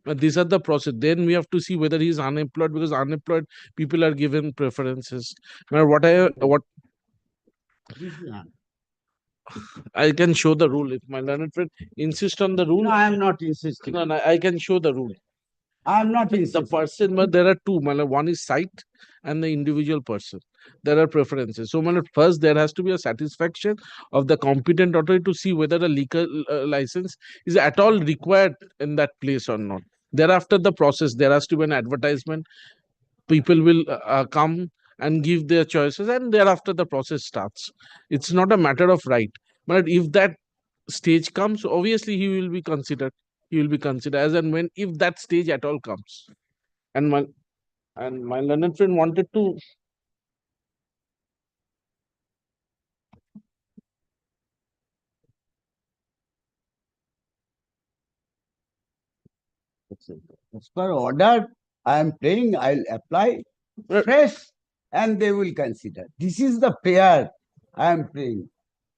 But these are the process. Then we have to see whether he is unemployed, because unemployed people are given preferences. Now, what I can show the rule. If my learned friend insists on the rule, No, I am not insisting. no, I can show the rule. I am not The insisting. person, but there are two. One is site and the individual person. There are preferences. So, first there has to be a satisfaction of the competent authority to see whether a liquor license is at all required in that place or not. Thereafter, the process, there has to be an advertisement. People will come and give their choices, and thereafter the process starts. It's not a matter of right. But if that stage comes, obviously he will be considered. He will be considered as and when, if that stage at all comes. And my learned friend wanted to. As per order, I am praying I'll apply fresh and they will consider. This is the prayer I am praying.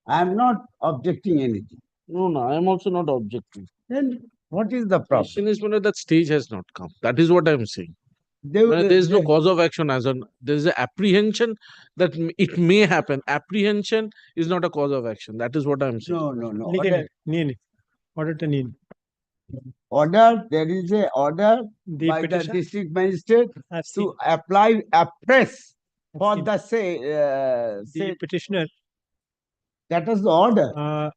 I am not objecting anything. No, I am also not objecting. Then what is the problem? Question is whether that stage has not come. That is what I am saying. There is no cause of action as on. There is an apprehension that it may happen. Apprehension is not a cause of action. That is what I am saying. No. Order to nil. Order, there is a order The by petition? the district magistrate I've seen. to apply a press for seen. the say, The petitioner. that is the order.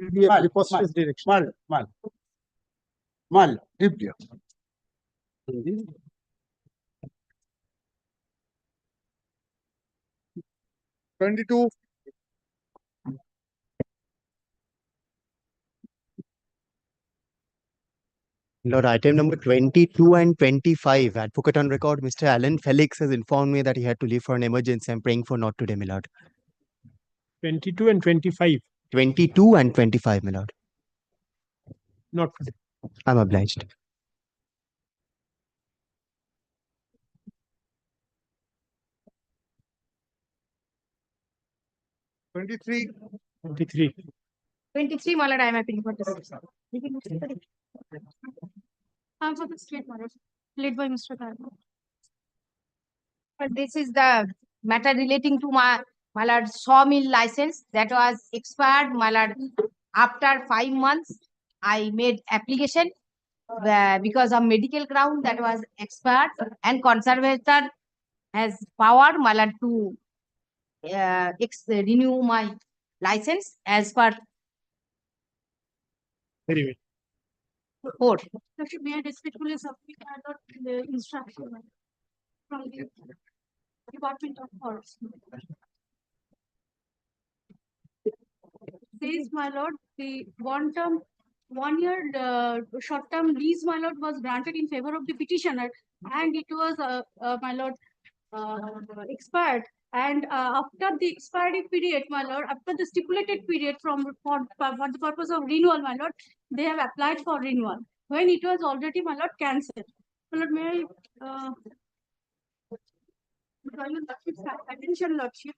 will be a Mal, preposterous direction. Mal, review. 22. Lord, item number 22 and 25. Advocate on record, Mr. Alan Felix has informed me that he had to leave for an emergency. I'm praying for not today, my lord. 22 and 25. 22 and 25, my lord. Not today. I'm obliged. Twenty-three. 23, my lord, I am appealing for this. I'm for the state, my lord, led by Mr. Karma. But this is the matter relating to my lord sawmill license that was expired, my lord. After 5 months, I made application because of medical ground that was expired, and conservator has power, my lord, to renew my license as per Very court. So should be a respectfully submit the instruction from the Department of Forest. Says, my lord, the 1 year short-term lease, my lord, was granted in favor of the petitioner, and it was, my lord, expired. And after the expiry period, my lord, after the stipulated period for the purpose of renewal, my lord, they have applied for renewal when it was already, my lord, cancelled. My lord, may I draw your lordship's attention, lordship?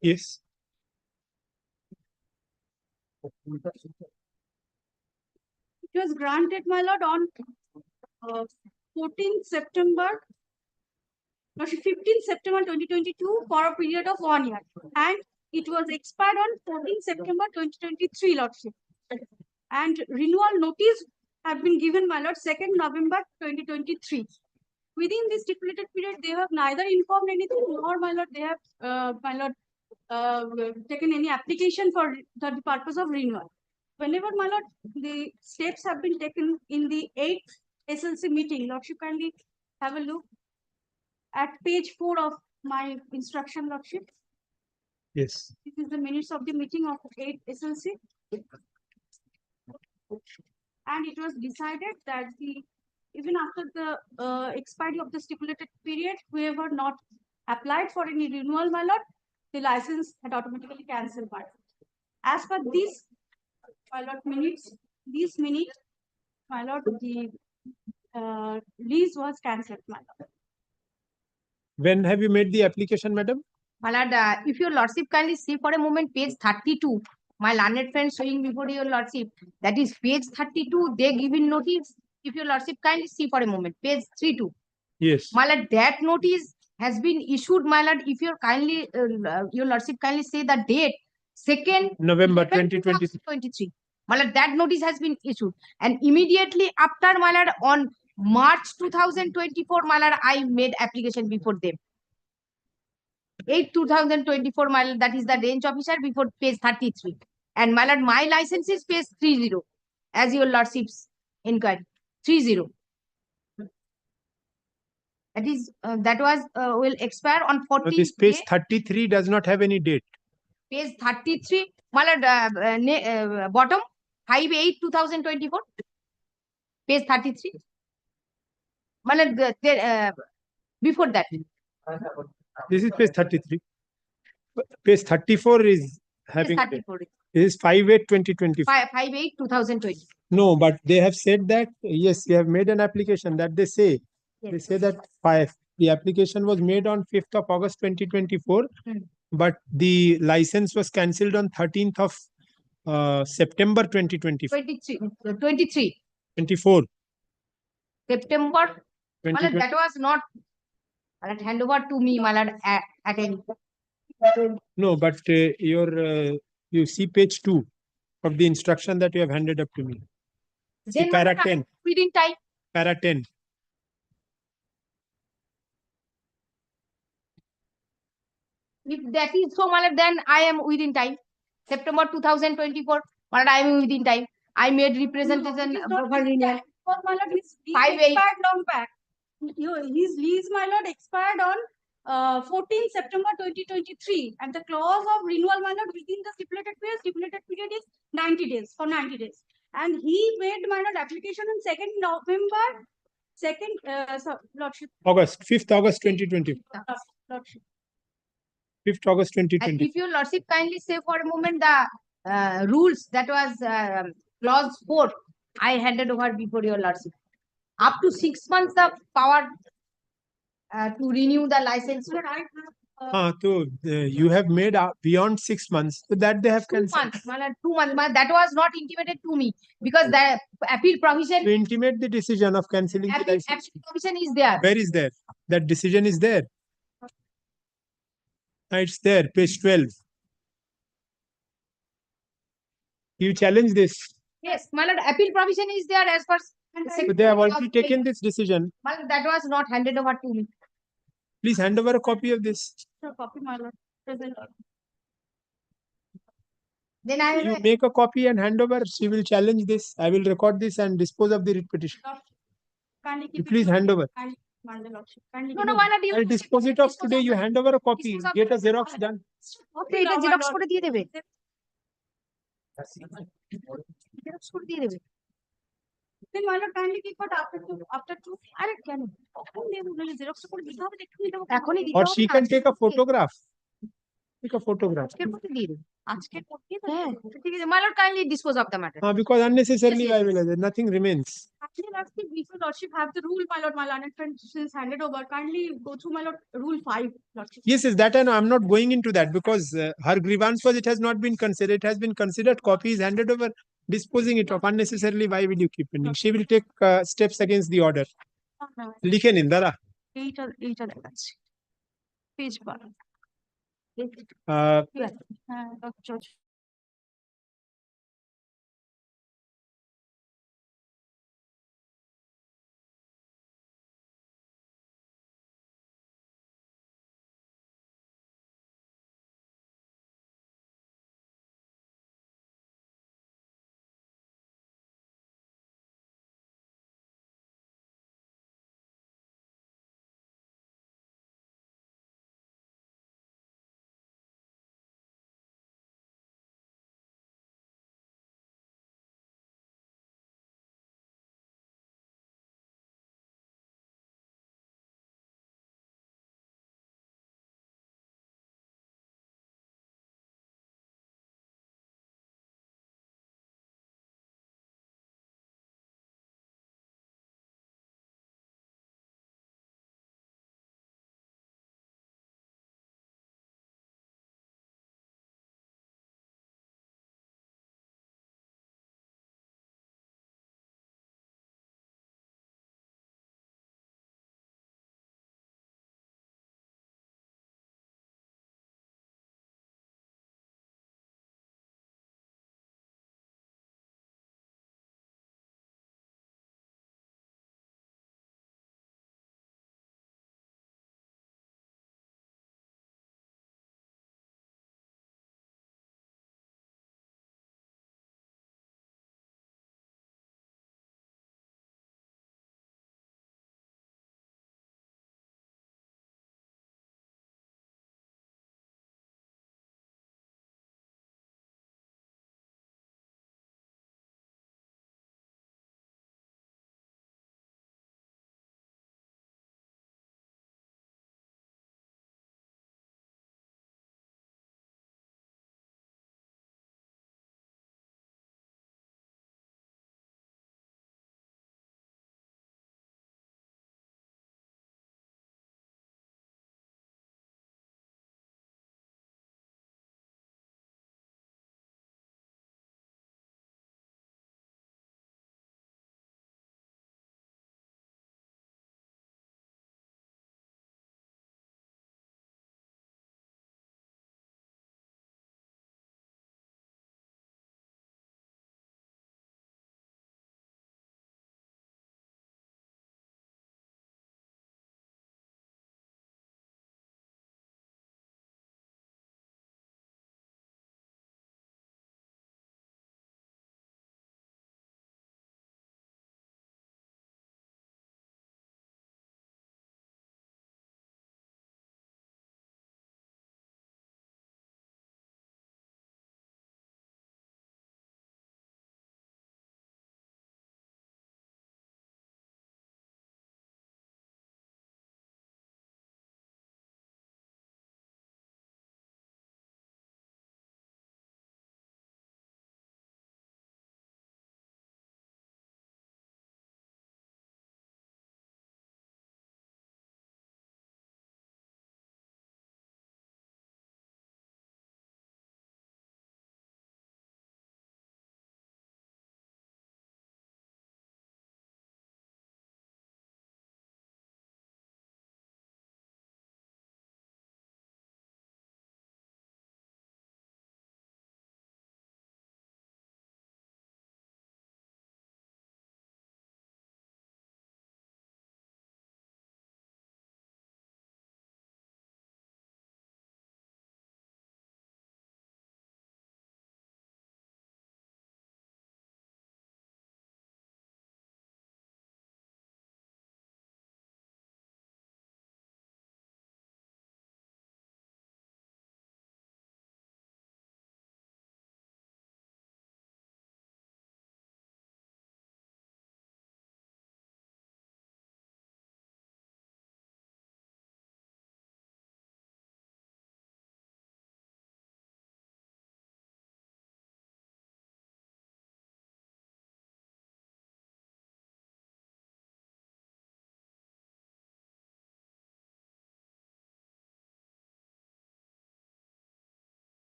Yes. It was granted, my lord, on 14th September, no, 15th September 2022 for a period of 1 year, and it was expired on 14th September 2023, lordship. And renewal notice have been given, my lord, 2nd November 2023. Within this stipulated period, they have neither informed anything nor, my lord, they have, my lord, taken any application for the purpose of renewal. Whenever, my lord, the steps have been taken in the 8th SLC meeting, lordship, kindly have a look at page 4 of my instruction, lordship. Yes. This is the minutes of the meeting of 8th SLC. And it was decided that even after the expiry of the stipulated period, whoever not applied for any renewal, my lord, the license had automatically cancelled. As per this, my lord, these minutes, my lord, the lease was cancelled, my lord. When have you made the application, madam? My lord, if your lordship kindly see for a moment page 32, my learned friend showing before your lordship, that is page 32, they given notice. If your lordship kindly see for a moment, page 32. Yes. My lord, that notice has been issued, my lord. If your your lordship kindly say the date, 2nd November 2023. My lord, that notice has been issued, and immediately after, my lord, on March 2024, my lord, I made application before them. 8 2024, my lord, that is the range officer before page 33. And my lord, my license is page 30, as your lordship's inquiry. 30. That is, that was will expire on 14th. This page 33 does not have any date. Page 33, my lord, bottom 5/8/2024. Page 33. My lord, before that. This is page 33. Page 34 is having. Page 34. This is 5/8/2024. 5/8/2020. No, but they have said that yes, you have made an application. That they say. Yes. They say that the application was made on 5th of August 2024, but the license was cancelled on 13th of September 2024. 23. 24. September. My lord, 2020. that was not. My lord, hand over to me, my lord, at any. No, but you see page 2 of the instruction that you have handed up to me. See Then para 10. Within time. Para 10. If that is so, my lord, then I am within time. September 2024. But I am within time. I made representation for renewal. 5/8. Expired long back. His lease, my lord, expired on 14 September 2023, and the clause of renewal, my lord, within the stipulated period is 90 days, for 90 days. And he made, my lord, application on 2nd November, lordship. August, 5th August 2020. Lordship. 5th August And 2020. if your lordship kindly say for a moment the rules that was clause 4, I handed over before your lordship. Up to 6 months the power to renew the license. So you have made beyond 6 months, so that they have 2 cancelled. months, 2 months. That was not intimated to me because the appeal provision. To intimate the decision of cancelling the license. Appeal provision is there. Where is there? That decision is there. It's there, page 12. You challenge this. Yes, my lord, appeal provision is there as per. So they have already taken this decision. My lord, that was not handed over to me. Please hand over a copy of this. Copy, my lord. Present. Then I You make a copy and hand over. She will challenge this. I will record this and dispose of the writ petition. Kindly You keep please it. hand over. Kindly, my lordship. Kindly No, keep no, it. my lord, I'll dispose it of today. You hand over a copy. Dispose of- Get a Xerox done. Okay, এটা xerox করে দিয়ে দেবে xerox করে দিয়ে দেবে Then my lord, kindly keep it after two. আরে কেন? কখন দেবো? নাহলে xerox করে দিতে হবে, এক্ষুনি দেবো। এখনই দিতে Or হবে she না, can আজকের take a মধ্যে। photograph. Take a photograph. আজকের মধ্যে দিয়ে দেবে আজকের মধ্যে হ্যাঁ ঠিক আছে my lord kindly dispose of the matter. Because unnecessarily Yes, yes. I will. Nothing remains. Actually, lordship, before lordship have the rule, my lord, my learned friend since handed over. Kindly go through, my lord, rule 5, lordship. Yes, that I know. I'm not going into that because her grievance was it has not been considered. It has been considered. Copy is handed over. Disposing it of unnecessarily. Why will you keep pending? She will take steps against the order. লিখে নিন দাদা। এইটা দেখাচ্ছি page 12 আহ হ্যাঁ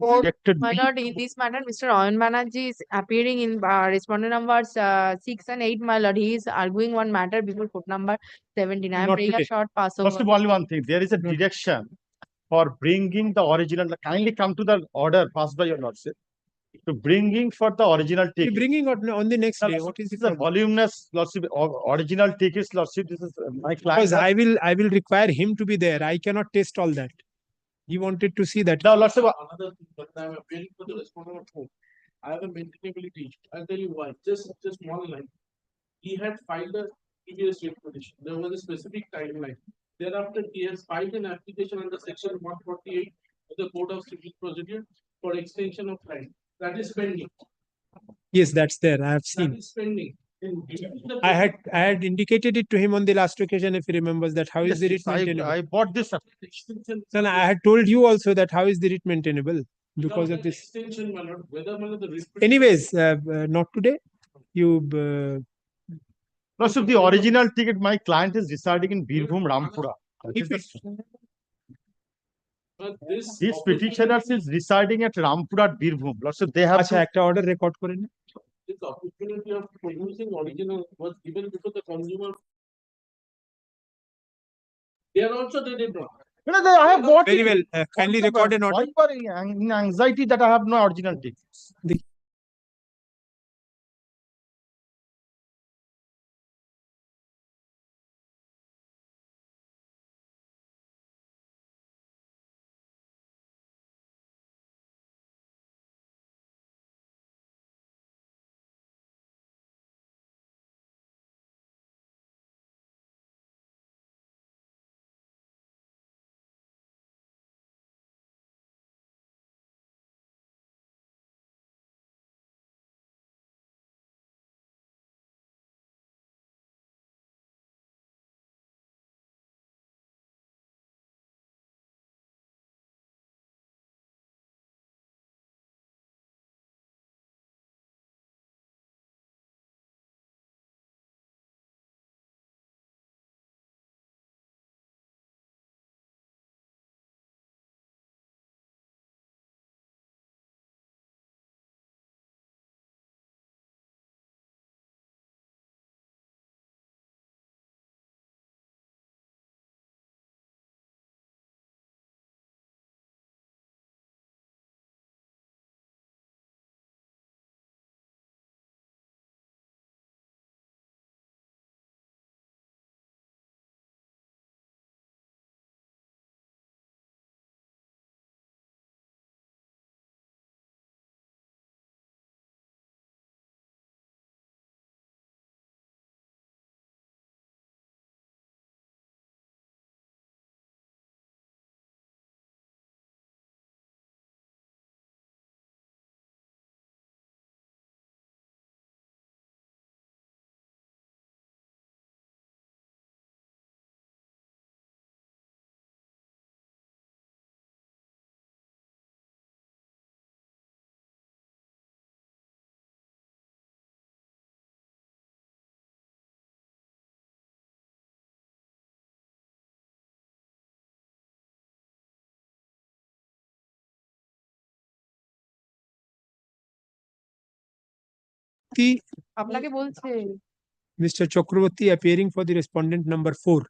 My lord, in this matter, Mr. Oyan Banerjee is appearing in respondent numbers 6 and 8. My lord, he is arguing one matter before court number 17. I am Not praying a today. short pass Lordship, over. only one thing. There is a direction for bringing the original. Kindly come to the order passed by your lordship. To bringing for the original ticket. Bringing on the next day. What is the voluminous lordship original tickets lordship? This is my client. Because I will require him to be there. I cannot test all that. He wanted to see that. Now, lordship. Another thing, but I am appealing for the respondent of home. I have a maintainability issue. I'll tell you why. Just one line. He had filed a previous rate petition. There was a specific timeline. Thereafter, he has filed an application under section 148 of the Code of Civil Procedure for extension of time. That is pending. Yes, that's there. I have That seen. is pending. I had indicated it to him on the last occasion, if he remembers that. How is the writ maintainable? I bought this extension. No, I had told you also that how is the writ maintainable because of this. Extension, my lord, whether the writ Anyways, not today. You. Lordship, the original ticket. My client is residing in Birbhum, Rampura. But this petitioners is residing at Rampura, Birbhum. Lordship, they have. अच्छा, একটা order record করে নে। this opportunity of producing original was given before the consumer. There also they did not. No, I have bought Very it. well. Kindly record an order. Why you are in anxiety that I have no original tickets? আপনাকে বলছে Mr. Chakraborty appearing for the respondent number 4.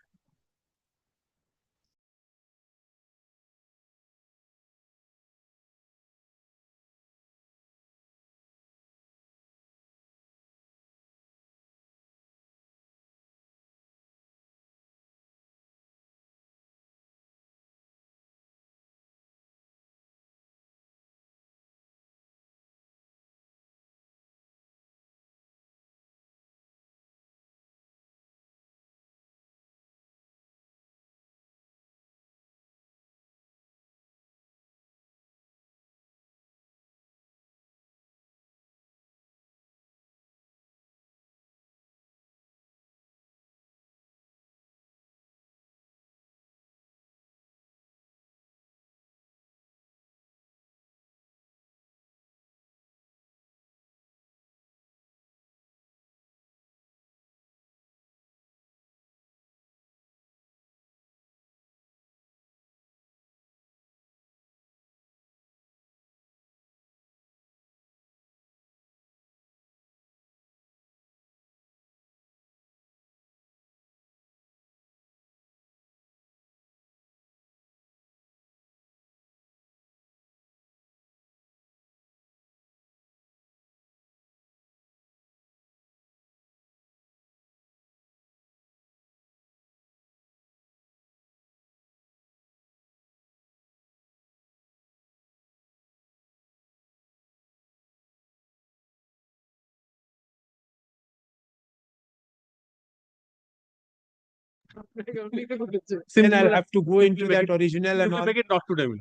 Then I'll have to go into that original and all. Make it not to them.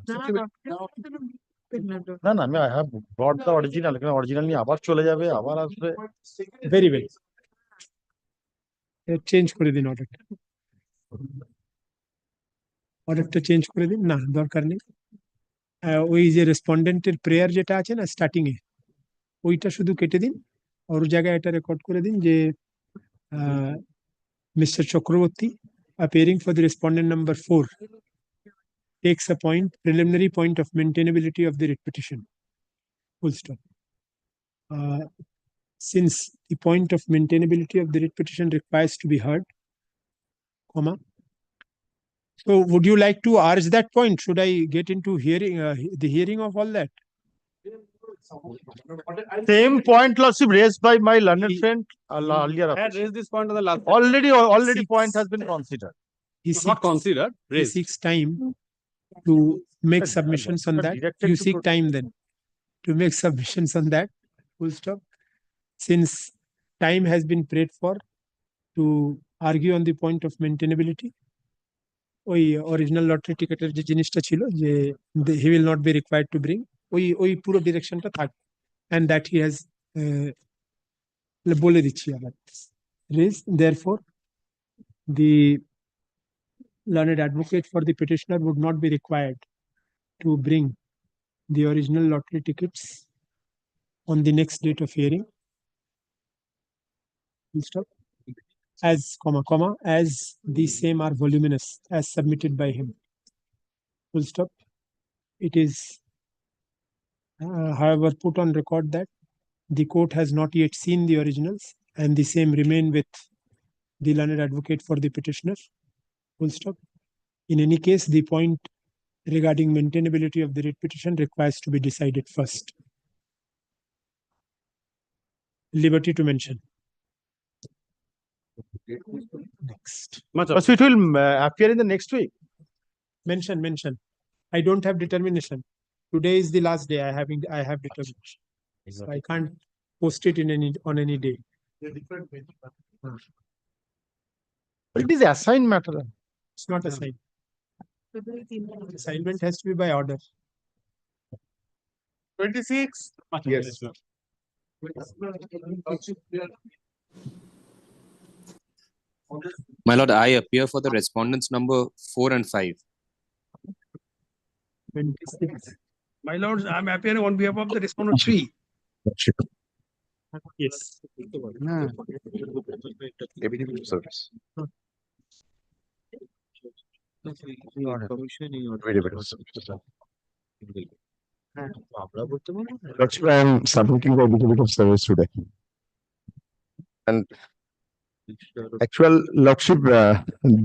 না না আমি I have brought the original এখানে original নিয়ে আবার চলে যাবে আবার আসবে Very well. চেঞ্জ করে দিন অর্ডারটা। অর্ডারটা চেঞ্জ করে দিন, না দরকার নেই। ওই যে রেসপন্ডেন্টের প্রেয়ার যেটা আছে না স্টার্টিং এ, ওইটা শুধু কেটে দিন। ওর জায়গায় এটা রেকর্ড করে দিন যে Mr. Chakraborty, appearing for the respondent number 4, takes a preliminary point of maintainability of the writ petition. Full stop. Since the point of maintainability of the writ petition requires to be heard, comma. So would you like to urge that point? Should I get into hearing the hearing of all that? Same point lordship raised by my learned friend earlier. Had raised this point on the last. Already point has been considered. He Not considered. Raised. seeks time to make submissions on that. You seek time then to make submissions on that. Full stop. Since time has been prayed for to argue on the point of maintainability, ওই original lottery টিকেটের যে জিনিসটা ছিল যে he will not be required to bring, ওই পুরো ডিরেকশনটা থাকবে, and that he has বলে দিচ্ছি আবার raised. Therefore, the learned advocate for the petitioner would not be required to bring the original lottery tickets on the next date of hearing. Full stop. As comma as the same are voluminous as submitted by him. Full stop. It is however put on record that the court has not yet seen the originals and the same remain with the learned advocate for the petitioner. Full stop. In any case, the point regarding maintainability of the writ petition requires to be decided first. Liberty to mention. Next. So it will appear in the next week. Mention. I don't have determination. Today is the last day I have determination. So I can't post it on any day. It is assigned matter. It's not assigned. Assignment has to be by order. 26. Yes. My lord, I appear for the respondents number 4 and 5. 26. My lords, I am appearing on behalf of the respondent 3. Yes. Service. That's why I'm submitting the affidavit of service today. And actual lordship,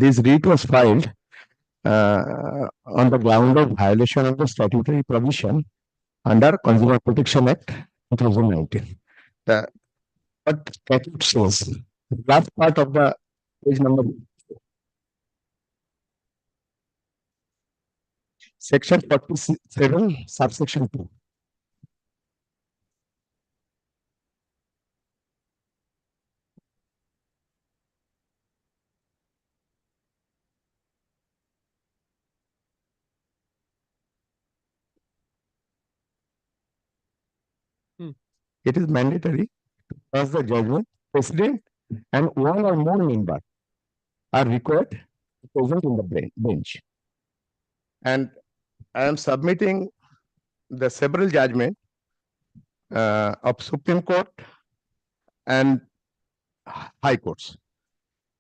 this writ was filed on the ground of violation of the statutory provision under Consumer Protection Act 2019. What statute says, last part of the page number, section 47, subsection 2. It is mandatory to pass the judgment, president and one or more members are required to present in the bench. And I am submitting the several judgment of Supreme Court and High Courts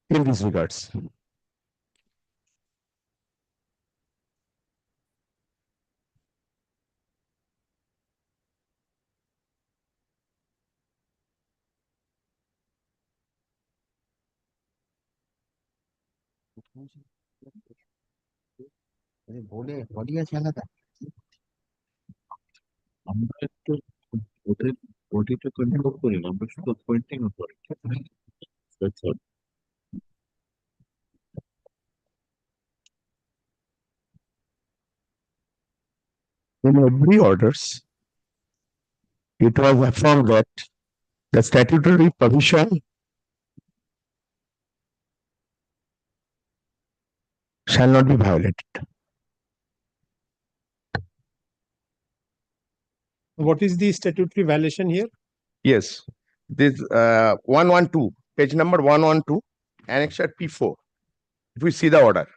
in these regards. Body আছে আলাদা আমরা একটু ওদের বডিটা control করি না, আমরা শুধু পয়েন্টিং করি। That's all. In every orders, it was affirmed that the statutory provision shall not be violated. What is the statutory violation here? Yes, this 112, page number 112, annexure P4. If we see the order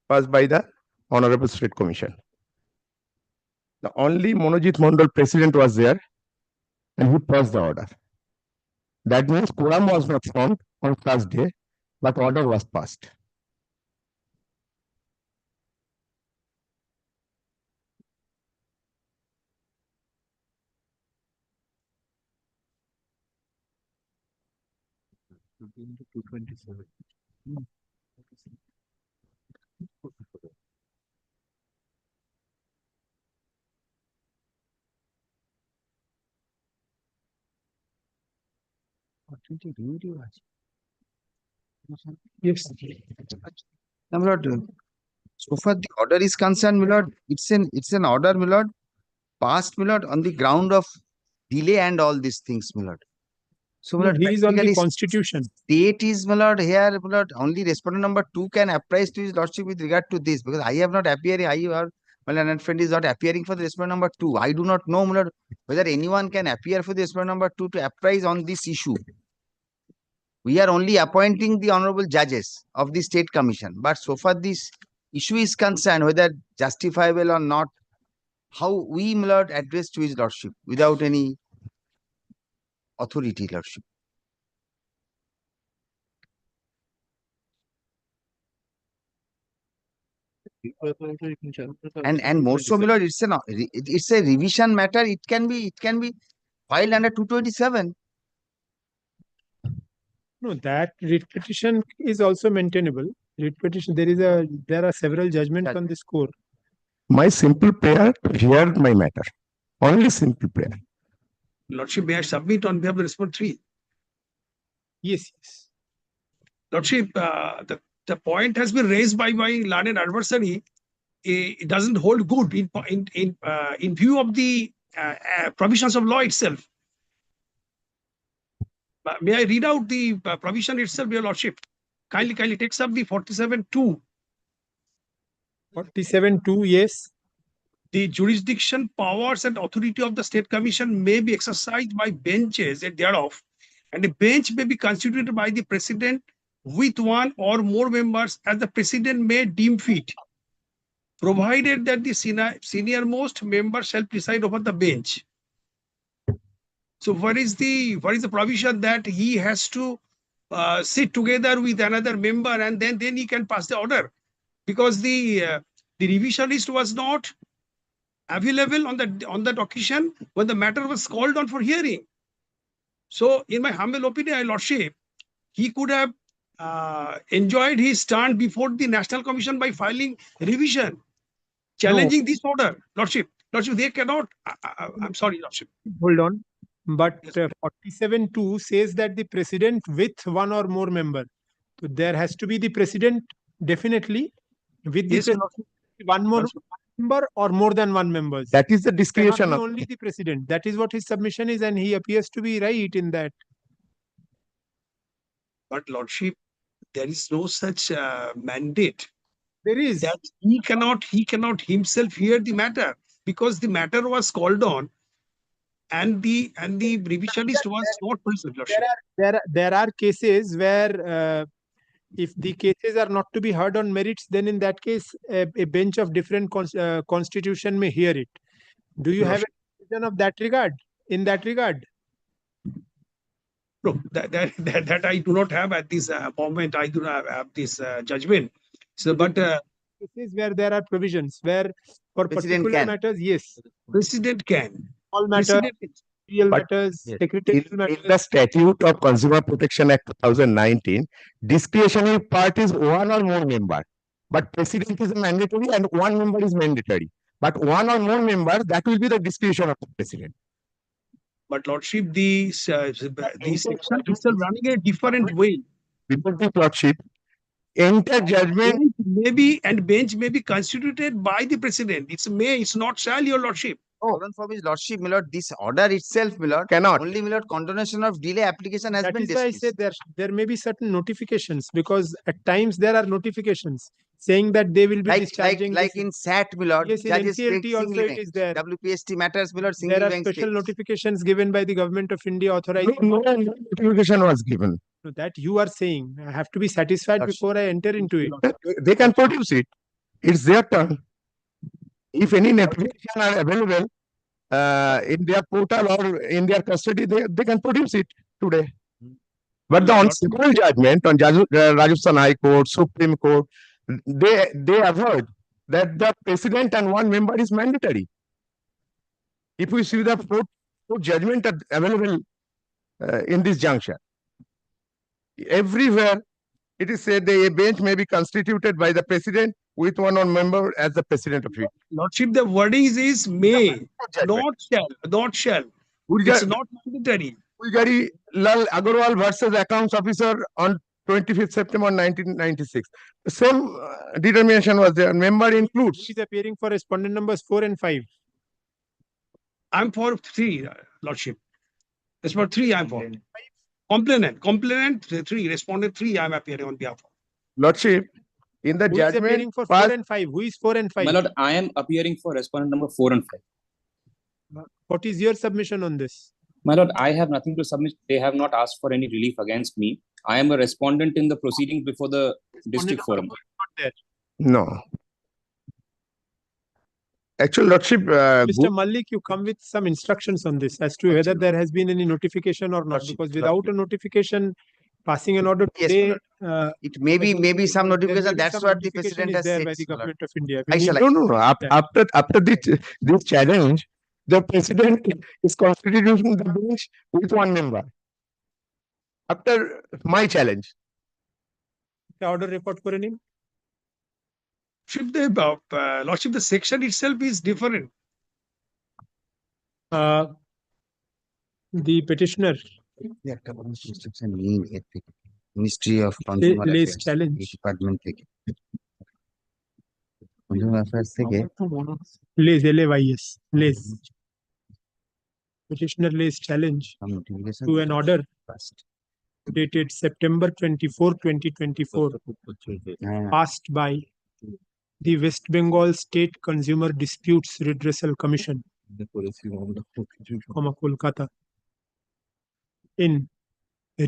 passed by the Honorable State Commission. The only Monojit Mondal president was there and he passed the order. That means quorum was not formed on first day, but order was passed. Yes. Now, my lord, so far the order is concerned, my lord, it's an order, my lord, passed, my lord, on the ground of delay and all these things, my lord. So, my No, lord, he is on the practically constitution. state is, my lord, here, my lord, only respondent number 2 can apprise to his lordship with regard to this, because I have not appearing, I or my learned friend is not appearing for the respondent number 2. I do not know, my lord, whether anyone can appear for the respondent number 2 to apprise on this issue. We are only appointing the honorable judges of the state commission, but so far this issue is concerned, whether justifiable or not, how we, my lord, address to his lordship without any authority, lordship. And more so, my lord, it's a revision matter. It can be filed under 227. No, that writ petition is also maintainable. Writ petition, there are several judgments on this score. My simple prayer to hear my matter. Only simple prayer. Lordship, may I submit on behalf of the respondent 3? Yes, yes. Lordship, the point has been raised by my learned adversary. It doesn't hold good in view of the provisions of law itself. May I read out the provision itself, your lordship? Kindly takes up the 47.2. 47.2, yes. The jurisdiction, powers, and authority of the State Commission may be exercised by benches and thereof, and a bench may be constituted by the President with one or more members as the President may deem fit, provided that the senior-most member shall preside over the bench. So what is the provision that he has to sit together with another member and then he can pass the order? Because the revisionist was not available on that occasion when the matter was called on for hearing. So in my humble opinion, your lordship, he could have enjoyed his stand before the National Commission by filing revision, challenging this order. Lordship, they cannot. I'm sorry, lordship. Hold on. But 47.2 says that the president with one or more member. So there has to be the president definitely with the one more member or more than one member. That is the discretion of of only the president. That is what his submission is, and he appears to be right in that. But lordship, there is no such mandate. There is that he cannot himself hear the matter because the matter was called on, and the revisionist was not present. There are cases where if the cases are not to be heard on merits, then in that case a bench of different constitution may hear it. Do you have a decision of that regard? In that regard? No, that I do not have at this moment. I do not have this judgment. So, but cases where there are provisions where for President particular can. matters, yes, President can. all matters, real But matters, in, secretarial in matters. the Statute of Consumer Protection Act 2019, discretionary part is one or more member, but president is mandatory and one member is mandatory. But one or more members, that will be the discretion of the president. But lordship, the section itself running a different way. Before the lordship, enter judgment bench may be constituted by the president. It's not shall, your lordship. From his lordship, my lord, this order itself, my lord, cannot. Only, my lord, condonation of delay application has That been is why I dismissed. say there may be certain notifications, because at times there are notifications. saying that they will be Like discharging like this. in SAT, my lord, Yes, in judges NCLT take also single it bench. is there. WPST matters, my lord, single There are bench special takes. notifications given by the government of India authorizing. No notification was given. So that you are saying. I have to be satisfied before I enter into it. They can produce it. It's their turn. If any notification are available in their portal or in their custody, they can produce it today. But on single judgment on Rajasthan High Court, Supreme Court, they avoid that the president and one member is mandatory. If we see the four judgment are available in this juncture, everywhere it is said the bench may be constituted by the president with one member as the president of it. Lordship, the wording is may, not shall, not shall. It's not mandatory. Pujari Lal Agarwal versus Accounts Officer on 25th September 1996. The same determination was there. Member includes. Who is appearing for respondent numbers 4 and 5? I'm for 3, Lordship. That's for 3 I'm for. Complainant 3, respondent 3 I'm appearing on behalf of. Lordship, in the Who is appearing judgment for passed, 4 and 5? Who is 4 and 5? My lord, I am appearing for respondent number 4 and 5. What is your submission on this? My lord, I have nothing to submit. They have not asked for any relief against me. I am a respondent in the proceedings before the district forum. no. Actual Lordship, Mr. Malik, you come with some instructions on this as to whether there has been any notification or not. Because without a notification, passing an order today, it may be some notification. That's what the president has there said. by the government of India. no. After this challenge, the president is constituting the bench with one member. After my challenge. The order report for him. Lordship, the section itself is different. The petitioner. Yeah, Ministry of Consumer Lease Affairs. challenge. Department থেকে Consumer Affairs থেকে Lease, LAYS. Lease. Petitioner lays challenge to an order dated September 24, 2024, passed by the West Bengal State Consumer Disputes Redressal Commission, Kolkata, in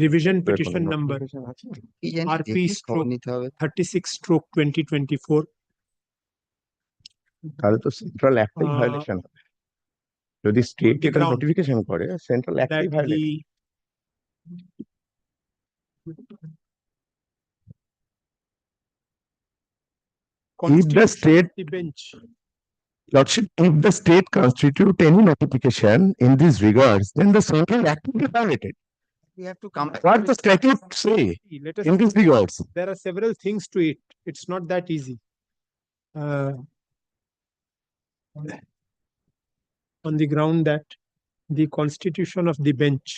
revision petition number RP/36/2024. তাহলে তো central active violation হবে যদি state এটা notification করে central active violation if the state Lordship, if the state constitute any notification in these regards, then the central activity violated. We have to come. What the statute say in these regards? There are several things to it. It's not that easy. On the ground that the constitution of the bench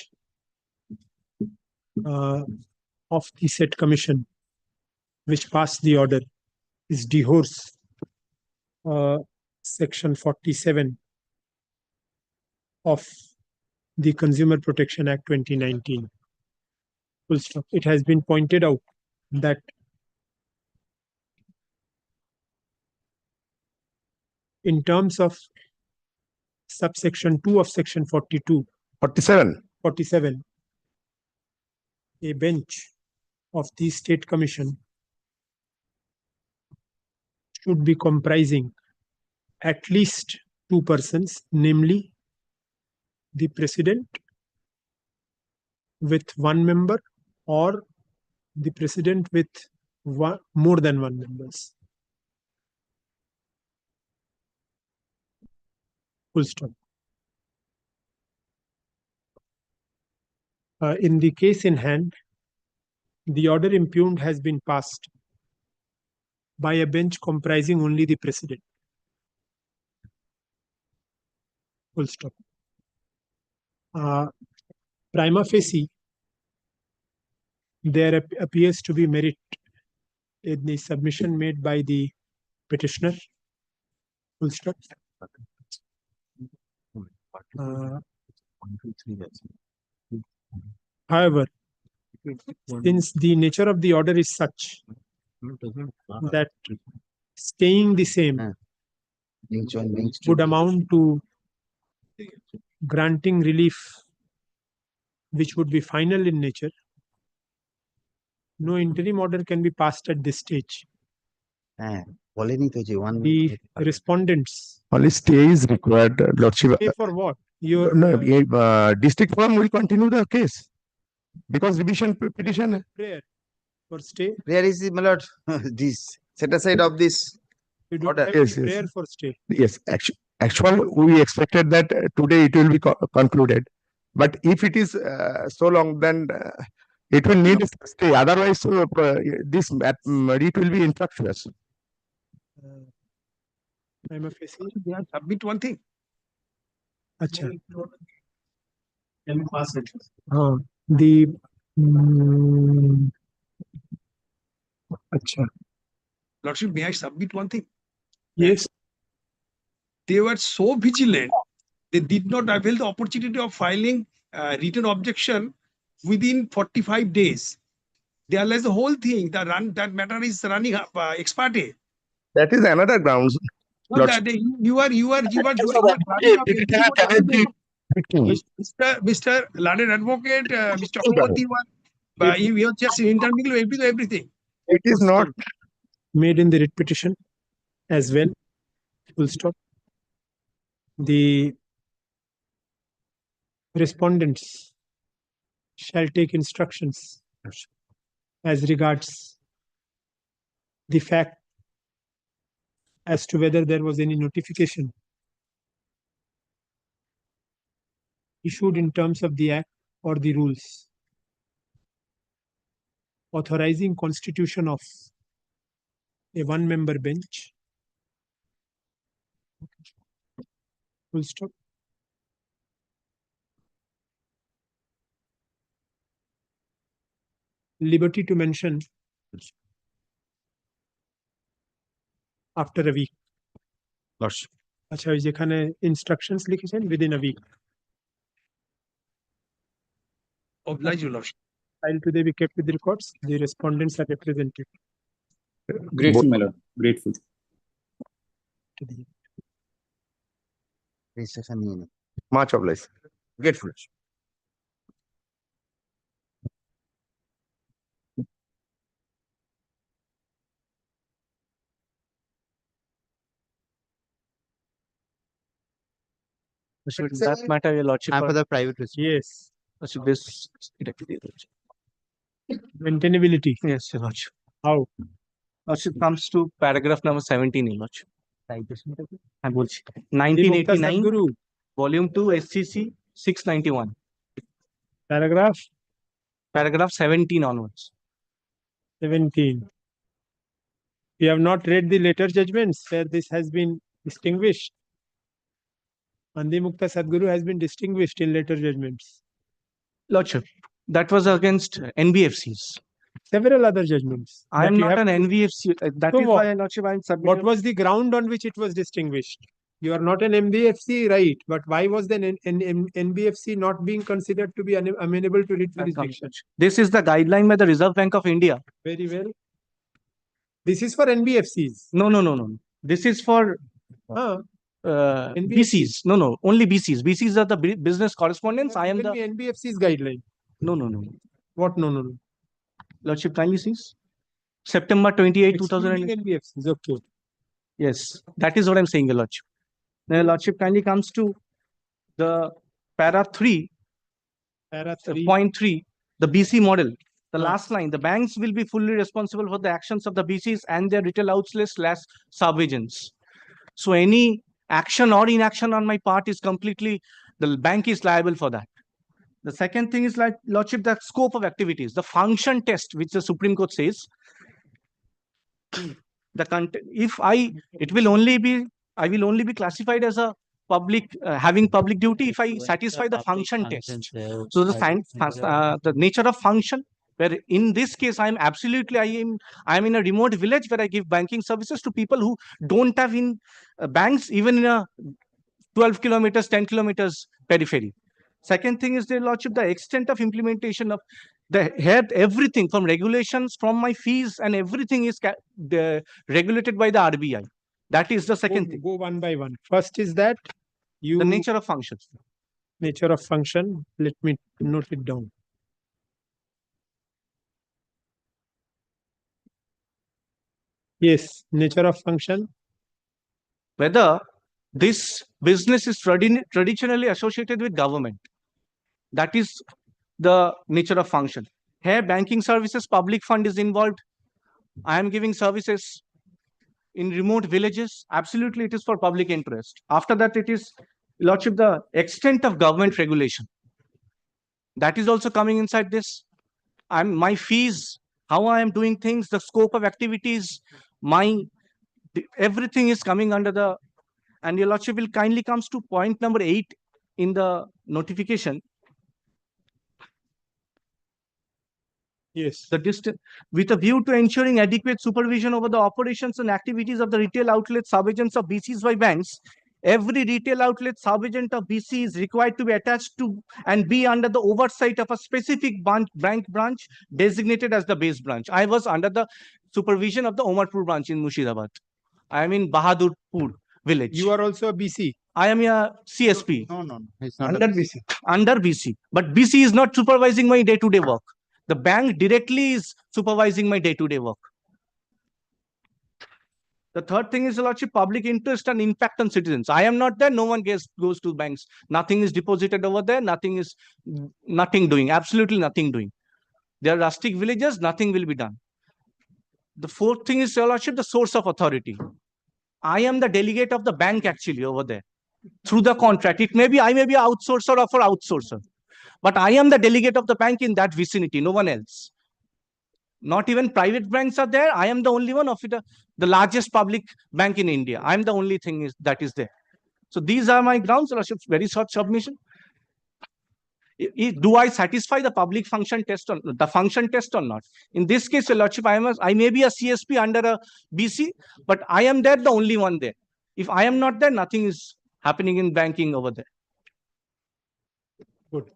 of the said commission, which passed the order, is dehors section 47 of the Consumer Protection Act 2019. Full stop. It has been pointed out that in terms of subsection 2 of section 47, a bench of the state commission should be comprising at least 2 persons, namely the president with 1 member or the president with more than 1 members. Full stop. In the case in hand, the order impugned has been passed by a bench comprising only the president. Full stop. Prima facie, there appears to be merit in the submission made by the petitioner. Full stop. However, since the nature of the order is such that staying the same would amount to granting relief which would be final in nature, no interim order can be passed at this stage. The respondents. Only stay is required, Lordship. Stay for what? Your District Forum will continue the case because revision petition. prayer for stay. Where is the, my lord, this set aside of this You don't order? have Yes, any yes. prayer for stay. Yes, actually, we expected that today it will be concluded. But if it is so long, then it will need a stay. Otherwise, this read will be infructuous. I'm a facing. Submit one thing. Acha. Can we pass it? The Acha. Lordship, may I submit one thing? Yes. They were so vigilant, they did not avail the opportunity of filing written objection within 45 days. They realized the whole thing, that matter is running up ex parte. That is another grounds. No, that you are Mr. Learned Advocate, Mr. Chakraborty, he was just intermingling everything. It is not made in the writ petition as well. Full stop. The respondents shall take instructions as regards the fact as to whether there was any notification issued in terms of the Act or the rules authorizing constitution of a one-member bench. Full stop. Liberty to mention after a week. Lordship. আচ্ছা ওই যেখানে instructions লিখেছেন within a week. Oblige you, Lordship. File today be kept with the records. The respondents are represented. Grateful, my lord. Grateful. much obliged. Grateful. That matter, your lordship. And for the private risk. Yes. Lordship, this Maintainability. Yes, your lordship. How? Lordship comes to paragraph number 17, your lordship. I বলছি The 1989, Sadhguru. volume 2, SCC 691. Paragraph Paragraph 17 onwards. 17. We have not read the later judgments where this has been distinguished. Andi Mukta Sadhguru has been distinguished in later judgments. Lordship, that was against NBFCs. Several other judgments. I am that you not have an to- NBFC. That So is what? why, Lordship, I am What submitting. was the ground on which it was distinguished? You are not an NBFC, right? But why was then NBFC not being considered to be amenable to writ jurisdiction? This is the guideline by the Reserve Bank of India. Very well. This is for NBFCs. No, no, no, no. This is for BCs. No, no, only BCs. BCs are the business correspondents. I am Given the me NBFC's guideline. no, no, no. What? No, no, no. Lordship, kindly sees September 28, Excluding 2000. NBFCs. Okay. Yes, that is what I'm saying, your Lordship. Now, Lordship kindly comes to the para 3, Para 3. point 3, the BC model. The last line, the banks will be fully responsible for the actions of the BCs and their retail outlets / sub-agents. So any action or inaction on my part is completely, the bank is liable for that. The second thing is like, Lordship, the scope of activities, the function test, which the Supreme Court says, the content, if I will only be classified as a public, having public duty if I satisfy the function test. So the nature of function, where in this case, I am in a remote village where I give banking services to people who don't have in banks, even in a 12 kilometers, 10 kilometers periphery. Second thing is, their Lordship, the extent of implementation of The had everything from regulations, from my fees, and everything is regulated by the RBI. That is the second thing. Go one by one. First is that The nature of functions. nature of function. Let me note it down. Yes, nature of function. Whether this business is traditionally associated with government. That is the nature of function. Here, banking services, public fund is involved. I am giving services in remote villages. Absolutely, it is for public interest. After that, it is, Lordship, the extent of government regulation. That is also coming inside this. My fees, how I am doing things, the scope of activities, everything is coming under the, and your Lordship will kindly comes to point number 8 in the notification. Yes. The distance with a view to ensuring adequate supervision over the operations and activities of the retail outlet subagents of BCs by banks. Every retail outlet subagent of BC is required to be attached to and be under the oversight of a specific bank branch designated as the base branch. I was under the supervision of the Omarpur branch in Mushirabad. I am in Bahadurpur village. You are also a BC. I am a CSP. No. It's not Under BC. Under BC. But BC is not supervising my day-to-day work. The bank directly is supervising my day-to-day work. The third thing is, Lordship, public interest and impact on citizens. I am not there. No one goes to banks. Nothing is deposited over there. Nothing doing. Absolutely nothing doing. They are rustic villages. Nothing will be done. The fourth thing is, Lordship, the source of authority. I am the delegate of the bank actually over there through the contract. I may be an outsourcer or for outsourcer. But I am the delegate of the bank in that vicinity, no one else. Not even private banks are there. I am the only one of it, the largest public bank in India. I am the only thing that is there. So these are my grounds, Lordship. Very short submission. Do I satisfy the public function test or the function test or not? In this case, Lordship, I may be a CSP under a BC, but I am there, the only one there. If I am not there, nothing is happening in banking over there. Good.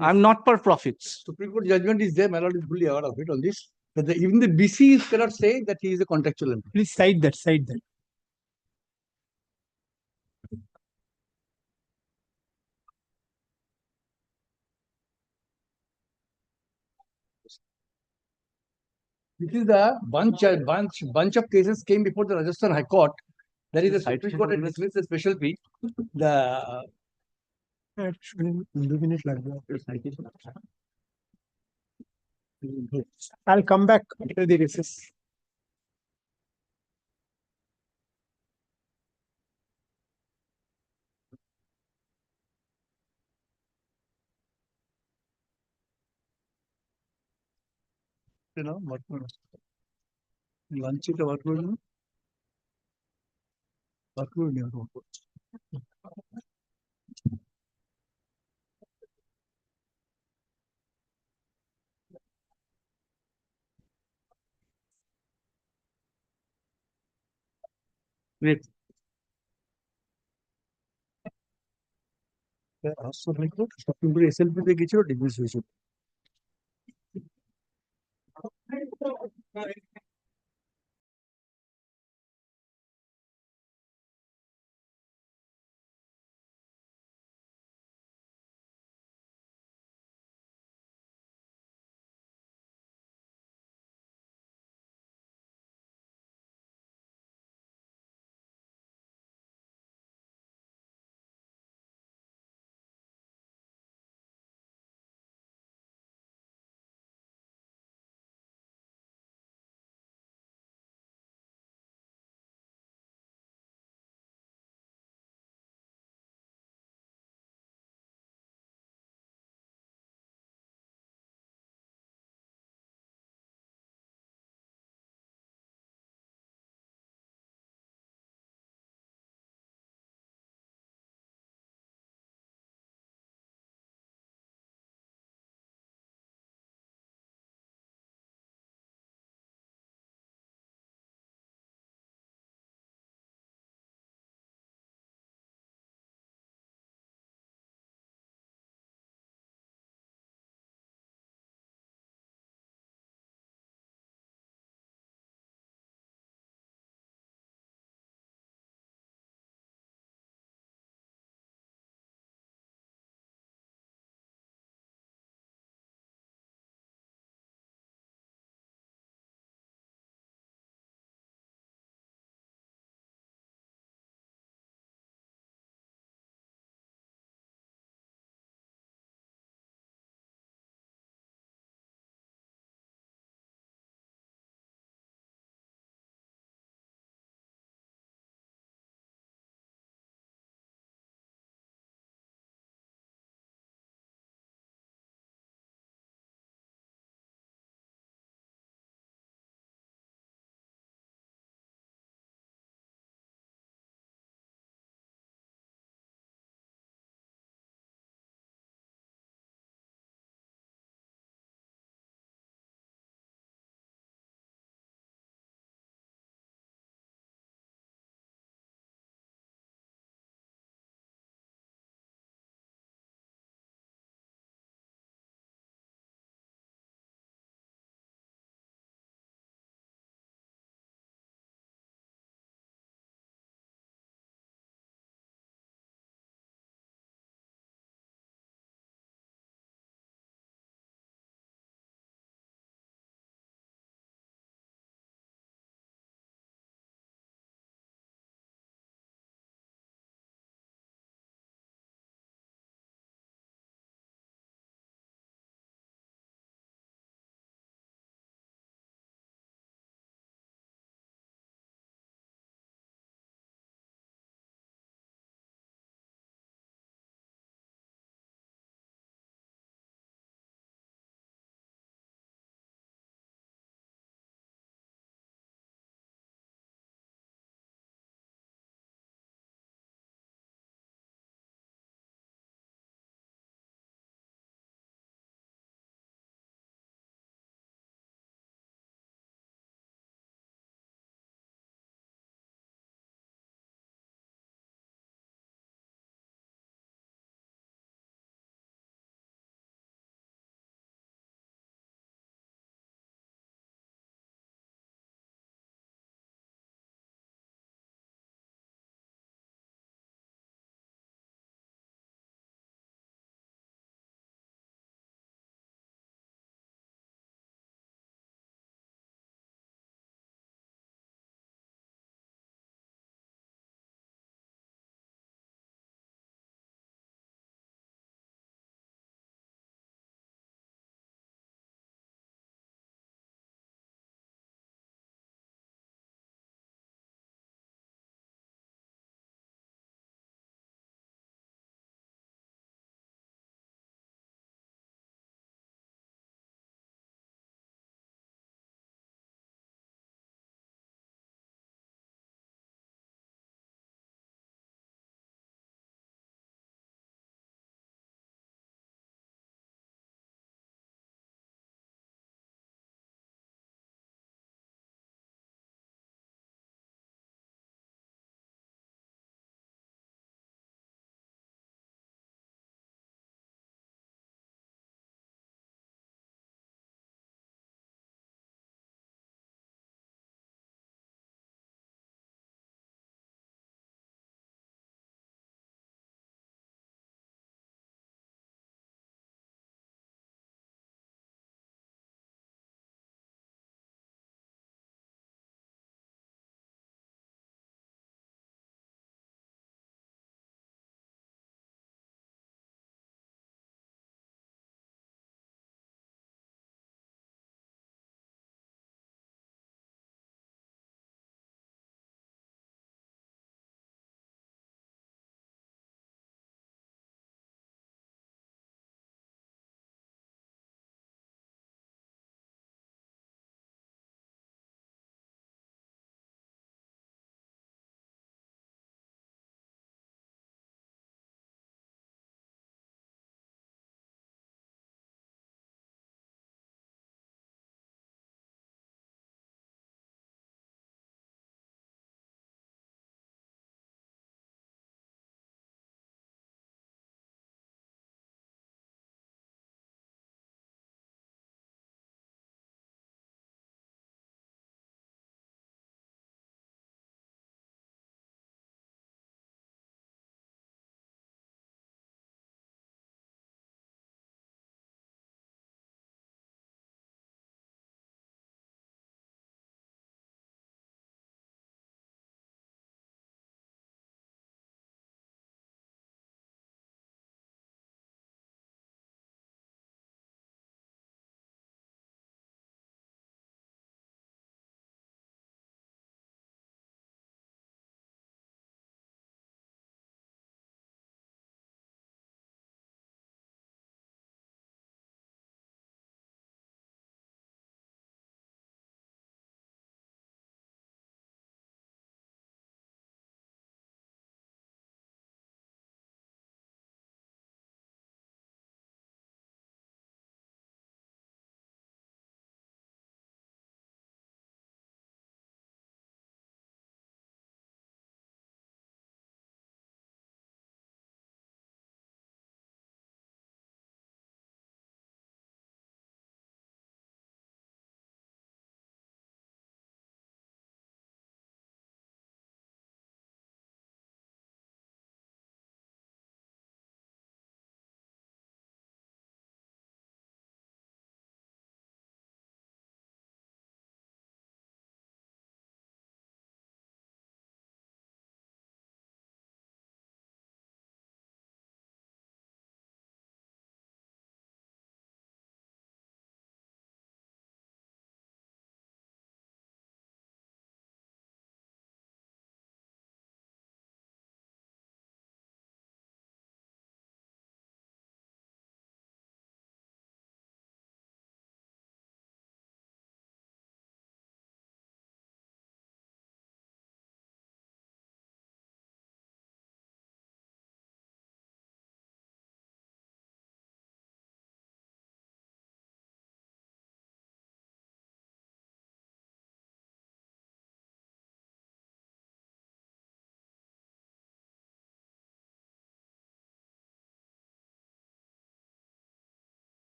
I'm not for profits. Supreme Court judgment is there. My lord is fully aware of it on this. That even the BC cannot say that he is a contractual employee. Please cite that. This is the bunch of cases came before the Rajasthan High Court. There is a Supreme Court and dismissed a special plea. The I'll come back after the recess. lunch it what will Great. SLP তে গেছিল dismiss হয়েছিল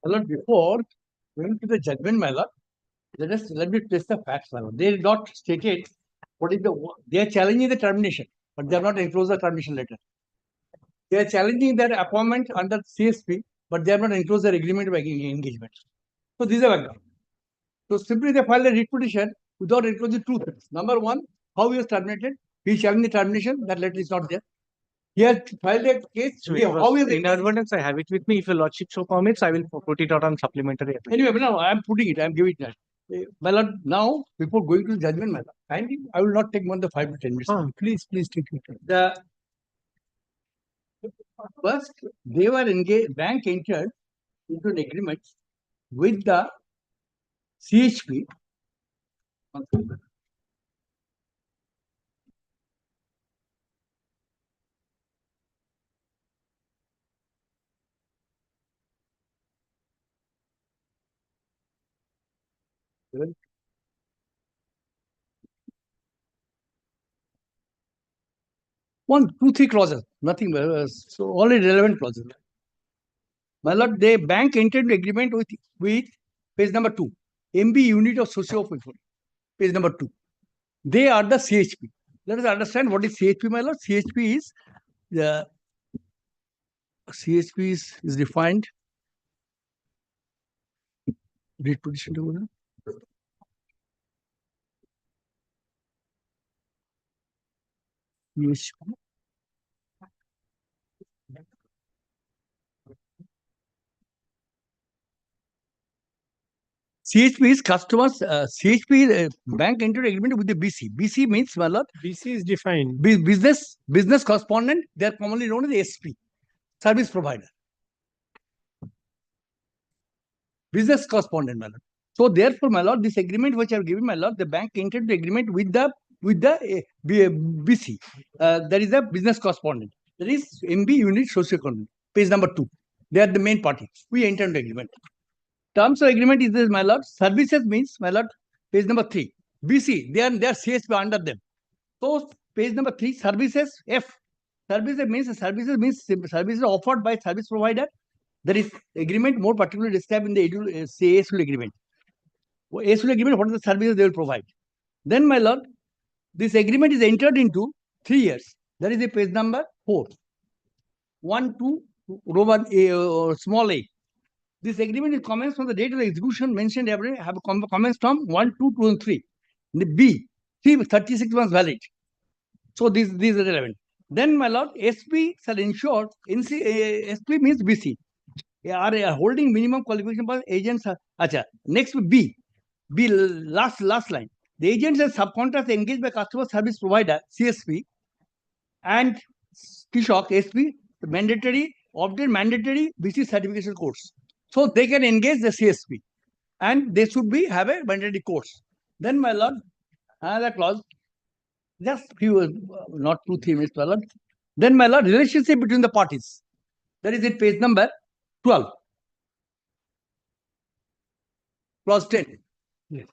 My lord, before going to the judgment, my lord, let me place the facts, my lord. They did not stated what is they are challenging the termination, but they are not enclosed the termination letter. They are challenging their appointment under CSP, but they are not enclosed their agreement by engagement. So these are background. So simply they filed a writ petition without enclosing two things. Number one, how he was terminated. He is challenging the termination, that letter is not there. He has filed a case. How is In advance, I have it with me. If your lordship so permits, I will put it out on supplementary. Anyway, but now I am putting it, I am giving it. My lord, now before going to the judgment, my lord, kindly, I will not take more than 5 to 10 minutes. Please take it. The first, they were engaged, bank entered into an agreement with the CHP. One, two, three clauses, nothing, so only relevant clauses. My lord, the bank entered into agreement with page number 2, MB unit of socio people, page number 2. They are the CHP. Let us understand what is CHP, my lord. CHP is the CHP is defined. Read petition to order. CHP. CHP is customers. CHP is bank entered agreement with the BC. BC means, my lord. BC is defined. Business correspondent. They are commonly known as SP, service provider. Business correspondent, my lord. So therefore, my lord, this agreement which I have given, my lord, the bank entered the agreement with the BC. There is a business correspondent. That is MB unit socio-economic. Page number 2. They are the main party. We entered the agreement. Terms of agreement is this, my lord. Services means, my lord, page number 3. BC, they are CSP under them. So page number 3, services, F. Services services offered by service provider. There is agreement more particularly described in the ASL agreement. ASL agreement, what are the services they will provide. Then, my lord, this agreement is entered into 3 years. That is the page number 4. 1, 2, Roman A, small a. This agreement is commenced from the date of the execution mentioned every have commenced from 1, 2, 2, and 3. The B, 36 months valid. So these are relevant. Then, my lord, SP shall ensure, SP means BC. Are holding minimum qualification for agents. Acha. Next, B, last line. The agents and subcontractors engaged by customer service provider, CSP, and Kishok, SP, obtain mandatory BC certification course. So they can engage the CSP and they should have a mandatory course. Then, my lord, another clause, just few, not 2-3 minutes, my lord. Then, my lord, relationship between the parties. That is in page number 12. Clause 10. Yes.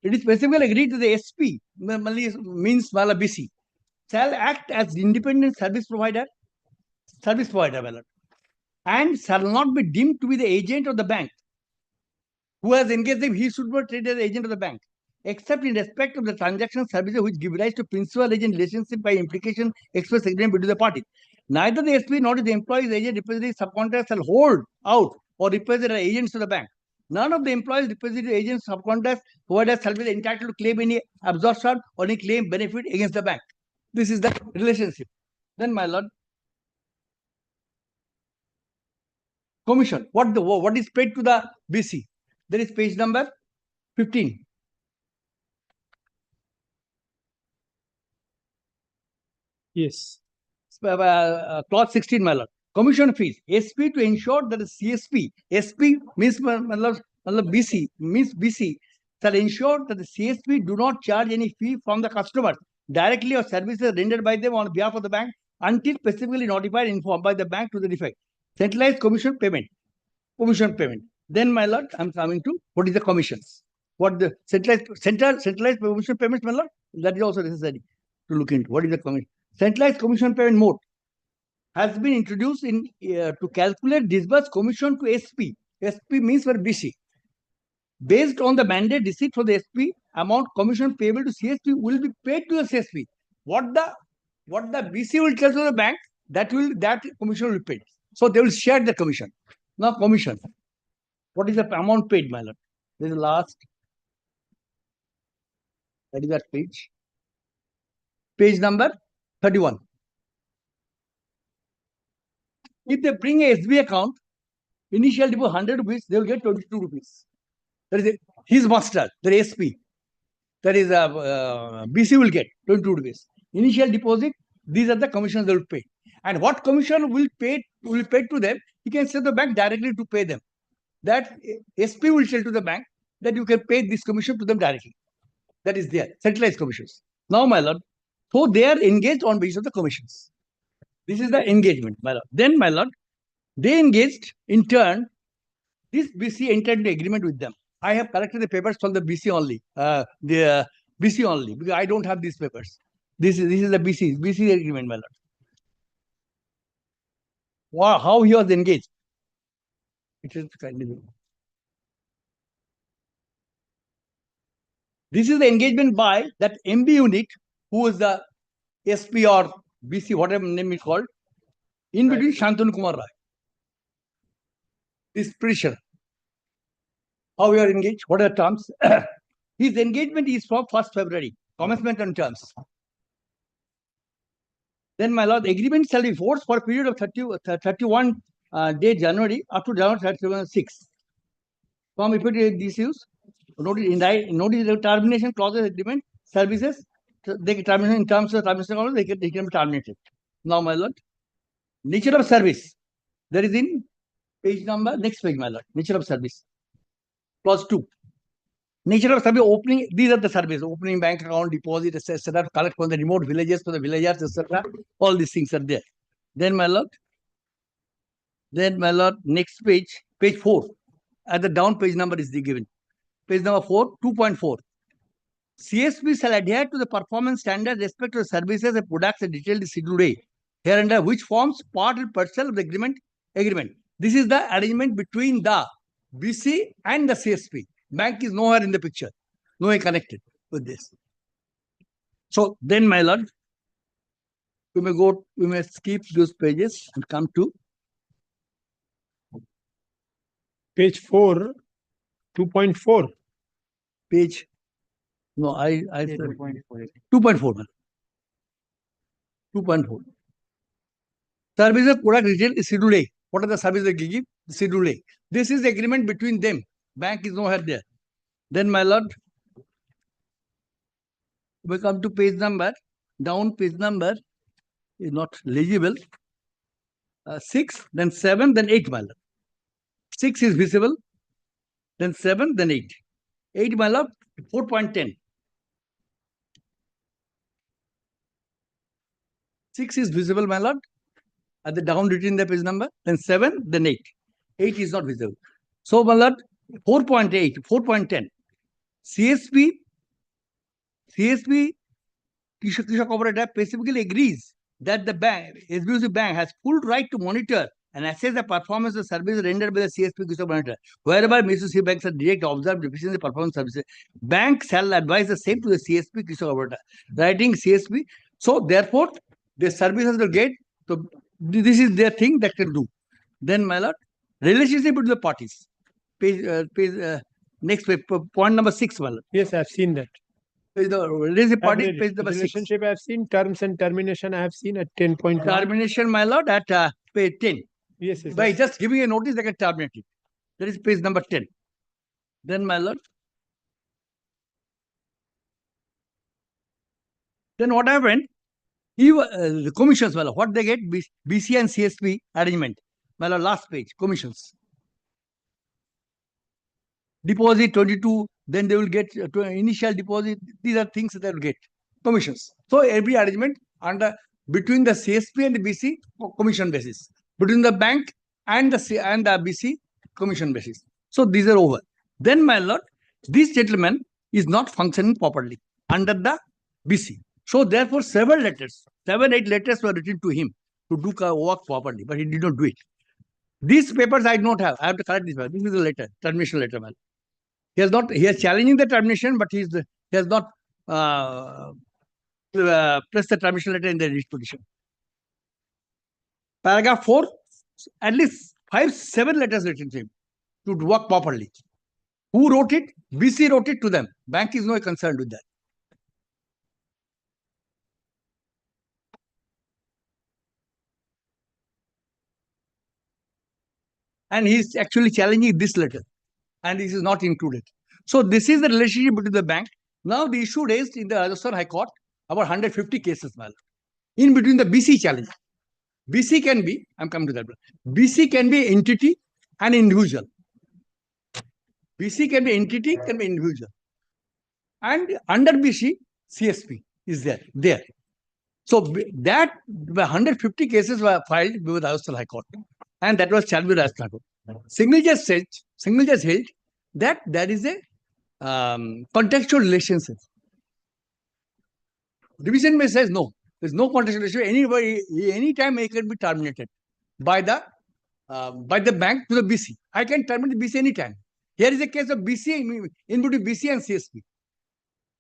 It is specifically agreed to the SP, means BC, shall act as independent service provider, my lord, and shall not be deemed to be the agent of the bank. Who has engaged him, he should not treat as agent of the bank, except in respect of the transaction services which give rise to principal agent relationship by implication express agreement between the parties. Neither the SP nor the employee's agent representative subcontractor shall hold out or represent agents of the bank. None of the employees, representative agents, subcontractors, providers shall be entitled to claim any absorption or any claim benefit against the bank. This is the relationship. Then, my lord, commission. What is paid to the BC? There is page number 15. Yes. Clause 16, my lord. Commission fees. SP to ensure that the CSP, SP means BC, means BC, shall ensure that the CSP do not charge any fee from the customer directly or services rendered by them on behalf of the bank until specifically notified and informed by the bank to the effect. Centralized commission payment. Then, my lord, I am coming to what is the commissions. What the centralized commission payments, my lord, that is also necessary to look into. What is the commission? Centralized commission payment mode. has been introduced in to calculate disbursed commission to SP. SP means for BC. Based on the mandate receipt for the SP, amount commission payable to CSP will be paid to the CSP. What the BC will tell to the bank, that commission will be paid. So they will share the commission. Now commission. What is the amount paid, my lord? This is the last. That is that page. Page number 31. If they bring a SB account, initial deposit 100 rupees, they will get 22 rupees. That is his master, the SP. That is BC will get 22 rupees. Initial deposit, these are the commissions they will pay. And what commission will be paid to them, he can say the bank directly to pay them. That SP will tell to the bank that you can pay this commission to them directly. That is there, centralized commissions. Now, my lord, so they are engaged on basis of the commissions. This is the engagement, my lord. Then, my lord, they engaged in turn. This BC entered into agreement with them. I have collected the papers from the BC only, the BC only, because I don't have these papers. This is the BC agreement, my lord. Wow, how he was engaged. It is kindly. This is the engagement by that MB unit, who is the SP or BC, whatever name is called, in between Shantanu Kumar Rai. This petitioner. How we are engaged? What are the terms? His engagement is from 1st February. Commencement on terms. Then, my lord, the agreement shall be forced for a period of 31 day January up to January 31/6. From effective disuse, notice the termination clauses agreement services. They can terminate in terms of termination clause. They can be terminated. Now, my lord, nature of service. There is in page number next page, my lord. Nature of service. Clause 2. Nature of service opening, these are the services, opening bank account, deposit, etc., collect from the remote villages to the villagers, etc. All these things are there. Then, my lord, next page, page 4. At the down page number is given. Page number 4, 2.4. CSP shall adhere to the performance standard respect to the services and products and detailed schedule A, hereunder which forms part and parcel of the agreement. This is the arrangement between the BC and the CSP. Bank is nowhere in the picture, nowhere connected with this. So then, my lord, we may skip those pages and come to page 4, 2.4. Page. No, I 2.4. 2.4. Services product retail is schedule A. What are the services they give? Schedule A. This is the agreement between them. Bank is nowhere there. Then, my lord, we come to page number. Down page number is not legible. 6, then 7, then 8, my lord. 6 is visible. Then 7, then 8. 8, my lord, 4.10. 6 is visible, my lord. At the down written the page number. Then 7, then 8. 8 is not visible. So, my lord, 4.8, 4.10. CSP Krishak Cooperative specifically agrees that the bank, SBC Bank, has full right to monitor and assess the performance of services rendered by the CSP Krishak Cooperative. Wherever Mississippi banks are direct observed deficiency in performance services, bank shall advise the same to the CSP Krishak Cooperative. Writing CSP. So, therefore, the services will get. So, this is their thing that can do. Then, my lord, relationship between the parties. Next page, point number 6, my lord. Yes, I have seen that. Relationship party, page number 6. Relationship I have seen, terms and termination I have seen at 10.1. Termination, my lord, at page 10. Yes. By just giving a notice, they can terminate it. That is page number 10. Then, my lord. Then what happened? The commissions, my lord, what they get? BC and CSP arrangement. My lord, last page, commissions. Deposit 22, then they will get initial deposit. These are things that they will get. Commissions. So every arrangement between the CSP and the BC, commission basis. Between the bank and the BC, commission basis. So these are over. Then, my lord, this gentleman is not functioning properly under the BC. So therefore, 7, 8 letters were written to him. to do work properly, but he did not do it. These papers I don't have. I have to correct this. This is a letter, termination letter, man. He is challenging the termination, but he has not pressed the termination letter in the writ petition. Paragraph 4, at least 5-7 letters written to him to work properly. Who wrote it? BC wrote it to them. Bank is no concerned with that. And he is actually challenging this letter, and this is not included. So this is the relationship between the bank. Now the issue raised in the Rajasthan High Court about 150 cases, mal. In between the BC challenge. BC can be, I'm coming to that. BC can be entity and individual. BC can be entity, can be individual. And under BC, CSP is there. So that 150 cases were filed with the Rajasthan High Court. And that was challenged with Rajasthan High Court. Single judge held that there is a contextual relationship. Division bench says no. There is no contextual relationship. Anybody, anytime it can be terminated by the bank to the BC. I can terminate the BC anytime. Here is a case of BC in between BC and CSP.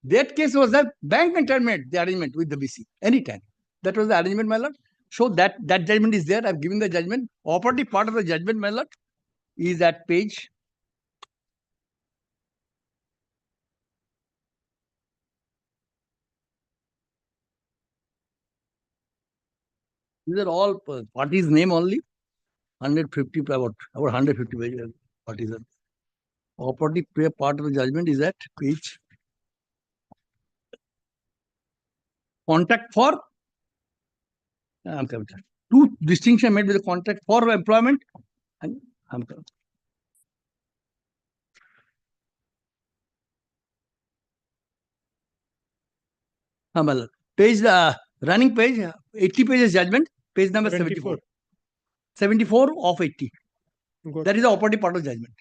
That case was that bank can terminate the arrangement with the BC anytime. That was the arrangement, my lord. So that judgment is there. I've given the judgment. Operative part of the judgment, my lord, is at page. These are all parties' name only. 150, about 150 pages. Parties are. Operative part of the judgment is at page. Contract for. I'm coming. Two distinctions made with the contract for employment, and I'm coming. Page, running page, 80 pages judgment, page number 74. 74 of 80. Good. That is the operative part of judgment.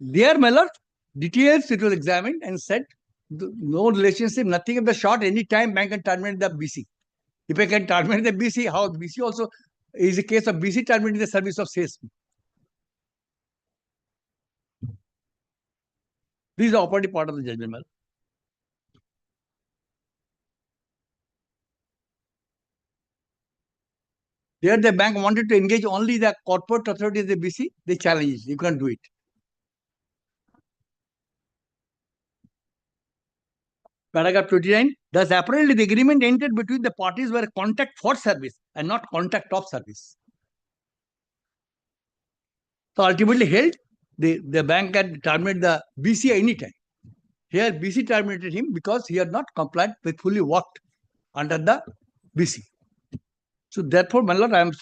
There, my lord, details it was examined and said no relationship, nothing of the sort. Any time bank can terminate the BC. If I can terminate the BC, how BC also is a case of BC terminating the service of CSP. This is the operative part of the judgment, my lord. There the bank wanted to engage only the corporate authority of the BC. They challenged. You can't do it. Paragraph 29. Thus, apparently the agreement entered between the parties were a contract for service and not contract of service. So ultimately held, the bank had terminated the BC anytime. Here BC terminated him because he had not complied with fully worked under the BC. So therefore, my lord, I'm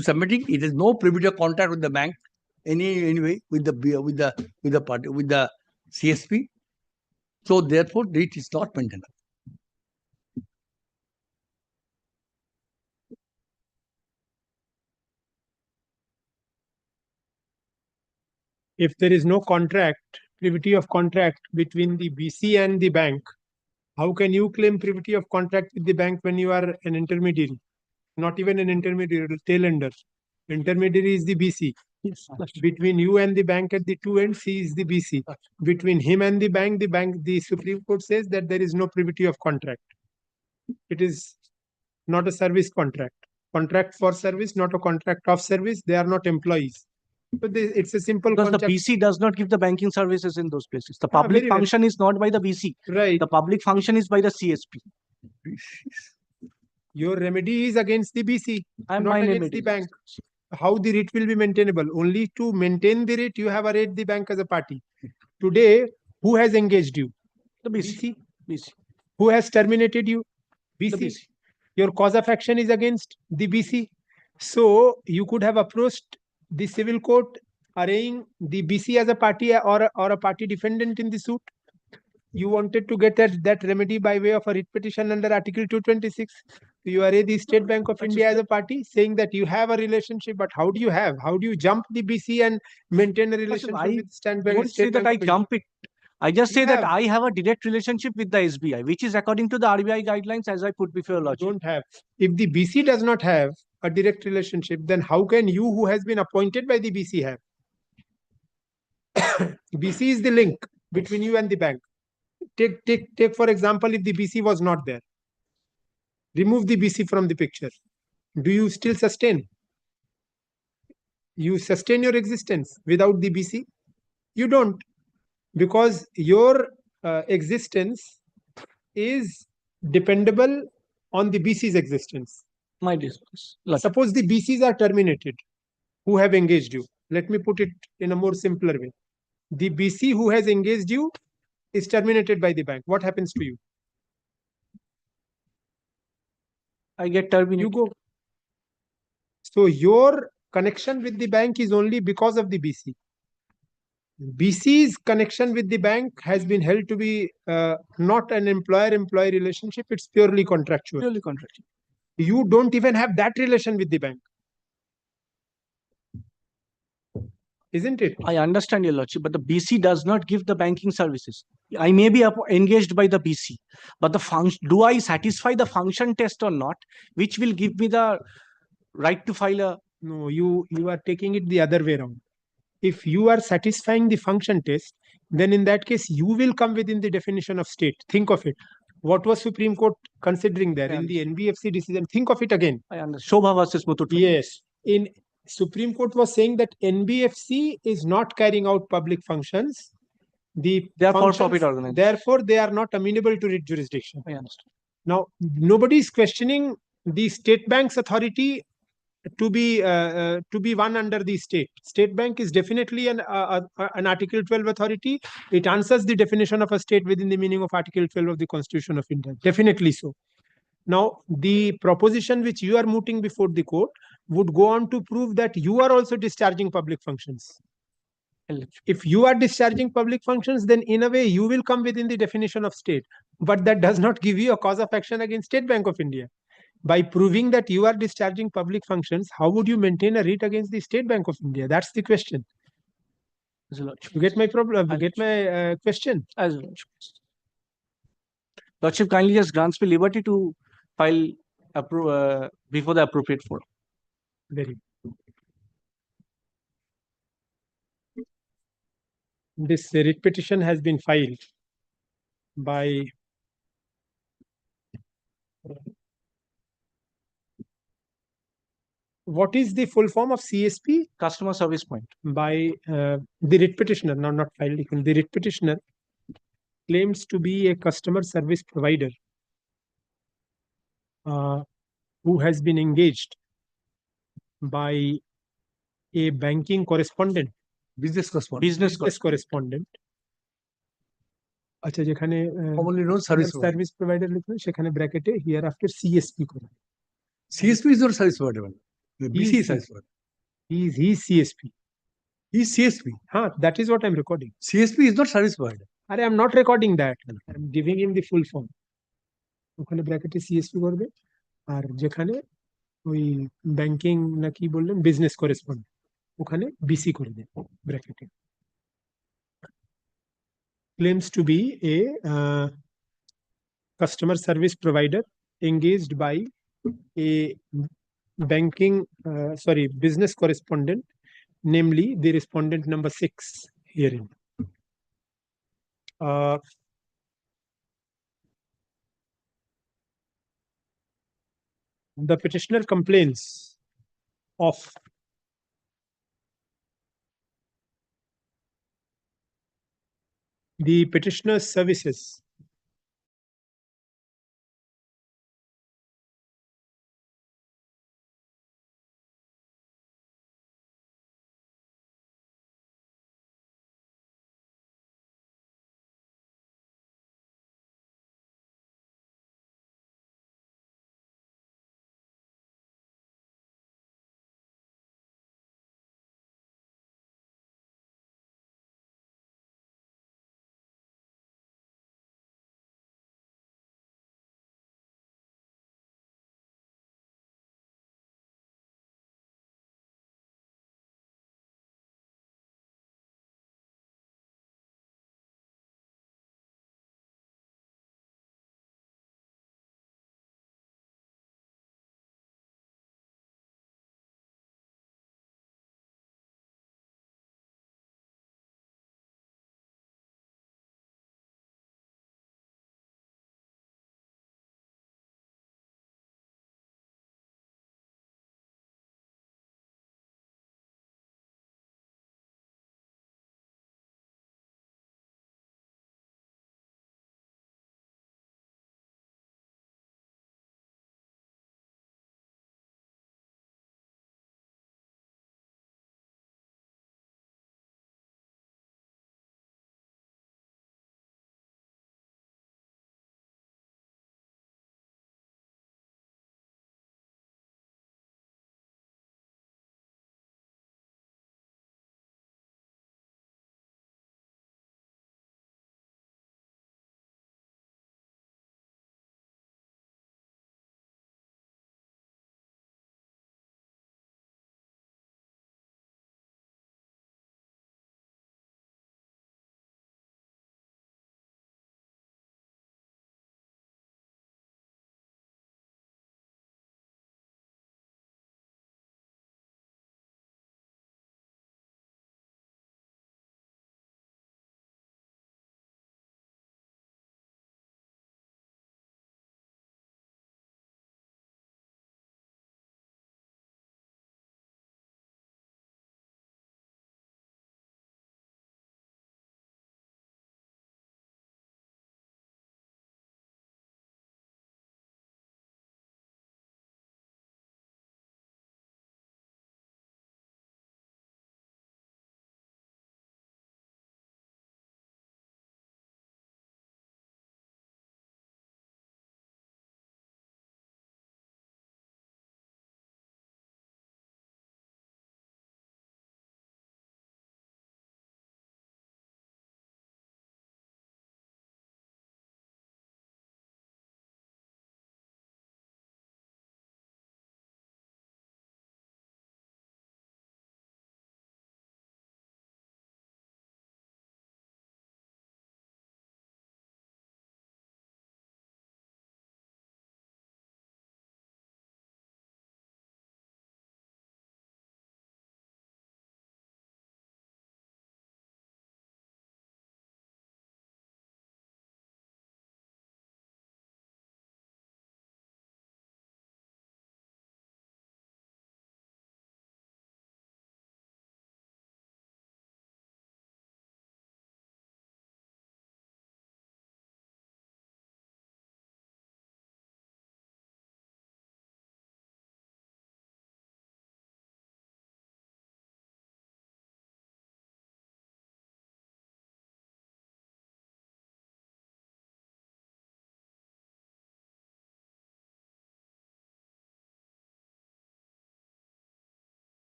submitting. It is no privity of contract with the bank anyway with the party with the CSP. So therefore, it is not maintained. If there is no contract, privity of contract between the BC and the bank, how can you claim privity of contract with the bank when you are an intermediary? Not even an intermediary, tail ender. Intermediary is the BC. Yes, between you and the bank at the two ends, he is the BC. Between him and the bank, the Supreme Court says that there is no privity of contract. It is not a service contract. Contract for service, not a contract of service. They are not employees. But it's a simple because contract. the BC does not give the banking services in those places. The public function is not by the BC. Right. The public function is by the CSP. Your remedy is against the BC, not against the bank. How the writ will be maintainable? Only to maintain the writ, you have arrayed the bank as a party. Today, who has engaged you? The BC. BC. Who has terminated you? BC. The BC. Your cause of action is against the BC. So you could have approached the civil court arraying the BC as a party or a party defendant in the suit. You wanted to get that remedy by way of a writ petition under Article 226. You array the State Bank of India as a party, saying that you have a relationship, but how do you have? How do you jump the BC and maintain a relationship with State Bank? I don't say that I jump it. I just say You that have. I have a direct relationship with the SBI, which is according to the RBI guidelines, as I put before your lordship. Don't have. If the BC does not have a direct relationship, then how can you, who has been appointed by the BC, have? BC is the link between you and the bank. Take for example, if the BC was not there, remove the BC from the picture. Do you still sustain? You sustain your existence without the BC? You don't, because your existence is dependable on the BC's existence. My business. Suppose the BCs are terminated, who have engaged you. Let me put it in a more simpler way. The BC who has engaged you is terminated by the bank. What happens to you? I get terminated. You go. So your connection with the bank is only because of the BC. BC's connection with the bank has been held to be not an employer-employee relationship. It's purely contractual. Purely contractual. You don't even have that relation with the bank. Isn't it? I understand your lordship, but the BC does not give the banking services. I may be engaged by the BC, but the function, do I satisfy the function test or not, which will give me the right to file a... No, you are taking it the other way around. If you are satisfying the function test, then in that case, you will come within the definition of state. Think of it. What was Supreme Court considering there in the NBFC decision? Think of it again. I understand. Shobha versus Muthoot. Yes. In Supreme Court was saying that NBFC is not carrying out public functions. They are for-profit organizations. Therefore, they are not amenable to writ jurisdiction. I understand. Now, nobody is questioning the state bank's authority to be one under the state. State Bank is definitely an Article 12 authority. It answers the definition of a state within the meaning of Article 12 of the Constitution of India. Definitely so. Now, the proposition which you are mooting before the court would go on to prove that you are also discharging public functions. If you are discharging public functions, then in a way you will come within the definition of state. But that does not give you a cause of action against State Bank of India. By proving that you are discharging public functions, how would you maintain a writ against the State Bank of India? That's the question. You get my problem? Get my question? As lordship kindly just grants me liberty to file before the appropriate forum. Very good. This writ petition has been filed by what is the full form of CSP? Customer Service Point. By the writ petitioner, not filed. The writ petitioner claims to be a customer service provider who has been engaged by a banking correspondent, business correspondent. আচ্ছা যেখানে commonly known service provider লিখলো সেখানে ব্র্যাকেটে here after CSP করে CSP is not service provider. The BC is service provider. He is CSP. He is CSP. That is what I'm recording. CSP is not service provider. I'm not recording that. I'm giving him the full form. ওখানে ব্র্যাকেটে CSP করবে আর যেখানে ওই banking না কি বললেন business correspondent ওখানে BC করে দেন ব্র্যাকেটে claims to be a customer service provider engaged by a business correspondent, namely the respondent number 6 herein. The petitioner complains of the petitioner's services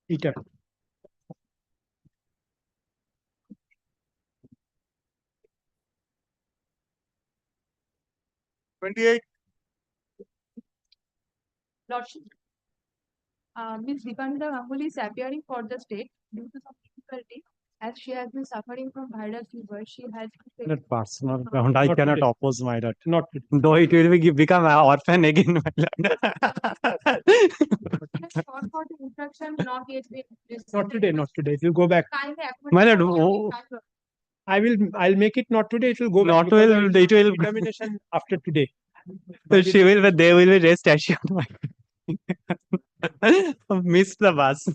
Eat up. Lordship, Ms. Deepamita Ganguly is appearing for the state due to some difficulty as she has been suffering from viral fever. She has been That personal ground, I Not cannot today. oppose my lord. Not today. Though it will be become an orphan again, my lord. sought for the infraction not yet been Not today. Not today. It will go back. kindly My lord, accommodate I'll make it not today. It will go back. not because will, I it will, determination after today. so she will, but they will be rest assured. Miss the bus.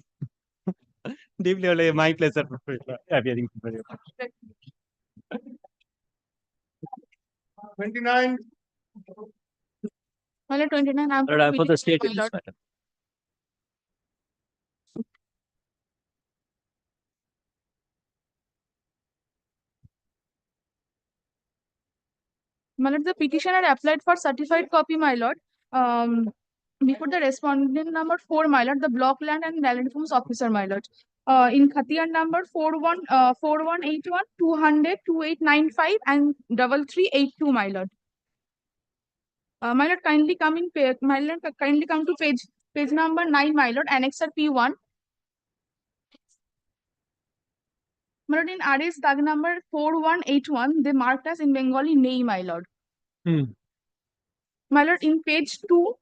Deeply, only my pleasure. Appearing for you. 29. My lord, 29, I'm Lord, I for the petition, state my in this lord. matter. My lord, the petitioner applied for certified copy, my lord. Before the respondent number 4, my lord, the block land and land reforms officer, my lord. In Khatian number 4181 200 2895 and 3382, my lord. My lord, kindly come in. My lord, kindly come to page number 9, my lord, annexer P1. My lord, in RS tag number 4181, they marked as in Bengali nay, my lord. My lord, in page 2,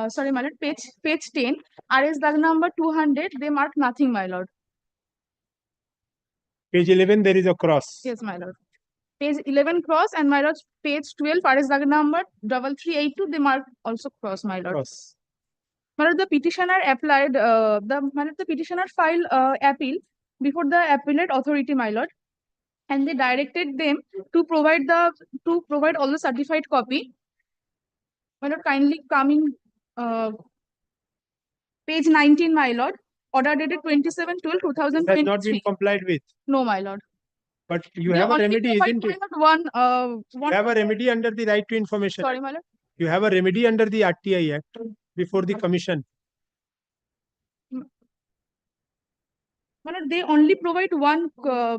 sorry, my lord, page 10, RS tag number 200, they mark nothing, my lord. Page 11, there is a cross. Yes, my lord. Page 11 cross, and my lord, page 12, RS tag number 3382, they mark also cross, my lord. Cross. My lord, the petitioner applied, the petitioner filed appeal before the appellate authority, my lord, and they directed them to provide all the certified copy. My lord, kindly come in page 19, my lord, order dated 27/12/2023. Has not been complied with. No, my lord. But you They have a only remedy, provide, isn't my it? lord, You one. have a remedy under the right to information. Sorry, my lord. You have a remedy under the RTI Act before the commission. My lord, they only provide one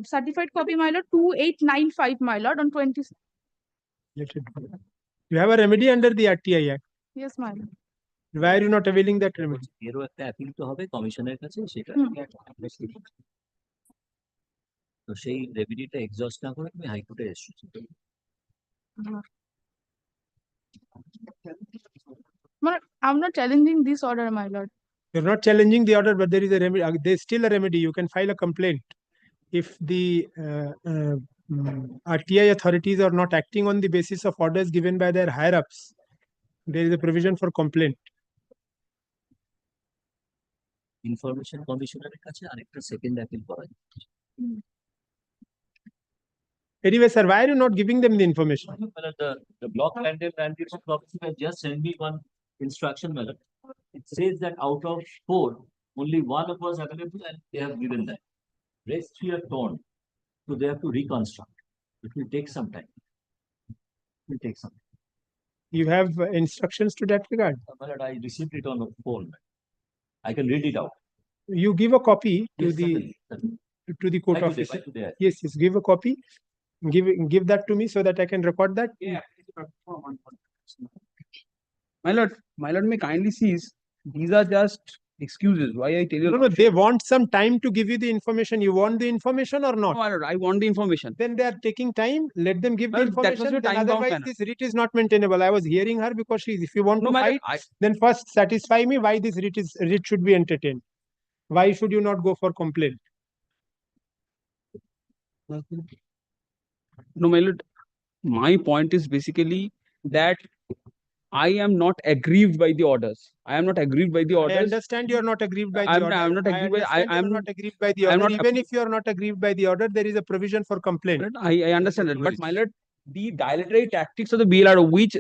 certified copy, my lord, 2895, my lord, on 20. Let it go. You have a remedy under the RTI Act. Yes, my lord. Why are you not availing that remedy? এরও একটা appeal তো হবে কমিশনের কাছে সেটা তো সেই রেভিডিটা exhaust না করে তুমি হাইকোর্টে এসেছো I'm not challenging this order, my lord. You're not challenging the order, but there is a remedy. There's still a remedy. You can file a complaint. If the RTI authorities are not acting on the basis of orders given by their higher-ups, there is a provision for complaint. Information কমিশনারের কাছে আরেকটা second appeal করা Anyway, sir, why are you not giving them the information? The block land and land use officer has just sent me one instruction, madam. It says that out of 4, only 1 was available and they have given that. Rest 3 are torn. So they have to reconstruct. It will take some time. It will take some time. You have instructions to that regard. But I received it on the phone. I can read it out. You give a copy to Yes, the certainly. to the court By today, officer. by today. Yes, yes. Give a copy. Give that to me so that I can record that. Yeah. My lord, may kindly cease. These are just excuses. Why I tell you? No, they want some time to give you the information. You want the information or not? No, my lord, I want the information. Then they are taking time. Let them give the Well, that was information. your Then time-bound otherwise, manner. this writ is not maintainable. I was hearing her because if you want No, to my fight, lord, then first satisfy me why this writ should be entertained. Why should you not go for complaint? No, my lord, my point is basically that I am not aggrieved by the orders. I am not aggrieved by the orders. I understand you are not aggrieved by the I'm order. not aggrieved by. I am not aggrieved by the I am order. not Even if you are not aggrieved by the order, there is a provision for complaint. I understand that, but my lord, the dilatory tactics of the BLRO, which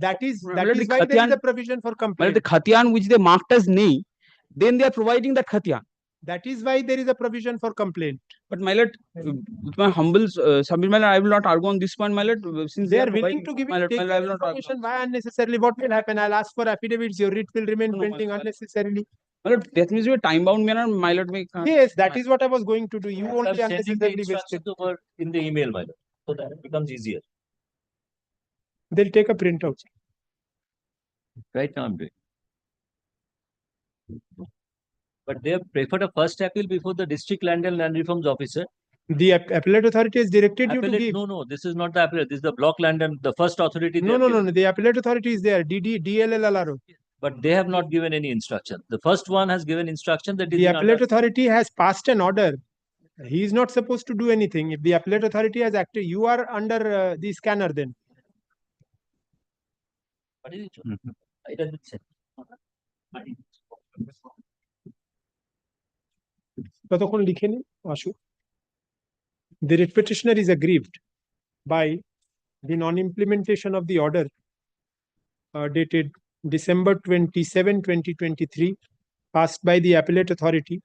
that is why there is a provision for complaint. the Khatian which they marked as nay, then they are providing that Khatian. That is why there is a provision for complaint. But my lord, with my humble submit, my lord, I will not argue on this point, my lord. Since They are willing to give my lord, take my lord, I will not argue. information. Why unnecessarily? What will happen? I'll ask for affidavits. Your writ will remain pending unnecessarily. That means you're time bound manner, my lord. Yes, that is what I was going to do. You I'm only sending the unnecessarily instructions wasted. over in the email, my lord, so that it becomes easier. They'll take a printout. Right now I'm doing. But they have preferred a first appeal before the district land and land reforms officer. The appellate authority has directed you to Appellate, give. no, this is not the appellate. This is the block land and the first authority. they No, have no, given. no. The appellate authority is there. DLLRO. But they have not given any instruction. The first one has given instruction that is The in appellate under. authority has passed an order. He is not supposed to do anything. If the appellate authority has acted, you are under the scanner then. What is it? It doesn't say. ততক্ষণ লিখে নি আসু The writ petitioner is aggrieved by the non-implementation of the order dated December 27, 2023, passed by the appellate authority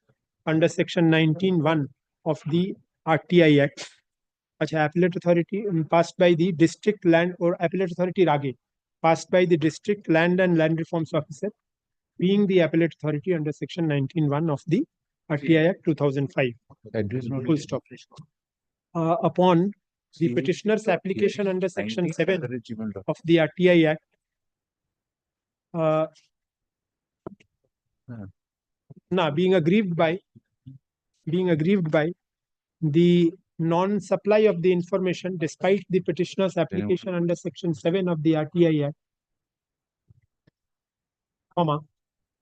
under section 19(1) of the RTI Act. Appellate authority passed by the district land or appellate authority rage passed by the district land and land reforms officer, being the appellate authority under section 19(1) of the RTI Act 2005. Full stop. Upon the petitioner's application under section 7 of the RTI Act, being aggrieved by the non-supply of the information despite the petitioner's application under section 7 of the RTI Act,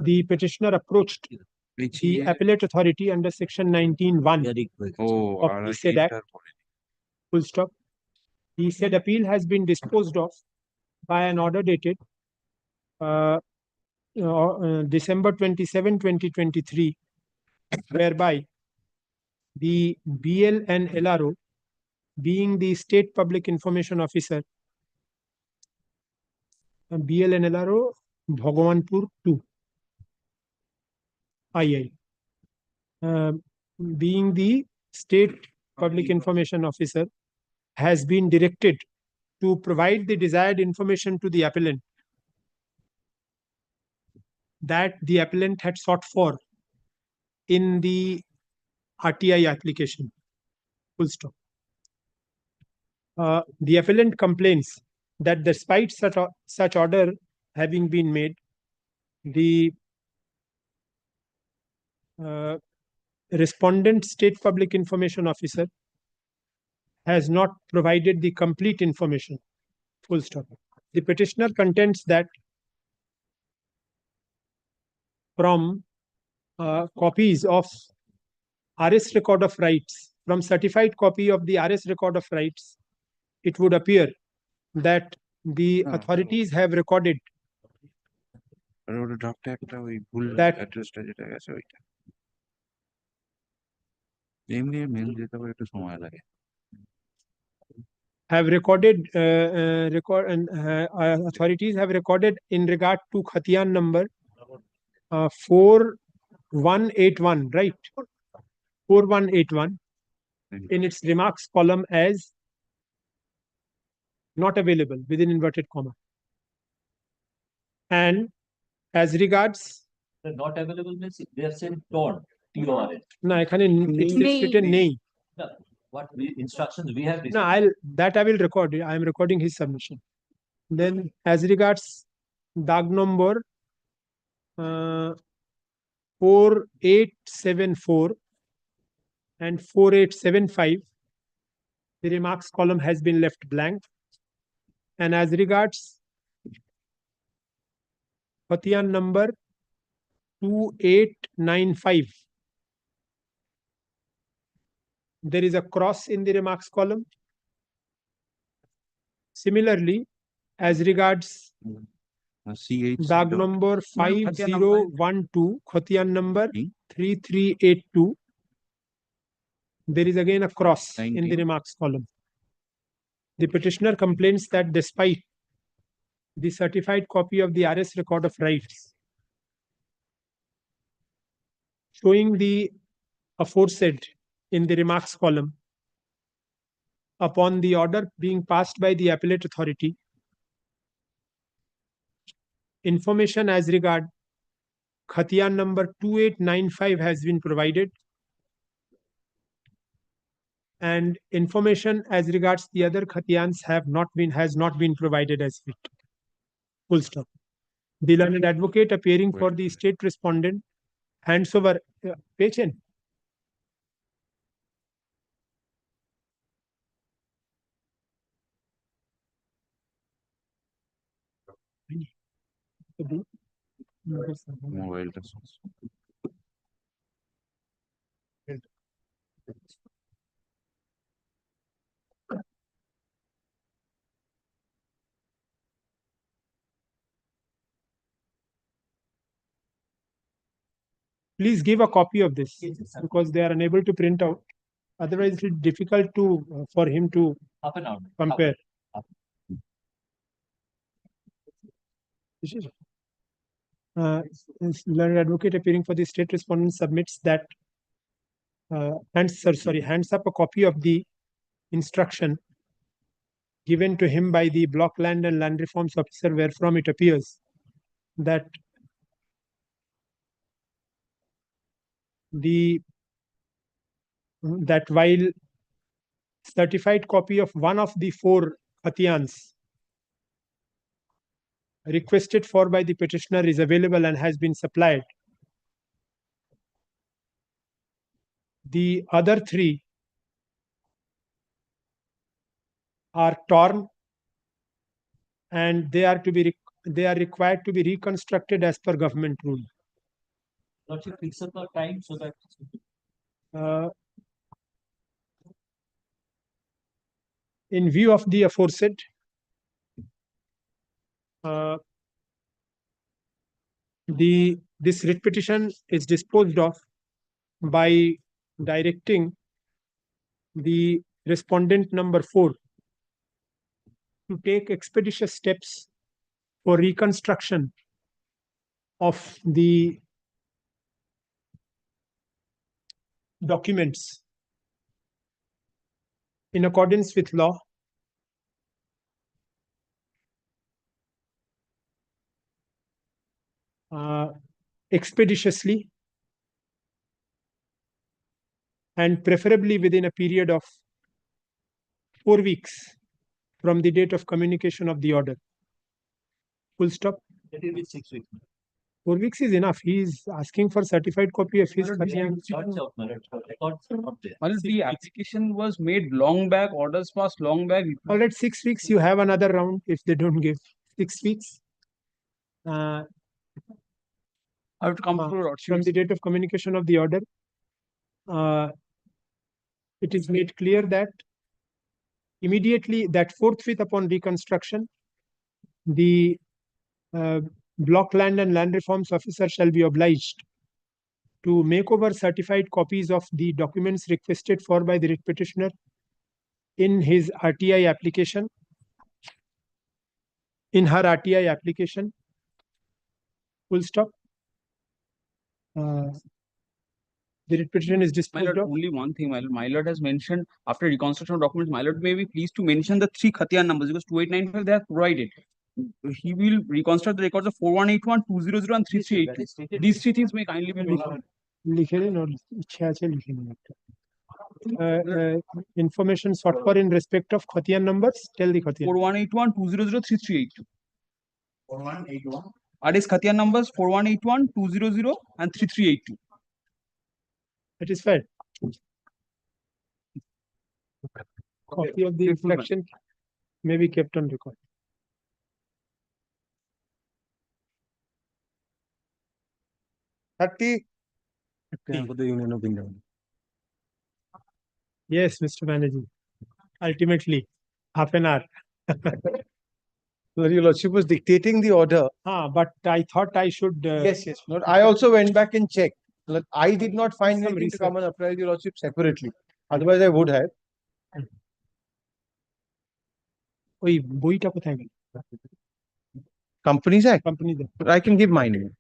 the petitioner approached the appellate authority under section 19(1) of the said Act. Full stop. The said appeal has been disposed of by an order dated December 27, 2023, whereby the BL and LRO, being the State Public Information Officer, BL and LRO, Bhagawanpur 2, II, being the State Public Information Officer, has been directed to provide the desired information to the appellant that the appellant had sought for in the RTI application. Full stop. The appellant complains that despite such order having been made, the respondent State Public Information Officer has not provided the complete information. Full stop. The petitioner contends that from copies of RS record of rights, from certified copy of the RS record of rights, it would appear that the authorities have recorded that authorities have recorded in regard to Khatian number 4181, right? 4181 in its remarks column as not available within inverted comma. And as regards not available means they have said torn, TORN. No, it's written nay. No, what instructions we have No, I will record. I am recording his submission. Then as regards dag number 4874 and 4875, the remarks column has been left blank. And as regards Khatian number 2895, there is a cross in the remarks column. Similarly, as regards dag number 5012, Khatian number 3382, there is again a cross in the remarks column. The petitioner complains that despite the certified copy of the RS record of rights showing the aforesaid in the remarks column, upon the order being passed by the appellate authority, information as regard Khatiyan number 2895 has been provided. And information as regards the other Khatiyans has not been provided as yet. Full stop. The learned advocate appearing for the state respondent hands over patient. Mobile resource. Please give a copy of this because they are unable to print out. Otherwise, it is difficult to for him to compare. Learned advocate appearing for the state respondent submits that hands up a copy of the instruction given to him by the block land and land reforms officer, wherefrom it appears that while certified copy of one of the 4 Khatiyans requested for by the petitioner is available and has been supplied, the other 3 are torn and they are required to be reconstructed as per government rule. Lordship, fix up the time so that in view of the aforesaid, this writ petition is disposed of by directing the respondent number 4 to take expeditious steps for reconstruction of the documents in accordance with law, expeditiously, and preferably within a period of 4 weeks from the date of communication of the order. Full stop. it will be 6 weeks. 4 weeks is enough. He is asking for certified copy of his Khatiyan. The application was made long back, orders passed long back. All right, 6 weeks, you have another round if they don't give 6 weeks. I have to come from the date of communication of the order. It is made clear that immediately, that forthwith upon reconstruction, the block land and land reforms officer shall be obliged to make over certified copies of the documents requested for by the writ petitioner in his RTI application, in her RTI application. Full stop. The writ petition is disposed of. Only one thing, my lord has mentioned after reconstruction of documents, my lord may be pleased to mention the 3 Khatiyan numbers because 2895 they have provided. He will reconstruct the records of 4181, 200 and 3382. These 3 things may kindly be mentioned. Information sought for in respect of Khatiyan numbers. Tell the Khatiyan. 4181, 200, 3382. 4181. Are these Khatiyan numbers 4181, 200 and 3382? It is fair. Copy of the instruction may be kept on record. Yes, Mr. Banerjee. Ultimately, half an hour. Your Lordship was dictating the order. But I thought I should. Yes. Lord, I also went back and checked. Lord, I did not find anything to come and apply your Lordship separately. Otherwise, I would have. Companies Act? Companies Act. I can give mine.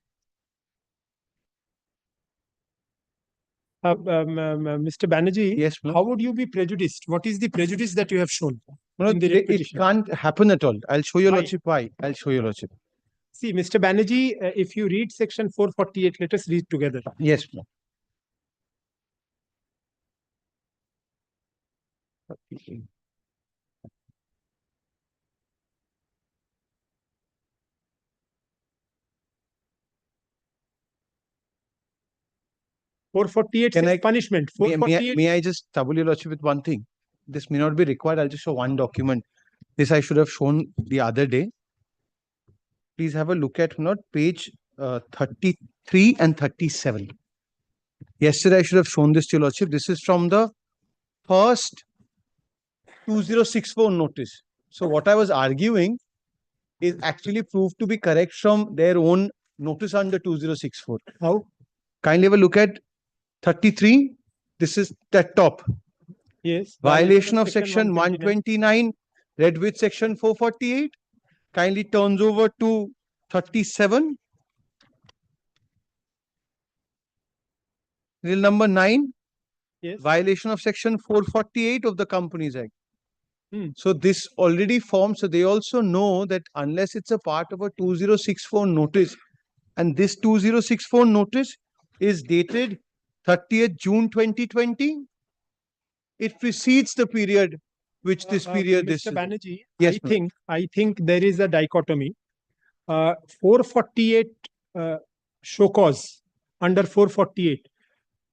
Mr. Banerjee, yes, how would you be prejudiced? What is the prejudice that you have shown? No, in the writ it petition? can't happen at all. I'll show your Why? Lordship why. I'll show your Lordship. See, Mr. Banerjee, if you read section 448, let us read together. Yes, ma'am. Can I punishment? May I just trouble your lordship with one thing? This may not be required. I'll just show one document. This I should have shown the other day. Please have a look at not page 33 and 37. Yesterday I should have shown this to your lordship. This is from the first 2064 notice. So what I was arguing is actually proved to be correct from their own notice under 2064. How? Kindly have a look at 33. This is the top. Yes. Violation of section 129, read with section 448. Kindly turns over to 37. Rule number 9. Yes. Violation of section 448 of the Companies Act. Hmm. So this already forms, so they also know that unless it's a part of a 2064 notice, and this 2064 notice is dated 30th June 2020, it precedes the period which this period is. Mr. Banerjee, Yes, I think there is a dichotomy. 448 show cause under 448.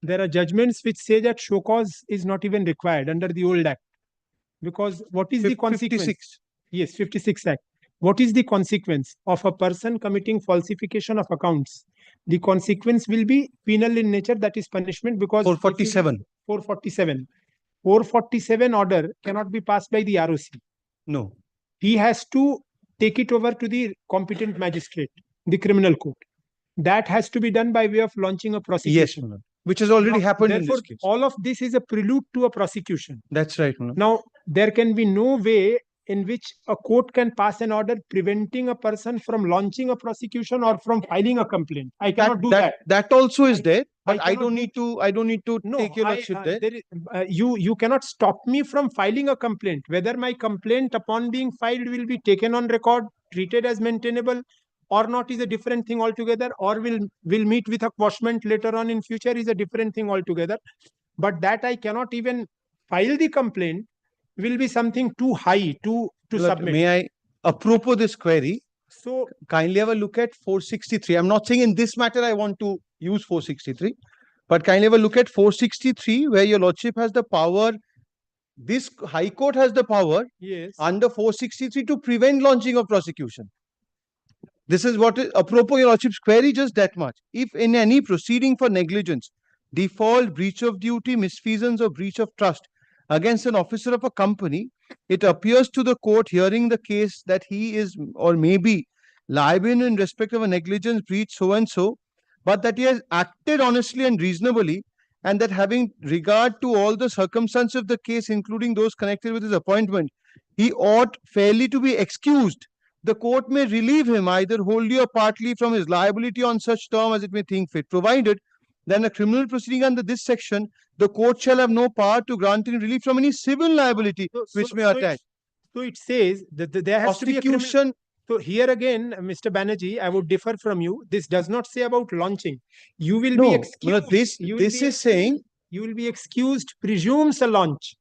There are judgments which say that show cause is not even required under the old act. Because what is the consequence? 56. Yes, 56 Act. What is the consequence of a person committing falsification of accounts? The consequence will be penal in nature, that is punishment, because 447. 447. 447 order cannot be passed by the ROC. No. He has to take it over to the competent magistrate, the criminal court. That has to be done by way of launching a prosecution. Yes, Manoj. Which has already happened in Therefore, this case. all of this is a prelude to a prosecution. That's right, Manoj. Now, there can be no way in which a court can pass an order preventing a person from launching a prosecution or from filing a complaint. I cannot do that. That also is there, but I don't need to take your lordship there. You cannot stop me from filing a complaint. Whether my complaint upon being filed will be taken on record, treated as maintainable or not is a different thing altogether, or will meet with a quashment later on in future is a different thing altogether. But that I cannot even file the complaint will be something too high to submit. May I apropos this query? So kindly have a look at 463. I'm not saying in this matter I want to use 463, but kindly have a look at 463 where your lordship has the power. This High Court has the power under 463 to prevent launching of prosecution. This is what is apropos your lordship's query, just that much. If in any proceeding for negligence, default, breach of duty, misfeasance or breach of trust against an officer of a company, it appears to the court hearing the case that he is or may be liable in respect of a negligence breach so and so, but that he has acted honestly and reasonably, and that having regard to all the circumstances of the case, including those connected with his appointment, he ought fairly to be excused. The court may relieve him either wholly or partly from his liability on such term as it may think fit, provided that in a criminal proceeding under this section, the court shall have no power to grant him relief from any civil liability which may attach. So it says that there has to be a criminal. So here again, Mr. Banerjee, I would differ from you. This does not say about launching. You will be excused. This is saying you will be excused presumes a launch.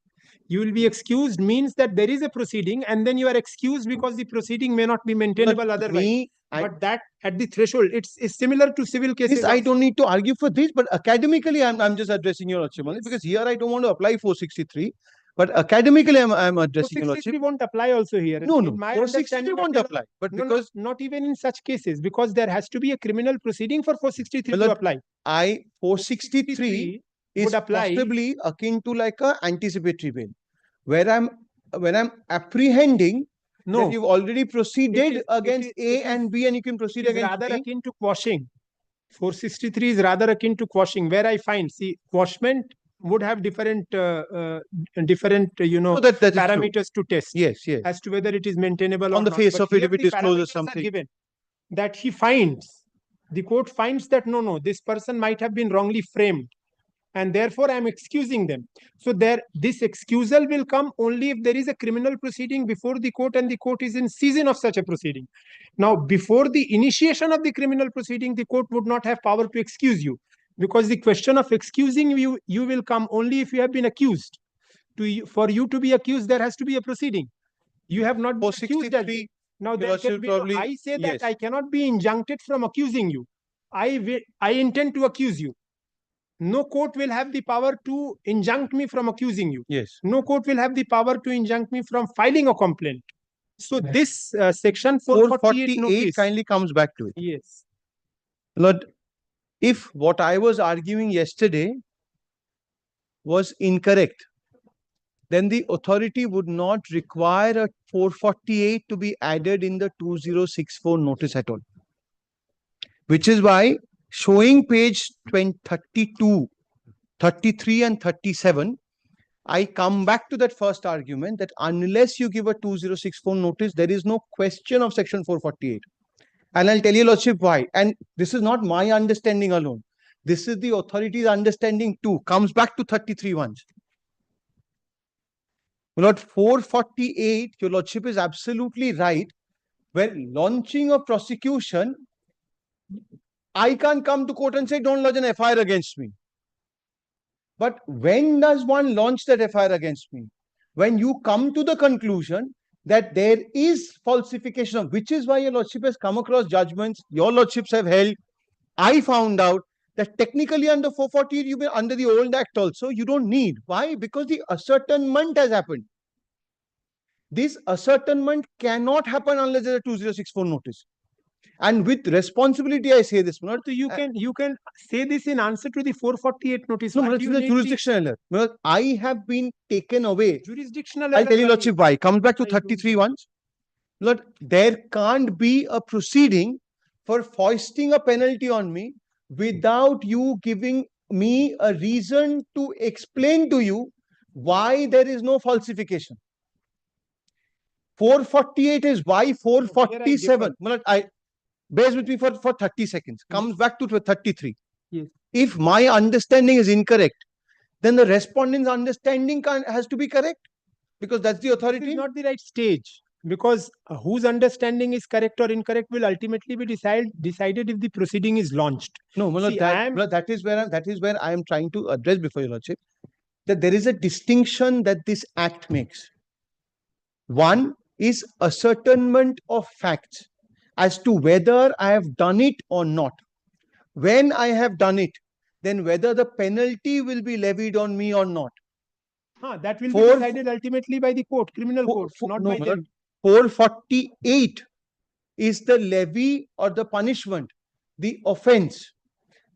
You will be excused means that there is a proceeding, and then you are excused because the proceeding may not be maintainable otherwise. But that at the threshold, it's similar to civil cases. This I don't need to argue for this, but academically, I'm just addressing your lordship only because here I don't want to apply 463, but academically I'm addressing your lordship. 463 won't apply also here. No, In my 463 understanding, won't apply, but because not even in such cases, because there has to be a criminal proceeding for 463 to apply. 463 is possibly akin to like a anticipatory bail, where when I'm apprehending that you've already proceeded against A and B and you can proceed against rather B. akin to quashing. 463 is rather akin to quashing, where I find, see, quashment would have different parameters to test. Yes. As to whether it is maintainable on or the not. face But of it, here if it the discloses parameters are something. given that he finds, the court finds that no, this person might have been wrongly framed, and therefore I am excusing them. So this excusal will come only if there is a criminal proceeding before the court and the court is in season of such a proceeding. Now, before the initiation of the criminal proceeding, the court would not have power to excuse you, because the question of excusing you will come only if you have been accused. For you to be accused, there has to be a proceeding. You have not been accused. Now, there can be I say that I cannot be injuncted from accusing you. I intend to accuse you. No court will have the power to injunct me from accusing you. Yes. No court will have the power to injunct me from filing a complaint. So this section 448 notice kindly comes back to it. Yes. Lord, if what I was arguing yesterday was incorrect, then the authority would not require a 448 to be added in the 2064 notice at all. Which is why showing page 32, 33 and 37, I come back to that first argument that unless you give a 2064 notice, there is no question of section 448. And I'll tell you, Lordship, why. And this is not my understanding alone. This is the authority's understanding too. Comes back to 33 once. Lord, 448, your Lordship is absolutely right. When launching a prosecution, I can't come to court and say, don't lodge an FIR against me. But when does one launch that FIR against me? When you come to the conclusion that there is falsification of, which is why your Lordship has come across judgments, your Lordships have held. I found out that technically under 448, you've been under the old act also, you don't need. Why? Because the ascertainment has happened. This ascertainment cannot happen unless there is a 2064 notice. And with responsibility, I say this. So you can say this in answer to the 448 notice. No, it's a jurisdictional error. I have been taken away. Jurisdictional I'll error. tell you, Lordship, why. Comes back to 33 once. Lord, there can't be a proceeding for foisting a penalty on me without you giving me a reason to explain to you why there is no falsification. 448 is why 447. Bears with me for 30 seconds. Comes back to 33. Yes. If my understanding is incorrect, then the respondent's understanding has to be correct, because that's the authority. It's not the right stage, because whose understanding is correct or incorrect will ultimately be decided if the proceeding is launched. No, that is where I am trying to address before your Lordship, that there is a distinction that this act makes. One is ascertainment of facts as to whether I have done it or not. When I have done it, then whether the penalty will be levied on me or not. That will be decided ultimately by the court, criminal court, not by them. 448 is the levy or the punishment, the offense.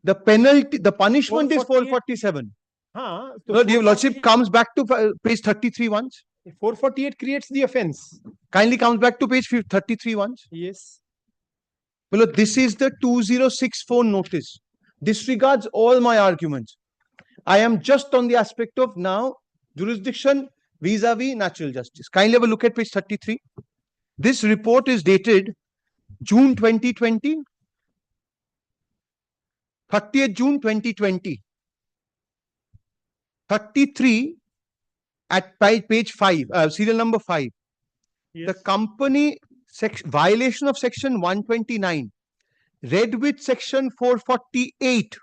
The penalty, the punishment is 447. So Your Lordship comes back to page 33 once. 448 creates the offense. Kindly comes back to page 33 once. Yes. Well, this is the 2064 notice. Disregards all my arguments. I am just on the aspect of now jurisdiction vis-a-vis natural justice. Kindly have a look at page 33. This report is dated June 2020, 30th June 2020. 33 at page 5, serial number 5. Yes. The company violation of section 129 read with section 448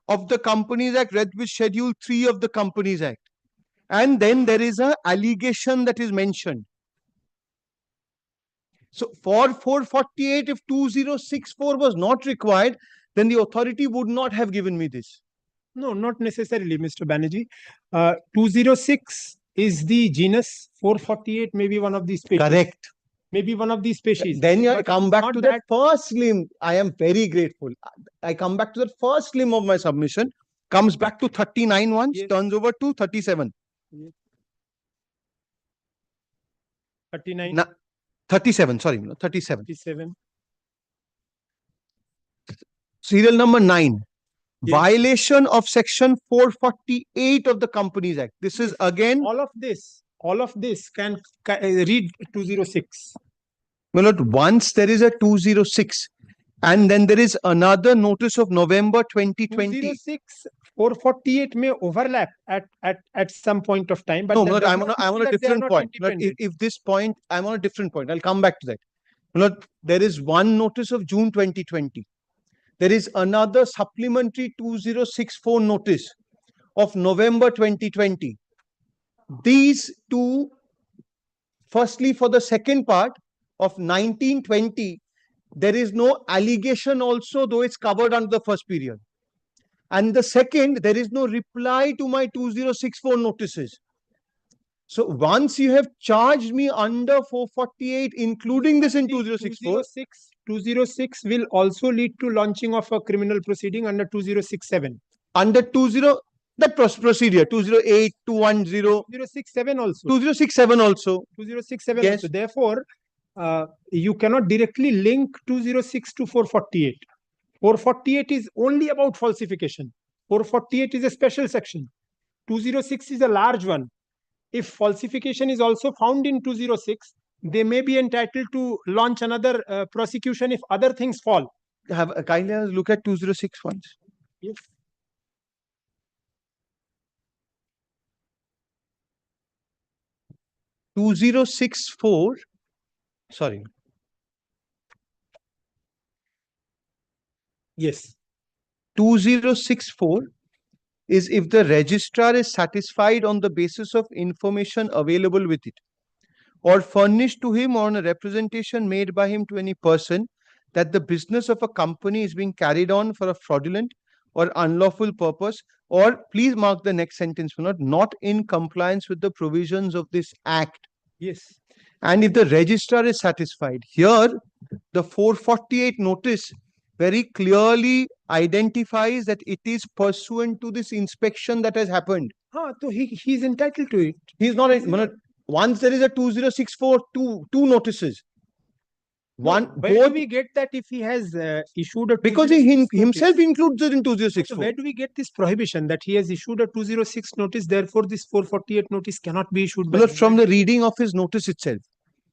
of the Companies Act, read with schedule 3 of the Companies Act. And then there is an allegation that is mentioned. So for 448, if 2064 was not required, then the authority would not have given me this. No, not necessarily, Mr. Banerjee. 206 is the genus, 448 may be one of these species. Correct. Maybe one of these species. Then I come back to that first limb. I am very grateful. I come back to that first limb of my submission. Comes back to 39 once, turns over to 37. 39. 37, sorry, 37. 37. Serial number 9. Violation of section 448 of the Companies Act. This is again. All of this can read 206. Well, once there is a 206 and then there is another notice of November 2020. 206 448 may overlap at some point of time, but No, that Milord, does I'm on not I'm on mean a that they are different not point. Milord, independent. if this point, I'm on a different point. I'll come back to that. Milord, there is one notice of June 2020. There is another supplementary 2064 notice of November 2020. These two, firstly, for the second part of 1920, there is no allegation also, though it's covered under the first period. And the second, there is no reply to my 2064 notices. So once you have charged me under 448, including this in 2064, 206 will also lead to launching of a criminal proceeding under 2067. Under that procedure 208, 210, 2067 also. 2067 also. 2067 Yes. also. Therefore, you cannot directly link 206 to 448. 448 is only about falsification. 448 is a special section. 206 is a large one. If falsification is also found in 206, they may be entitled to launch another prosecution if other things fall. Have a kindly look at 206 once. Yes. (2064), sorry. Yes. 2064 is if the registrar is satisfied on the basis of information available with it, or furnished to him, or on a representation made by him to any person, that the business of a company is being carried on for a fraudulent or unlawful purpose, or please mark the next sentence, not in compliance with the provisions of this act. Yes. And if the registrar is satisfied, here the 448 notice very clearly identifies that it is pursuant to this inspection that has happened. So he's entitled to it. He's not. Once there is a 2064, two notices. One, where do we get that if he has issued a because he himself includes it in 2064. So where do we get this prohibition that he has issued a 206 notice, therefore this 448 notice cannot be issued? Well, from the reading of his notice itself.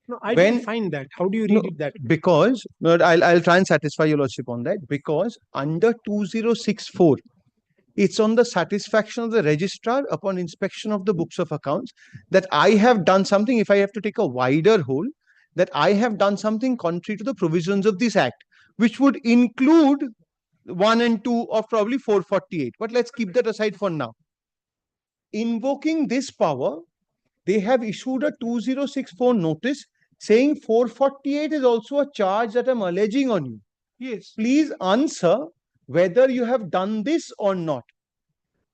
No, I didn't find that. How do you read it that? Because, I'll try and satisfy your lordship on that. Because under 2064, it's on the satisfaction of the registrar upon inspection of the books of accounts that I have done something, if I have to take a wider whole, that I have done something contrary to the provisions of this act, which would include 1 and 2 of probably 448. But let's keep that aside for now. Invoking this power, they have issued a 2064 notice saying 448 is also a charge that I'm alleging on you. Yes. Please answer whether you have done this or not.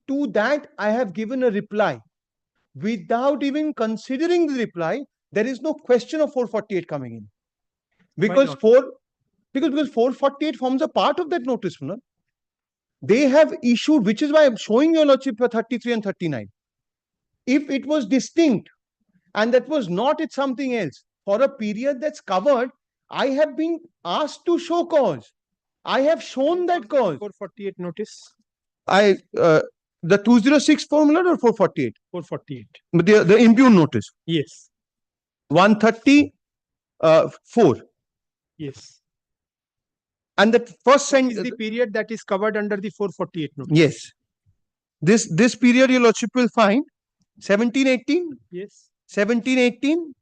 To that, I have given a reply. Without even considering the reply, there is no question of 448 coming in. Because because 448 forms a part of that notice. They have issued, which is why I'm showing your lordship for 33 and 39. If it was distinct and that was not, it's something else. For a period that's covered, I have been asked to show cause. I have shown that cause. 448 notice. The 206 formula or 448? 448. But the impugn notice. Yes. 134. Yes. And the first sentence is the period that is covered under the 448 notice. Yes. This period your lordship will find 1718. Yes. 1718.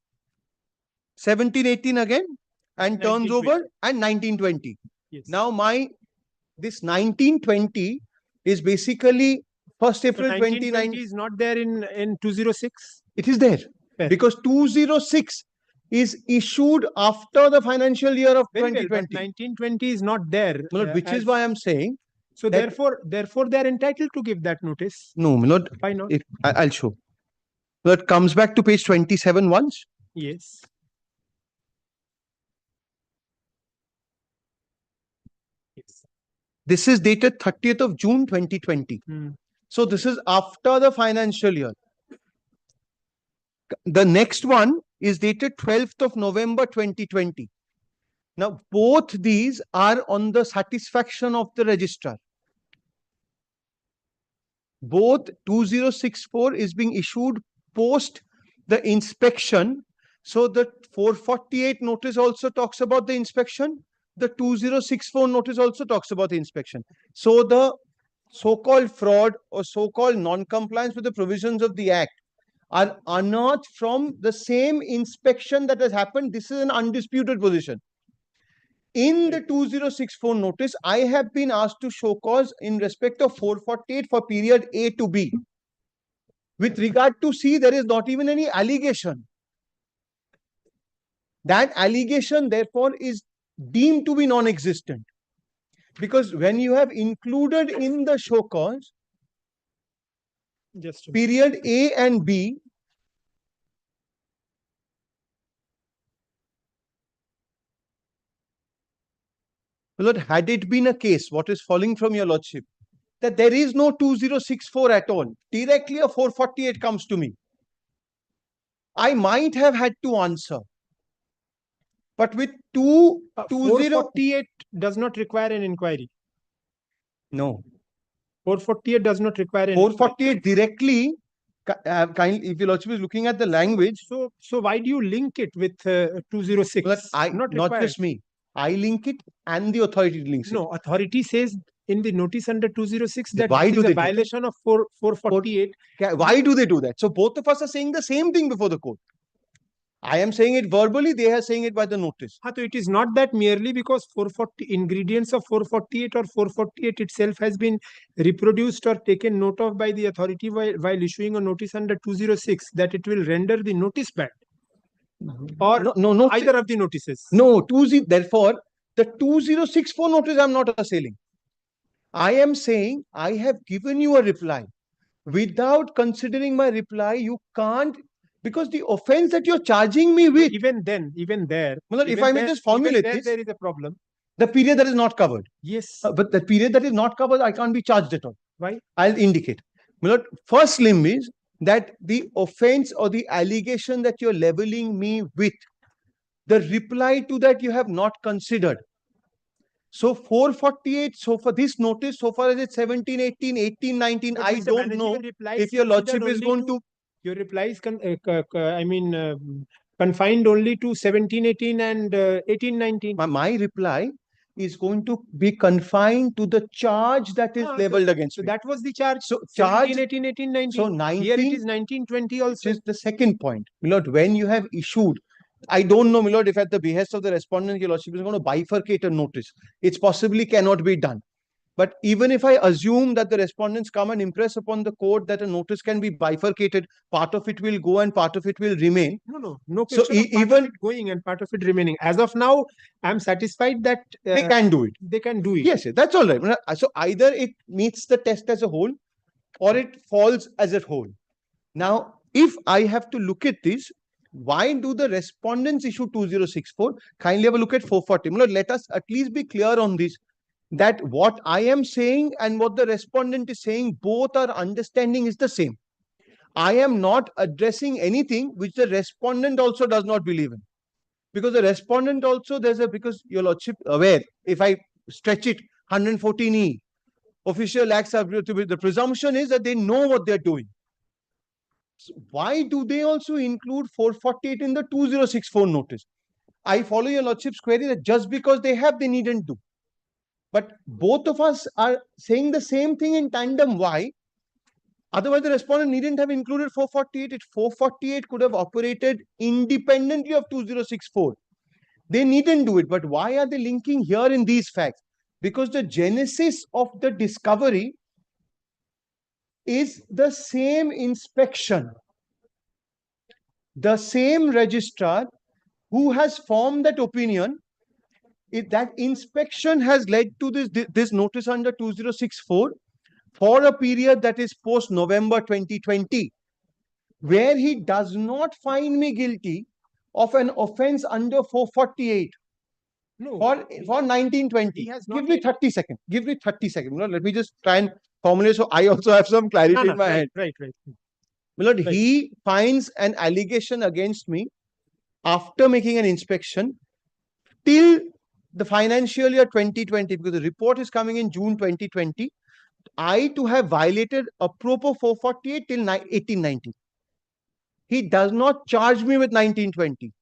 1718 again, and turns over, and 1920. Yes. Now this 1920 is basically 1st April 2019 is not there in 206. It is there. Fair. Because 206 is issued after the financial year of 2020. Well, 1920 is not there. Which is why I'm saying. So therefore they are entitled to give that notice. No, Milord. Why not? I'll show. That comes back to page 27 once. Yes. This is dated 30th of June 2020. So this is after the financial year. The next one is dated 12th of November 2020. Now, both these are on the satisfaction of the registrar. Both 2064 is being issued post the inspection. So the 448 notice also talks about the inspection. The 2064 notice also talks about the inspection. So the so-called fraud or so-called non-compliance with the provisions of the Act are unearthed from the same inspection that has happened. This is an undisputed position. In the 2064 notice, I have been asked to show cause in respect of 448 for period A to B. With regard to C, there is not even any allegation. That allegation, therefore, is deemed to be non-existent. Because when you have included in the show cause period A and B, Lord, had it been a case, what is falling from your lordship, that there is no 2064 at all, directly a 448 comes to me, I might have had to answer. But with 448 does not require an inquiry. No. 448 does not require an 448 directly, if your lordship is looking at the language. So why do you link it with 206? But not just me. I link it and the authority links it. No, authority says in the notice under 206 that Why it do is they a do that? violation of 448. Why do they do that? So both of us are saying the same thing before the court. I am saying it verbally, they are saying it by the notice. So it is not that merely because 440 ingredients of 448 or 448 itself has been reproduced or taken note of by the authority while issuing a notice under 206 that it will render the notice bad. Or no, either of the notices. No, therefore, the 2064 notice I am not assailing. I am saying I have given you a reply. Without considering my reply, you can't, because the offense that you're charging me with. Even there. If I may just formulate this. There is a problem. The period that is not covered. Yes. But the period that is not covered, I can't be charged at all. Why? I'll indicate. First limb is that the offense or the allegation that you're leveling me with, the reply to that you have not considered. So 448, so for this notice, so far as it's 17, 18, 18, 19, I don't know if your lordship is going to. Your reply is confined only to 17, 18 and 18, 19. My reply is going to be confined to the charge that is leveled against me. So that was the charge. So 17, 18, 18, 19. So 19. Here it is 19, 20 also. Is the second point. Milord, when you have issued, I don't know, Milord, if at the behest of the respondent, your lordship is going to bifurcate a notice. It possibly cannot be done. But even if I assume that the respondents come and impress upon the court that a notice can be bifurcated, part of it will go and part of it will remain. No question of part of it going and part of it remaining. As of now, I'm satisfied that they can do it. They can do it. Yes, that's all right. So either it meets the test as a whole or it falls as a whole. Now, if I have to look at this, why do the respondents issue 2064? Kindly have a look at 440. Let us at least be clear on this, that what I am saying and what the respondent is saying, both our understanding is the same. I am not addressing anything which the respondent also does not believe in. Because the respondent also, because your lordship aware, if I stretch it 114E, official acts are the presumption is that they know what they're doing. So why do they also include 448 in the 2064 notice? I follow your lordship's query that just because they have, they needn't do. But both of us are saying the same thing in tandem. Why? Otherwise, the respondent needn't have included 448. 448 could have operated independently of 2064. They needn't do it. But why are they linking here in these facts? Because the genesis of the discovery is the same inspection. The same registrar who has formed that opinion, that inspection has led to this notice under 2064 for a period that is post November 2020, where he does not find me guilty of an offense under 448 for 1920. Give me 30 seconds. Give me 30 seconds. Let me just try and formulate so I also have some clarity in my head. Right. He finds an allegation against me after making an inspection till the financial year 2020, because the report is coming in June 2020, I to have violated apropos 448 till 1890. He does not charge me with 1920.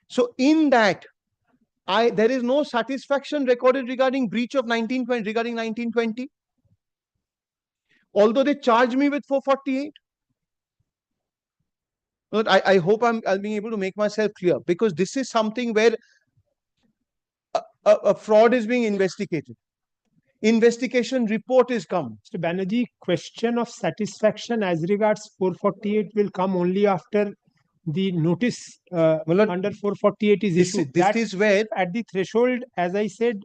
So in that, there is no satisfaction recorded regarding breach of 1920, regarding 1920. although they charge me with 448. But I hope I'll be able to make myself clear, because this is something where a fraud is being investigated. Investigation report is come. Mr. Banerjee, question of satisfaction as regards 448 will come only after the notice under 448 is issued. This is where at the threshold, as I said,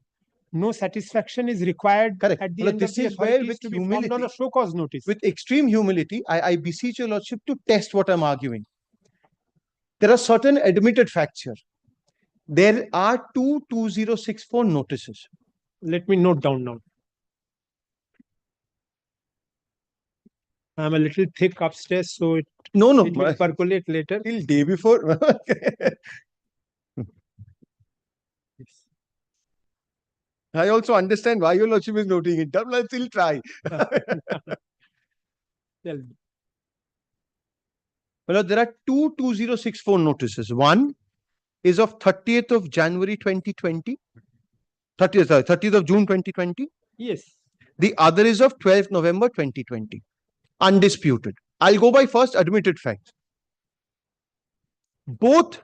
no satisfaction is required at the Well, end this of the is where, authorities with to be formed on a show cause notice. with extreme humility, I beseech your lordship to test what I'm arguing. There are certain admitted facts here. There are two 2064 notices. Let me note down now. I'm a little thick upstairs, so it will percolate later. Till day before. I also understand why your lordship is noting it down. Let's still try. Tell me. Well, there are two 2064 notices. One is of 30th of January 2020. 30th of June 2020. Yes. The other is of 12th November 2020. Undisputed. I'll go by first admitted facts. Both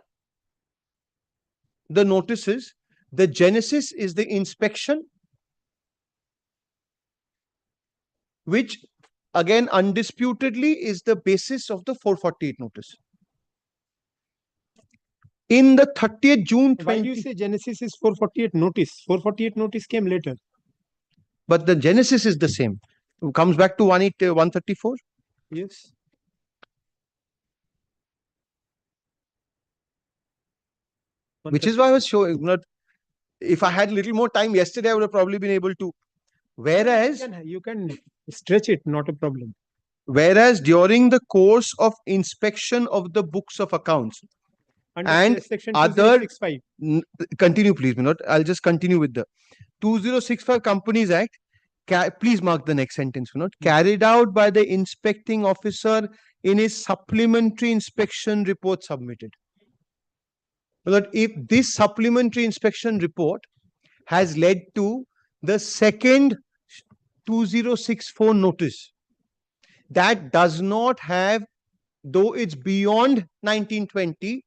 the notices, the genesis is the inspection, which again undisputedly is the basis of the 448 notice. In the 30th June 20... Why do you say genesis is 448 notice? 448 notice came later. But the genesis is the same. It comes back to 134. Yes. Which is why I was showing. If I had a little more time yesterday, I would have probably been able to. Whereas you can stretch it, not a problem. Whereas during the course of inspection of the books of accounts and section other 2065. Continue, please, Vinod. I'll just continue with the 2065 Companies Act. Please mark the next sentence, Vinod. Carried out by the inspecting officer in his supplementary inspection report submitted. But if this supplementary inspection report has led to the second 2064 notice, that does not have, though it's beyond 1920,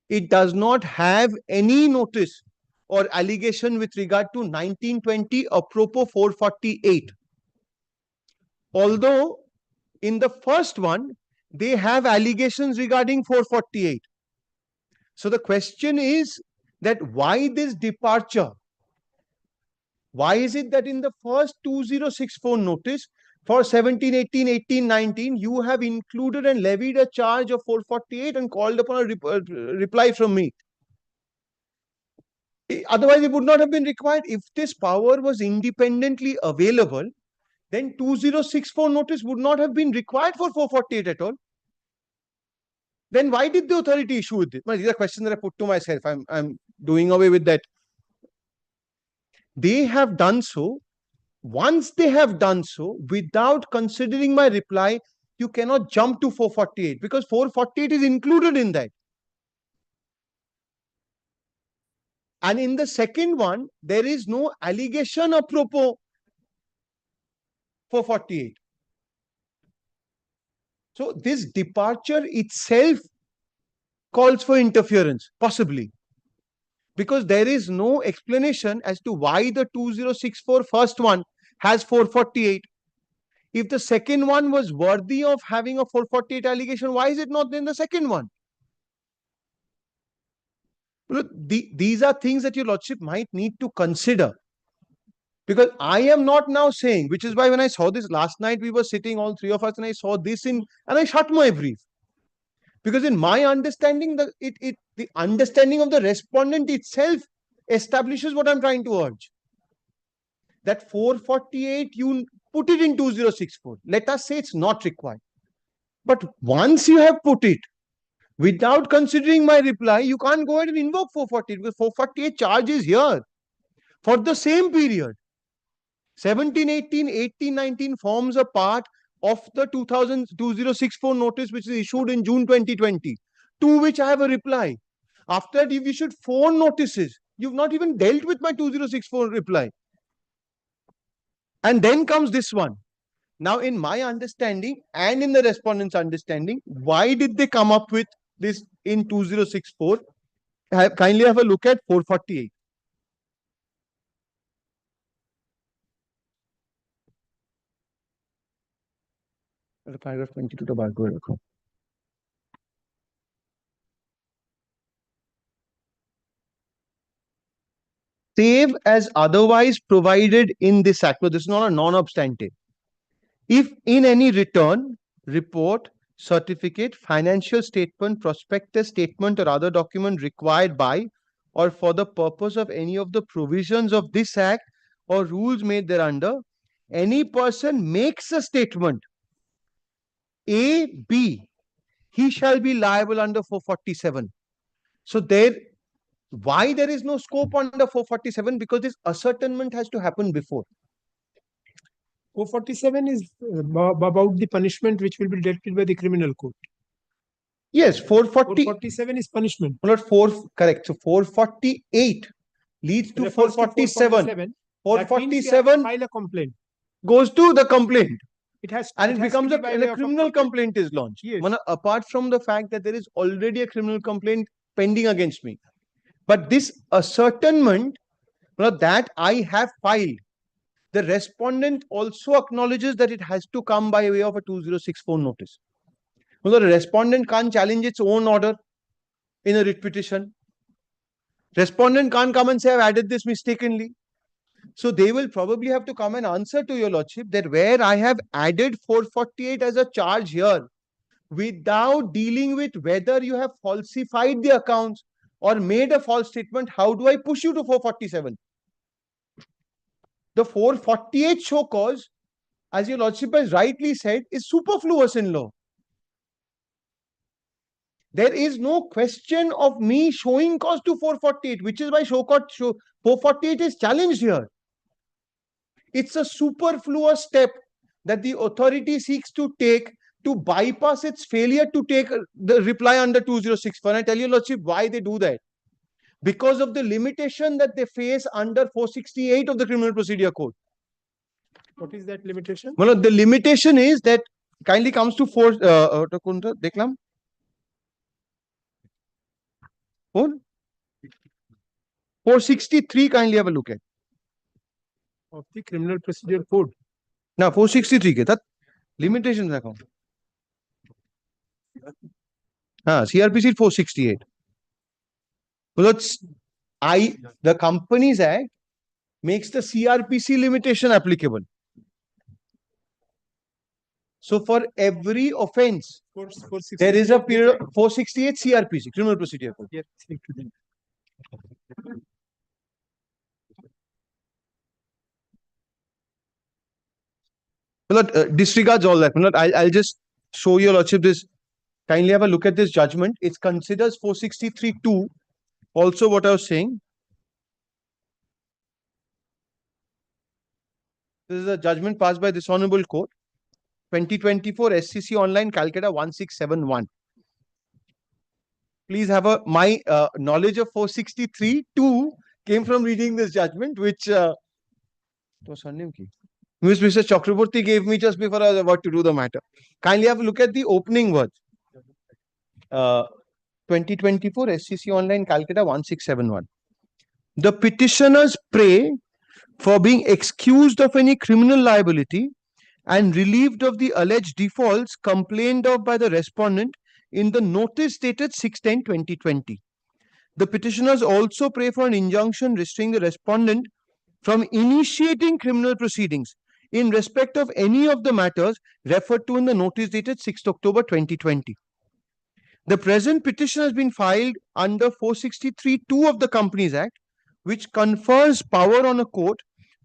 it does not have any notice or allegation with regard to 1920 apropos 448. Although in the first one, they have allegations regarding 448. So the question is that why this departure? Why is it that in the first 2064 notice for 17, 18, 18, 19, you have included and levied a charge of 448 and called upon a reply from me? Otherwise, it would not have been required. If this power was independently available, then 2064 notice would not have been required for 448 at all. Then why did the authority issue it? Well, these are questions that I put to myself. I'm doing away with that. They have done so. Once they have done so, without considering my reply, you cannot jump to 448 because 448 is included in that. And in the second one, there is no allegation apropos 448. So this departure itself calls for interference, possibly. Because there is no explanation as to why the 2064 first one has 448. If the second one was worthy of having a 448 allegation, why is it not in the second one? Look, these are things that your lordship might need to consider. Because I am not now saying, which is why when I saw this last night, we were sitting all three of us and I saw this and I shut my brief. Because in my understanding, the understanding of the respondent itself establishes what I'm trying to urge. That 448, you put it in 2064. Let us say it's not required. But once you have put it, without considering my reply, you can't go ahead and invoke 448 because 448 charge is here for the same period. 17, 18, 18, 19 forms a part of the 2064 notice which is issued in June 2020, to which I have a reply. After that, you've issued 4 notices. You've not even dealt with my 2064 reply. And then comes this one. Now, in my understanding and in the respondent's understanding, why did they come up with this in 2064? Kindly have a look at 448. Paragraph 22 to bar code. Save as otherwise provided in this act. No, this is not a non-obstantive. If in any return, report, certificate, financial statement, prospectus statement, or other document required by or for the purpose of any of the provisions of this act or rules made thereunder, any person makes a statement A, B, he shall be liable under 447. So why there is no scope under 447? Because this ascertainment has to happen before. 447 is about the punishment which will be dealt with by the criminal code. Yes, 447 is punishment. Not 4, correct. So 448 leads to 447. 447 file a complaint. Goes to the complaint. It has and it becomes a criminal complaint is launched. Yes. Apart from the fact that there is already a criminal complaint pending against me. But this ascertainment that I have filed, the respondent also acknowledges that it has to come by way of a 2064 notice. The respondent can't challenge its own order in a writ petition. Respondent can't come and say, I've added this mistakenly. So they will probably have to come and answer to your lordship that where I have added 448 as a charge here, without dealing with whether you have falsified the accounts or made a false statement, how do I push you to 447? The 448 show cause, as your lordship has rightly said, is superfluous in law. There is no question of me showing cause to 448, which is why 448 is challenged here. It's a superfluous step that the authority seeks to take to bypass its failure to take the reply under 2064. And I tell you, lordship, why they do that. Because of the limitation that they face under 468 of the Criminal Procedure Code. What is that limitation? Well, the limitation is that kindly comes to 463, kindly have a look at. Of the Criminal Procedure Code. Now 463 ke that limitations account. CRPC 468. Well, the Companies Act makes the CRPC limitation applicable. So for every offense, there is a period 468 CRPC, Criminal Procedure Code. Yes. Disregards all that. I'll just show your lordship this. Kindly have a look at this judgment. It considers 463(2). Also, what I was saying. This is a judgment passed by this Honorable Court. 2024 SCC Online, Calcutta 1671. Please have my knowledge of 463(2) came from reading this judgment, which what's her name? Mr. Chakraborty gave me just before I was about to do the matter. Kindly have a look at the opening words. 2024 SCC Online, Calcutta 1671. The petitioners pray for being excused of any criminal liability and relieved of the alleged defaults complained of by the respondent in the notice dated 6/10/2020. The petitioners also pray for an injunction restraining the respondent from initiating criminal proceedings in respect of any of the matters referred to in the notice dated 6th October 2020. The present petition has been filed under 463(2) of the Companies Act, which confers power on a court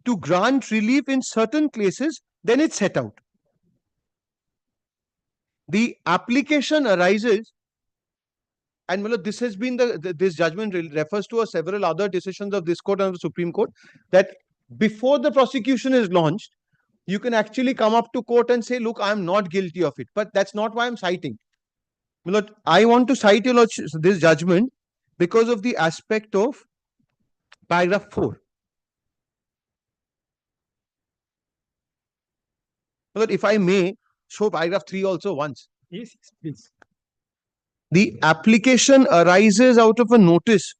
to grant relief in certain cases, then it's set out. The application arises, and this has been this judgment refers to several other decisions of this court and the Supreme Court, that before the prosecution is launched, you can actually come up to court and say, look, I'm not guilty of it. But that's not why I'm citing. I want to cite this judgment because of the aspect of paragraph 4. But if I may show paragraph 3 also once. Yes, please. The application arises out of a notice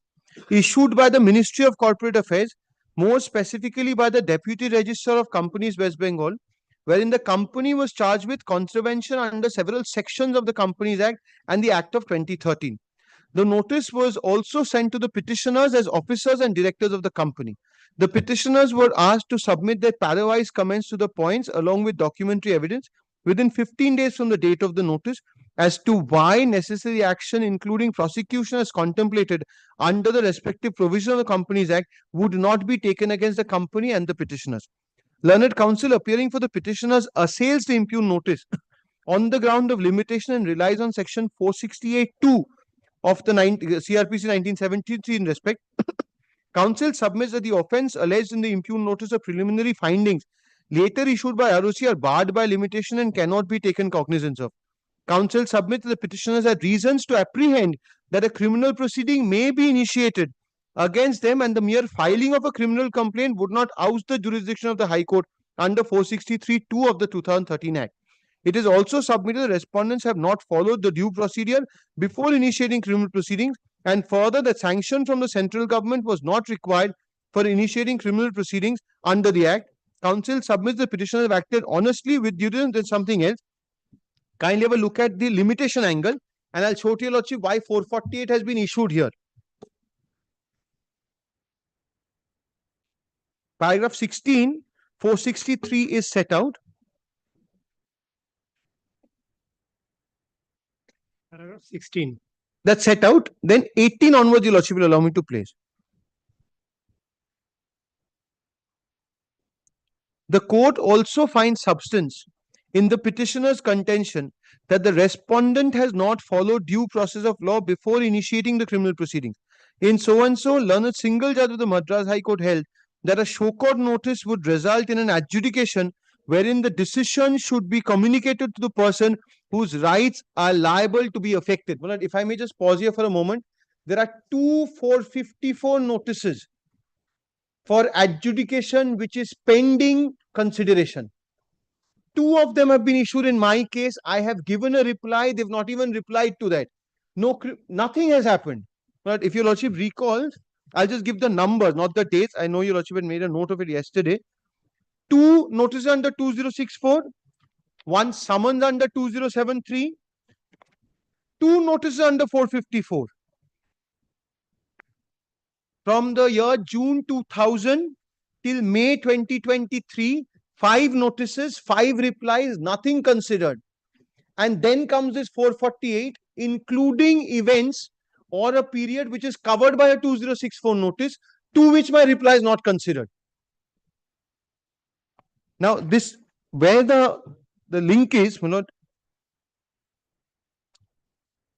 issued by the Ministry of Corporate Affairs, more specifically by the Deputy Registrar of Companies West Bengal, wherein the company was charged with contravention under several sections of the Companies Act and the Act of 2013. The notice was also sent to the petitioners as officers and directors of the company. The petitioners were asked to submit their para-wise comments to the points along with documentary evidence within 15 days from the date of the notice as to why necessary action, including prosecution as contemplated under the respective provision of the Companies Act, would not be taken against the company and the petitioners. Learned counsel appearing for the petitioners assails the impugned notice on the ground of limitation and relies on section 468(2) of the CRPC 1973 in respect. Counsel submits that the offence alleged in the impugned notice of preliminary findings later issued by ROC are barred by limitation and cannot be taken cognizance of. Counsel submits that the petitioners had reasons to apprehend that a criminal proceeding may be initiated against them and the mere filing of a criminal complaint would not oust the jurisdiction of the High Court under 463(2) of the 2013 Act. It is also submitted that respondents have not followed the due procedure before initiating criminal proceedings, and further that sanction from the central government was not required for initiating criminal proceedings under the Act. Counsel submits the petitioners have acted honestly with due diligence. There's something else. Kindly have a look at the limitation angle, and I'll show to your lordship why 448 has been issued here. Paragraph 16, 463 is set out. Paragraph 16. That's set out. Then 18 onwards, your lordship will allow me to place. The court also finds substance in the petitioner's contention that the respondent has not followed due process of law before initiating the criminal proceedings. In so and so, learned single judge of the Madras High Court held that a show cause notice would result in an adjudication wherein the decision should be communicated to the person whose rights are liable to be affected. Well, if I may just pause here for a moment, there are 454 notices for adjudication which is pending consideration. 2 of them have been issued in my case. I have given a reply. They've not even replied to that. Nothing has happened. But if your lordship recalls, I'll just give the numbers, not the dates. I know your lordship had made a note of it yesterday. 2 notices under 2064, 1 summons under 2073, 2 notices under 454. From the year June 2000 till May 2023, 5 notices, 5 replies, nothing considered. And then comes this 448, including events or a period which is covered by a 2064 notice, to which my reply is not considered. Now, this where the link is,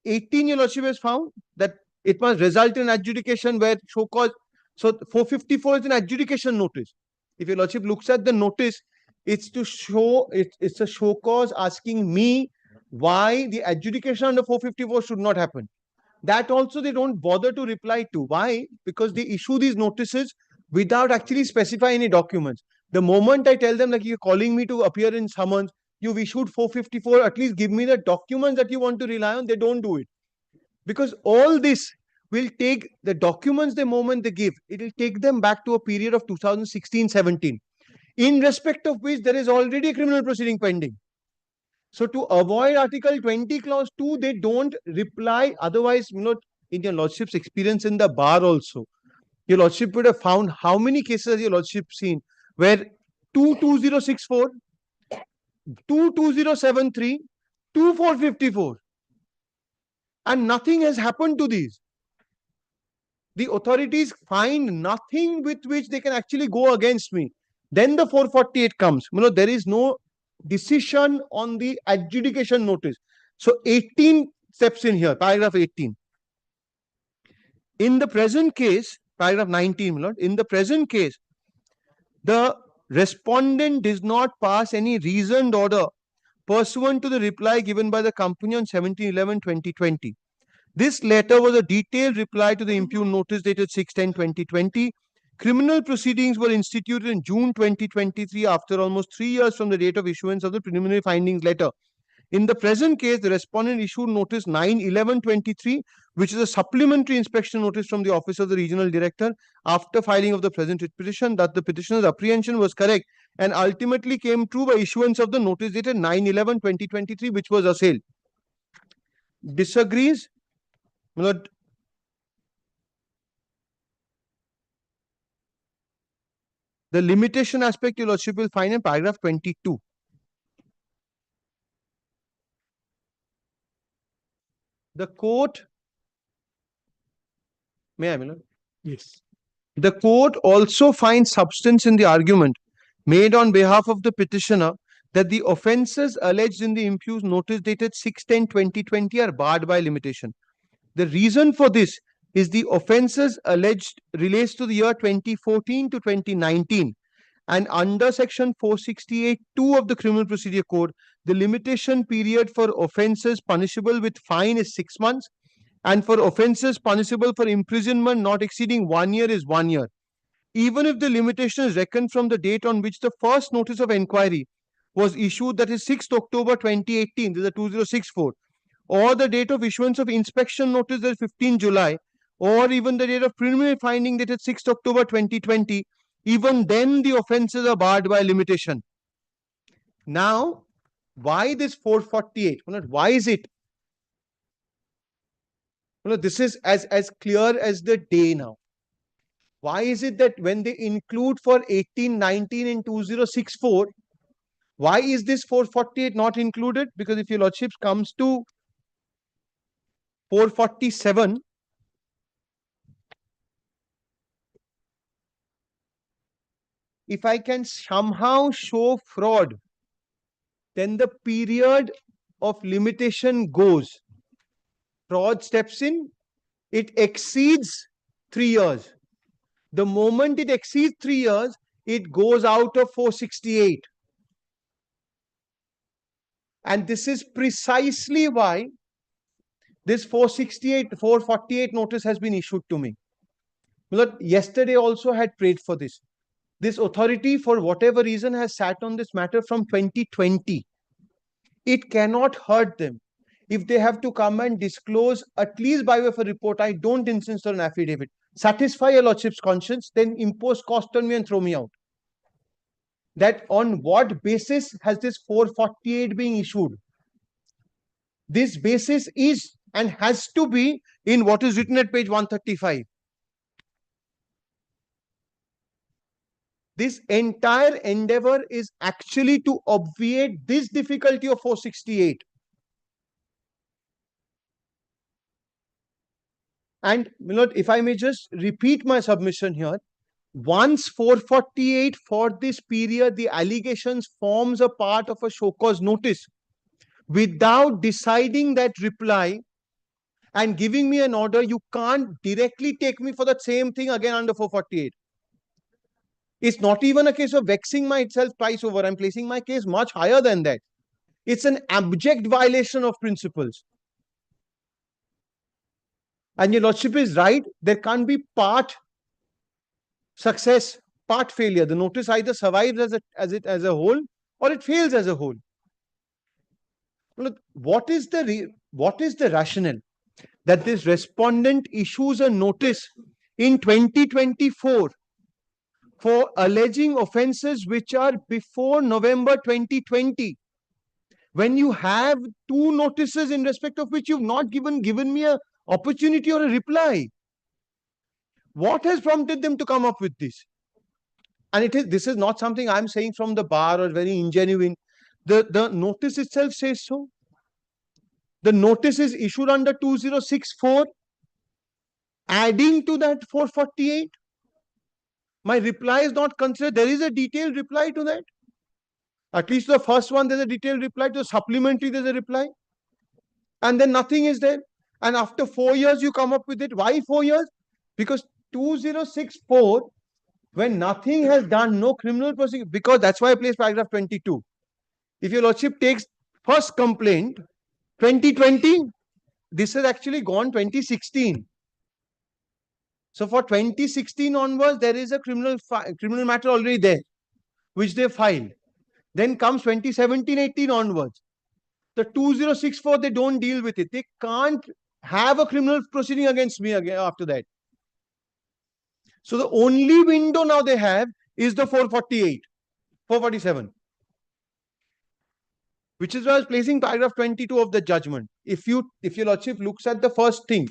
18 your lordship has found that it must result in adjudication where show cause. So 454 is an adjudication notice. If your lordship looks at the notice, it's to show it's a show cause asking me why the adjudication under 454 should not happen. That also they don't bother to reply to. Why? Because they issue these notices without actually specifying any documents. The moment I tell them like you're calling me to appear in summons, you've issued 454, at least give me the documents that you want to rely on, they don't do it. Because all this will take the documents the moment they give, it will take them back to a period of 2016-17, in respect of which there is already a criminal proceeding pending. So to avoid Article 20 Clause 2, they don't reply. Otherwise, in your lordship's experience in the bar also, your lordship would have found how many cases has your lordship seen where 22064, 22073, 2454, and nothing has happened to these. The authorities find nothing with which they can actually go against me. Then the 448 comes. There is no decision on the adjudication notice. So 18 steps in here, paragraph 18. In the present case, paragraph 19, my lord, in the present case, the respondent does not pass any reasoned order pursuant to the reply given by the company on 17/11/2020. This letter was a detailed reply to the impugned notice dated 6/10/2020, Criminal proceedings were instituted in June 2023 after almost 3 years from the date of issuance of the preliminary findings letter. In the present case, the respondent issued notice 9/11/23, which is a supplementary inspection notice from the office of the regional director after filing of the present petition, that the petitioner's apprehension was correct and ultimately came true by issuance of the notice dated 9/11/2023, which was assailed. Disagrees? Not. The limitation aspect, your lordship will find in paragraph 22. The court, may I, my lord? Yes. The court also finds substance in the argument made on behalf of the petitioner that the offences alleged in the impugned notice dated 6/10/2020 are barred by limitation. The reason for this is the offences alleged relates to the year 2014 to 2019, and under section 468(2) of the Criminal Procedure Code, the limitation period for offences punishable with fine is 6 months, and for offences punishable for imprisonment not exceeding 1 year is 1 year. Even if the limitation is reckoned from the date on which the first notice of inquiry was issued, that is 6th October 2018, this is a 2064, or the date of issuance of inspection notice, that is 15 July, or even the date of preliminary finding dated 6th October 2020, even then the offences are barred by limitation. Now, why this 448? Why is it? This is as clear as the day now. Why is it that when they include for 18, 19 and 2064, why is this 448 not included? Because if your lordship comes to 447, if I can somehow show fraud, then the period of limitation goes. Fraud steps in, it exceeds 3 years. The moment it exceeds 3 years, it goes out of 468. And this is precisely why this 448 notice has been issued to me. Yesterday also had prayed for this. This authority, for whatever reason, has sat on this matter from 2020. It cannot hurt them. If they have to come and disclose, at least by way of a report, I don't insist on an affidavit, satisfy your lordship's conscience, then impose cost on me and throw me out. That on what basis has this 448 being issued? This basis is and has to be in what is written at page 135. This entire endeavor is actually to obviate this difficulty of 468. And, my lord, if I may just repeat my submission here, once 448 for this period, the allegations forms a part of a show cause notice, without deciding that reply and giving me an order, you can't directly take me for the same thing again under 448. It's not even a case of vexing myself twice over. I'm placing my case much higher than that. It's an abject violation of principles. And your lordship is right, there can't be part success, part failure. The notice either survives as a whole or it fails as a whole. Look, what is the rationale that this respondent issues a notice in 2024 for alleging offences which are before November 2020, when you have 2 notices in respect of which you've not given me a opportunity or a reply? What has prompted them to come up with this? And this is not something I'm saying from the bar or very ingenuine. The notice itself says so. The notice is issued under 2064, adding to that 448. My reply is not considered. There is a detailed reply to that. At least the first one, there's a detailed reply. To the supplementary, there's a reply. And then nothing is there. And after 4 years, you come up with it. Why 4 years? Because 2064, when nothing has done, no criminal prosecution, because that's why I place paragraph 22. If your lordship takes first complaint, 2020, this has actually gone 2016. So for 2016 onwards, there is a criminal matter already there, which they filed. Then comes 2017-18 onwards. The 2064, they don't deal with it. They can't have a criminal proceeding against me again after that. So the only window now they have is the 448, 447. Which is why I was placing paragraph 22 of the judgment. If your lordship looks at the first thing,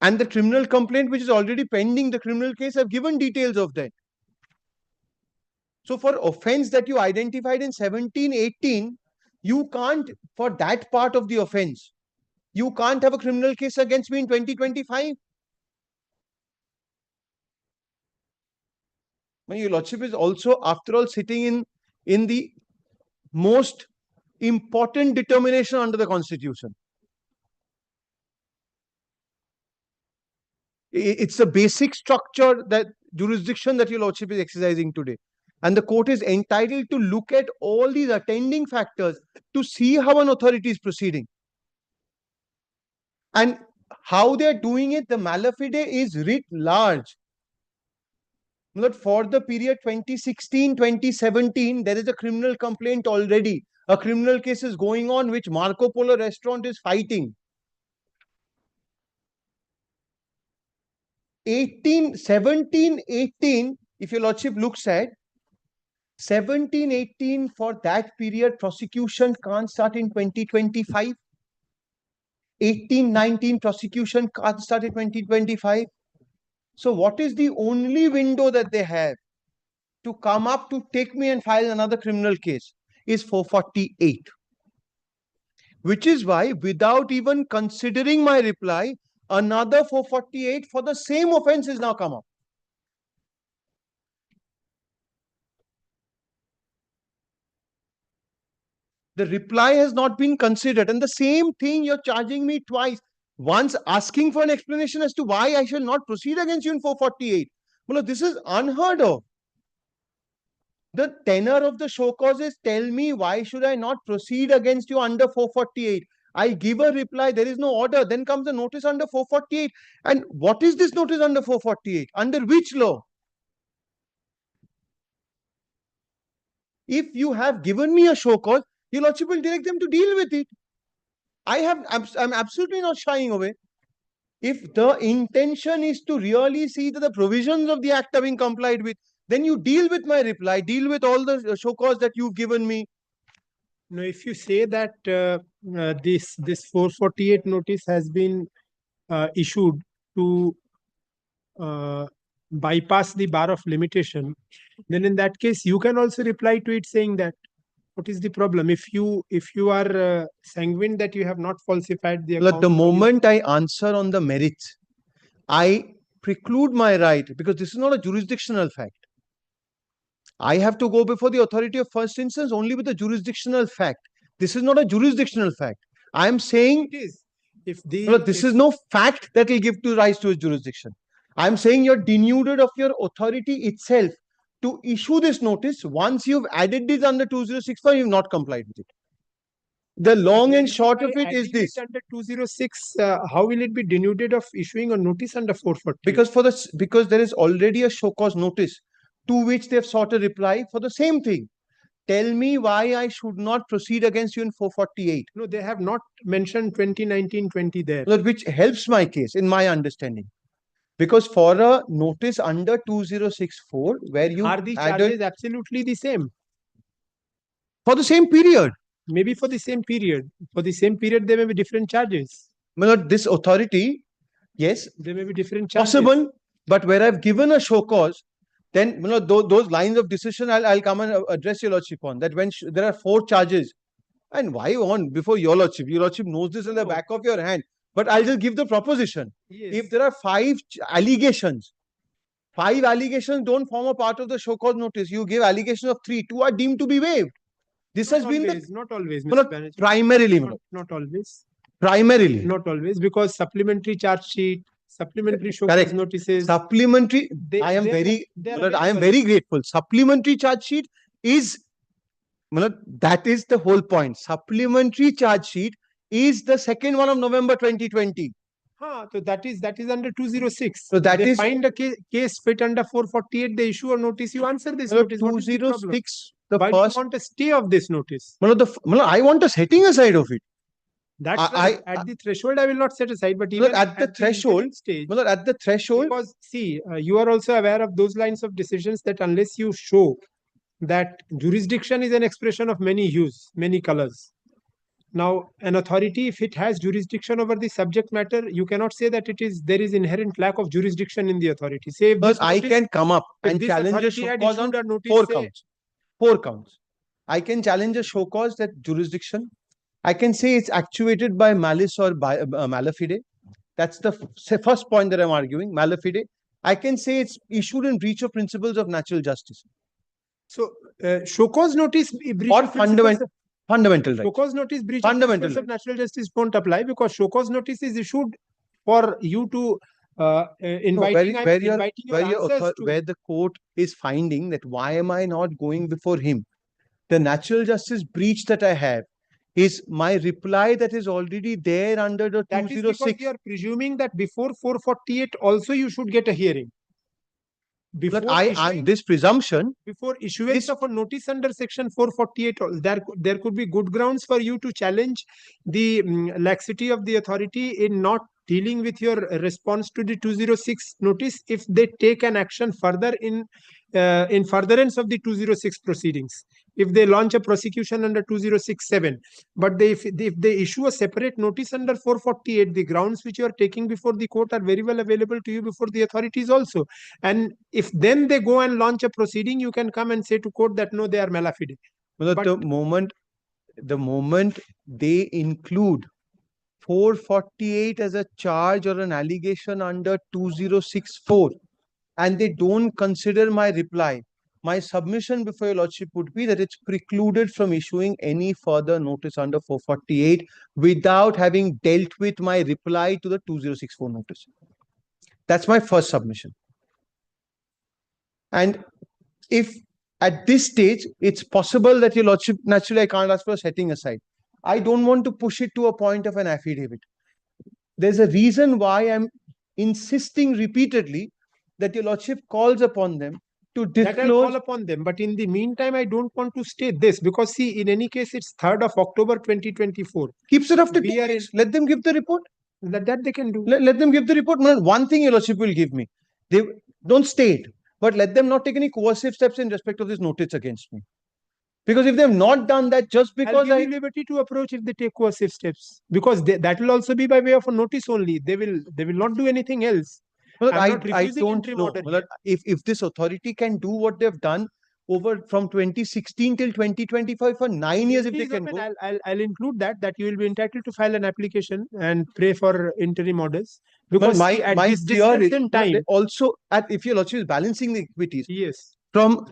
and the criminal complaint which is already pending, the criminal case, I've given details of that. So for offense that you identified in 17-18, you can't, for that part of the offense, you can't have a criminal case against me in 2025. Your lordship is also, after all, sitting in the most important determination under the constitution. It's a basic structure, that jurisdiction that your lordship is exercising today. And the court is entitled to look at all these attending factors to see how an authority is proceeding. And how they are doing it, the mala fide is writ large. For the period 2016-2017, there is a criminal complaint already. A criminal case is going on which Marco Polo restaurant is fighting. 17-18, if your lordship looks at 17-18, for that period, prosecution can't start in 2025. 18-19, prosecution can't start in 2025. So what is the only window that they have to come up to take me and file another criminal case is 448. Which is why, without even considering my reply, another 448 for the same offense is now come up. The reply has not been considered, and the same thing you're charging me twice. Once asking for an explanation as to why I shall not proceed against you in 448. Well, this is unheard of. The tenor of the show cause is, tell me why should I not proceed against you under 448. I give a reply, there is no order. Then comes the notice under 448. And what is this notice under 448? Under which law? If you have given me a show cause, your lordship will direct them to deal with it. I'm absolutely not shying away. If the intention is to really see that the provisions of the act are being complied with, then you deal with my reply, deal with all the show cause that you've given me. No, if you say that this 448 notice has been issued to bypass the bar of limitation, then in that case you can also reply to it saying that. What is the problem? If you are sanguine that you have not falsified the account. The moment I answer on the merits, I preclude my right, because this is not a jurisdictional fact. I have to go before the authority of first instance only with a jurisdictional fact. This is not a jurisdictional fact. I am saying this is no fact that will give rise to a jurisdiction. I am saying you're denuded of your authority itself to issue this notice. Once you've added this under 2065, you've not complied with it. The long and short of it is this. Under 206, how will it be denuded of issuing a notice under 440? Because there is already a show cause notice to which they have sought a reply for the same thing. Tell me why I should not proceed against you in 448. No, they have not mentioned 2019-20 there. Which helps my case in my understanding. Because for a notice under 2064, where you are the charges absolutely the same? For the same period. Maybe for the same period. For the same period, there may be different charges. This authority, yes. There may be different charges. Possible, but where I've given a show cause, then those lines of decision I'll come and address your lordship on. That when there are 4 charges, and why on before your lordship? Your lordship knows this in the back of your hand. But I'll just give the proposition. Yes. If there are 5 allegations, 5 allegations don't form a part of the show cause notice. You give allegations of 3, 2 are deemed to be waived. This has been not always, primarily. Not always. Primarily. Not always, because supplementary charge sheet, supplementary show cause notices. Supplementary. I am very grateful. Supplementary charge sheet is, that is the whole point. Supplementary charge sheet is the second one of November 2020. So that is under 206. So that they is- find a case fit under 448, they issue a notice, you answer this Well, notice. What is the problem? 206, the Why do you first, want a stay of this notice? I want a setting aside of it. That's I- right. At the threshold, I will not set aside, but even at the threshold, interim stage, at the threshold, because see, you are also aware of those lines of decisions that unless you show that jurisdiction is an expression of many hues, many colors. Now, an authority, if it has jurisdiction over the subject matter, you cannot say that there is inherent lack of jurisdiction in the authority. Say, if but this I notice- can come up if and this challenge a authority show had cause on issued a notice, 4 say- counts. 4 counts. I can challenge a show cause that jurisdiction. I can say it's actuated by malice or by malafide. That's the first point that I'm arguing, malafide. I can say it's issued in breach of principles of natural justice. So, show cause notice breach Or of principles- fundamental right. Show cause notice breach of Fundamental principles of natural justice won't apply, because show cause notice is issued for you to inviting your answers to. Where the court is finding that why am I not going before him? The natural justice breach that I have is my reply that is already there under the That is because 206. you are presuming that before 448 also you should get a hearing. Before This presumption, before issuance of a notice under section 448, there could be good grounds for you to challenge the laxity of the authority in not dealing with your response to the 206 notice if they take an action further in furtherance of the 206 proceedings. If they launch a prosecution under 2067, but if they issue a separate notice under 448, the grounds which you are taking before the court are very well available to you before the authorities also. And if then they go and launch a proceeding, you can come and say to court that no, they are malafide. But the moment they include 448 as a charge or an allegation under 2064, and they don't consider my reply, my submission before your lordship would be that it's precluded from issuing any further notice under 448 without having dealt with my reply to the 2064 notice. That's my first submission. And if at this stage, it's possible that your lordship, naturally I can't ask for a setting aside. I don't want to push it to a point of an affidavit. There's a reason why I'm insisting repeatedly that your lordship calls upon them to disclose. That I'll call upon them, but in the meantime, I don't want to state this because see, in any case, it's 3rd of October 2024. Keeps it after 2 weeks. Let them give the report. That they can do. Let them give the report. One thing your lordship will give me. They don't state, but let them not take any coercive steps in respect of this notice against me. Because if they have not done that, just because I'll give you liberty to approach if they take coercive steps, because that will also be by way of a notice only. They will not do anything else. Well, I'm I not refusing don't interim know. order Well, if this authority can do what they've done over from 2016 till 2025 for 9 years, if they can go. I'll include that you will be entitled to file an application and pray for interim orders. Well, Because my at fear this distance is in time, also if your lordship is balancing the equities. Yes. From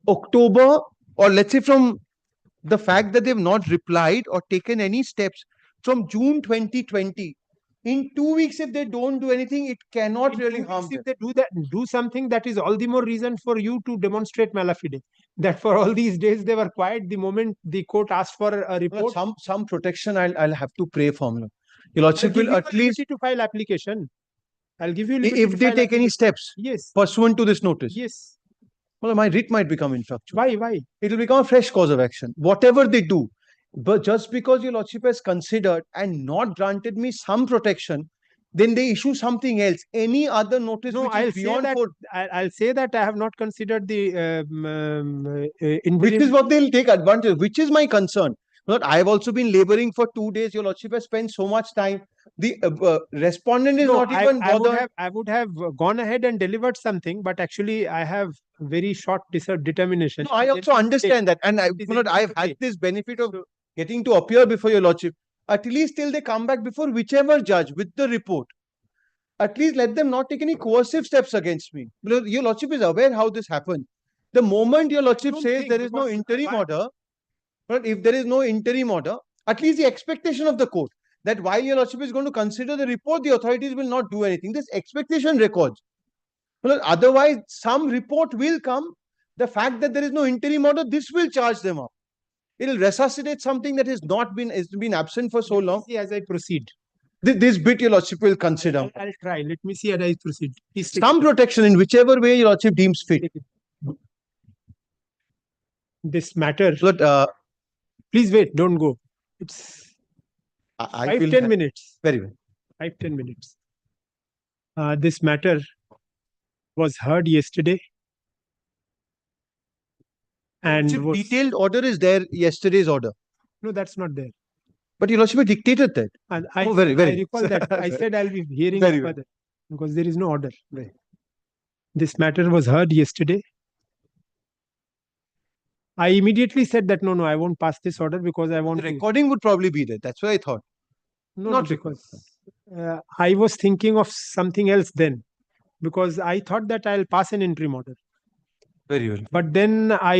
October, or let's say from the fact that they've not replied or taken any steps from June 2020. In 2 weeks, if they don't do anything, it cannot really harm them. if they do something, that is all the more reason for you to demonstrate malafide. That for all these days they were quiet. The moment the court asked for a report, some protection, I'll have to pray for them. Your lordship will at least to file application. I'll give you liberty if to they file take any steps. Yes. Pursuant to this notice. Yes. Well, my writ might become infructuous. Why? It will become a fresh cause of action. Whatever they do, but just because your lordship has considered and not granted me some protection, then they issue something else. Any other notice which is beyond I'll say that I have not considered the which is what they'll take advantage. Which is my concern. But I have also been laboring for 2 days. Your lordship has spent so much time. The respondent is not even bothered. I would have gone ahead and delivered something, but actually I have very short determination. No, I also understand that, and I've had this benefit of getting to appear before your lordship. At least till they come back before whichever judge with the report. At least let them not take any coercive steps against me. Your lordship is aware how this happened. The moment your lordship says there is no interim order, but if there is no interim order, at least the expectation of the court that while your lordship is going to consider the report, the authorities will not do anything. This expectation records. Well, otherwise, some report will come. The fact that there is no interim order, this will charge them up. It will resuscitate something that has been absent for so long. As I proceed. This bit your lordship will consider. I'll try. Let me see and I proceed. Please take Some protection in whichever way your lordship deems fit. this matter. But, Please wait, don't go. It's I 5-10 minutes. Very well. 5-10 minutes. This matter was heard yesterday. And Lordship, detailed order is there, yesterday's order. No, that's not there. But your lordship dictated that. And I recall that. I said I'll be hearing Very it well. further because there is no order. This matter was heard yesterday. I immediately said that no, I won't pass this order because I want The recording would probably be there. That's what I thought. not because I was thinking of something else then, because I thought that I'll pass an interim order. Very well. But then I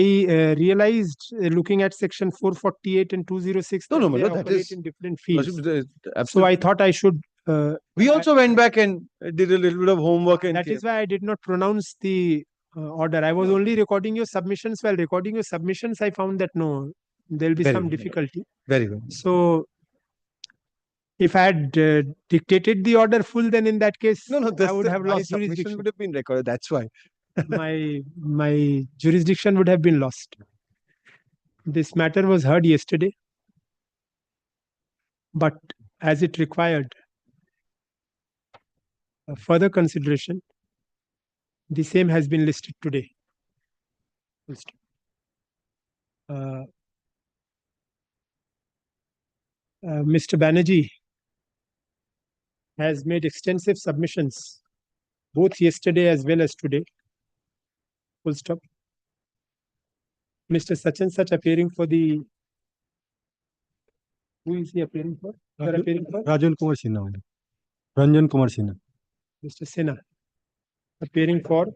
realized, looking at section 448 and 206, No, they that operate is in different fields. Absolutely. So I thought I should. We also went back and did a little bit of homework. And That is why I did not pronounce the order. I was only recording your submissions. While recording your submissions, I found that no, there'll be Very some well. difficulty. Very well. So if I had dictated the order full, then in that case, I would have my lost submission jurisdiction. would have been recorded. That's why. my jurisdiction would have been lost. This matter was heard yesterday, but as it required a further consideration, the same has been listed today. Mr. Banerjee has made extensive submissions both yesterday as well as today. Full stop. Mr. Such and such appearing for the. Who is he appearing for? You're appearing for? Rajul Kumar Sinha. Ranjan Kumar Sinha. Mr. Sinha appearing for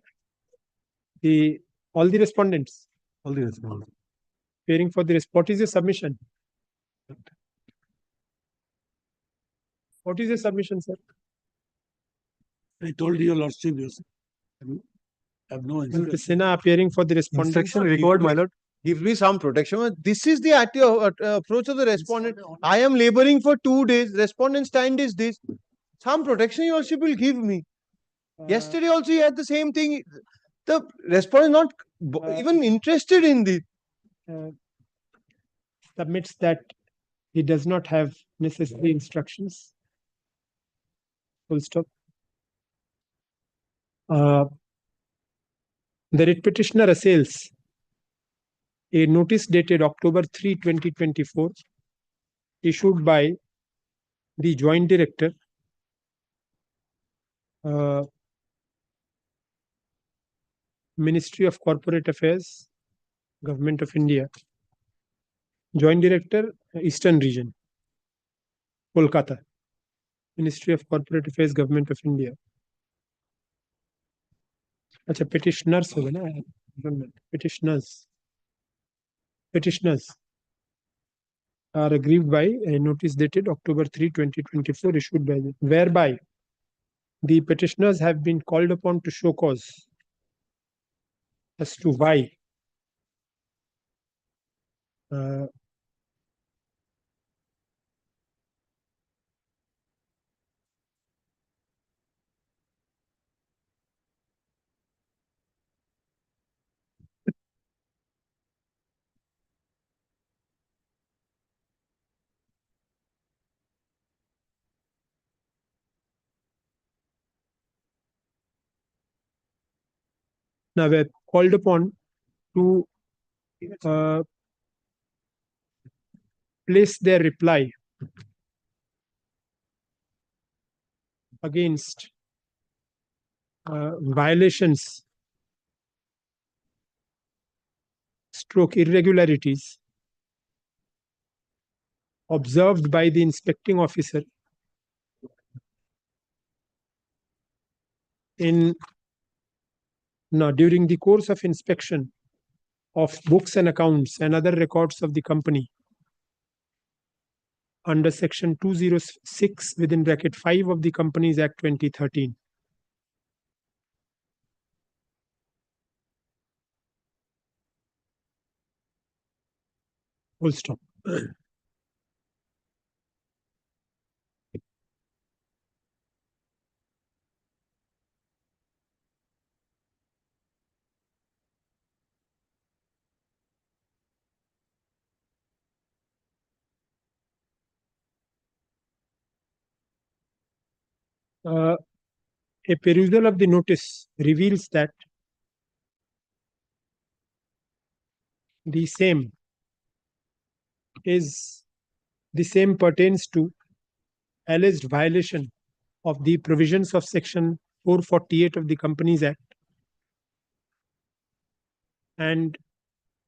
all the respondents. All the respondents. Appearing for the what is your submission? What is your submission, sir? I told you, Lordship, I have no Mr. Sinha appearing for the respondents. Instruction record, my lord. Give me some protection. This is the approach of the respondent. I am laboring for 2 days. Respondent stand is this. Some protection your lordship will give me. Yesterday also you had the same thing. The respondent not even interested in this. Submits that he does not have necessary instructions. Full stop. The writ petitioner assails a notice dated October 3, 2024, issued by the Joint Director, Ministry of Corporate Affairs, Government of India, Joint Director, Eastern Region, Kolkata, Ministry of Corporate Affairs, Government of India. अच्छा petitioners होगा ना petitioners are aggrieved by a notice dated October 3, 2024 issued by them, whereby the petitioners have been called upon to show cause as to why now we're called upon to place their reply against violations / irregularities observed by the inspecting officer during the course of inspection of books and accounts and other records of the company under section 206 within bracket 5 of the Companies Act 2013. Full stop. A perusal of the notice reveals that the same pertains to alleged violation of the provisions of section 448 of the Companies Act, and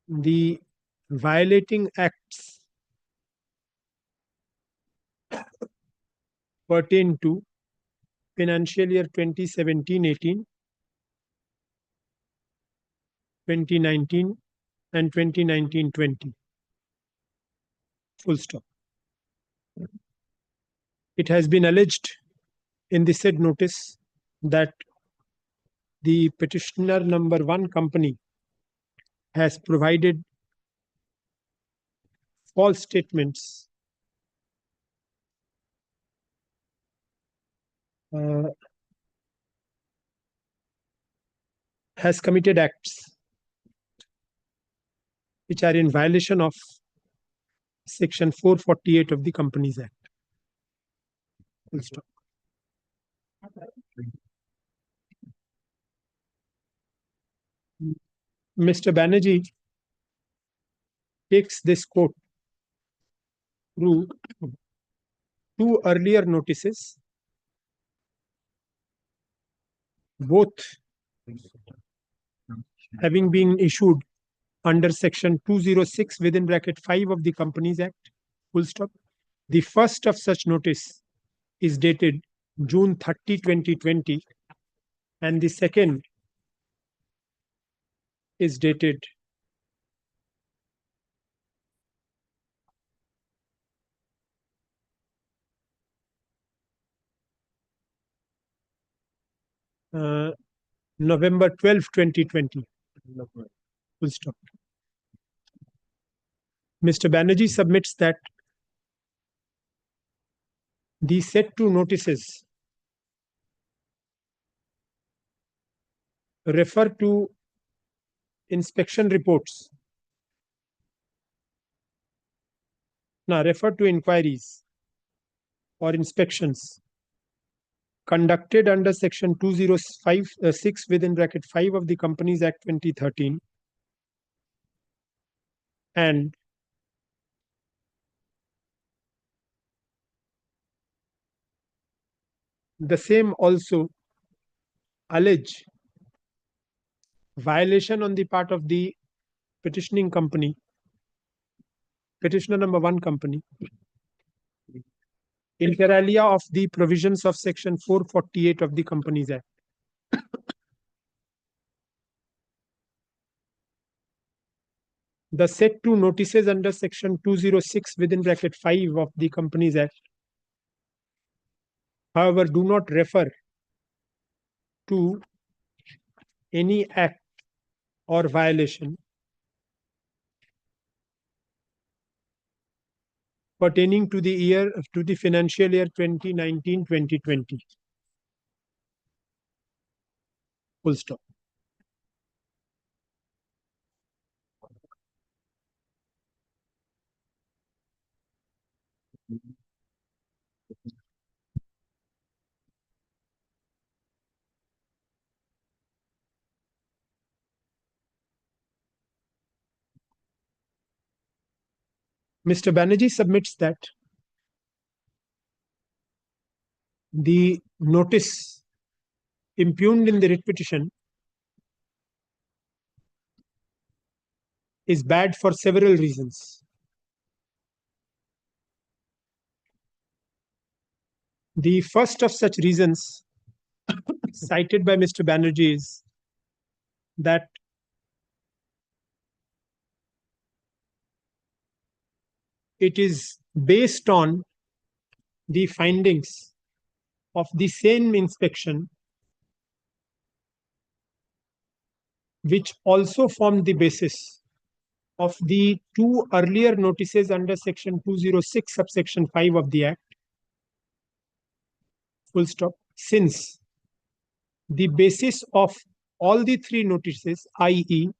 the violating acts pertain to financial year 2017-18, 2019 and 2019-20. Full stop. It has been alleged in the said notice that the petitioner number 1 company has provided false statements has committed acts which are in violation of section 448 of the Companies Act. Full stop. Mr. Banerjee takes this quote through 2 earlier notices, both having been issued under section 206 within bracket 5 of the Companies Act. Full stop. The first of such notice is dated June 30, 2020, and the second is dated November 12, 2020. Full stop. Mr. Banerjee submits that the said 2 notices refer to inspection reports. Now, refer to inquiries or inspections conducted under section 206 within bracket 5 of the Companies Act 2013, and the same also allege violation on the part of the petitioning company, petitioner number 1 company, inter alia of the provisions of section 448 of the Companies Act. The said 2 notices under section 206 within bracket 5 of the Companies Act, however, do not refer to any act or violation pertaining to the financial year 2019-2020. Full stop. Mr. Banerjee submits that the notice impugned in the writ petition is bad for several reasons. The first of such reasons cited by Mr. Banerjee is that it is based on the findings of the same inspection, which also formed the basis of the 2 earlier notices under section 206 subsection 5 of the Act. Full stop. Since the basis of all the 3 notices, i.e.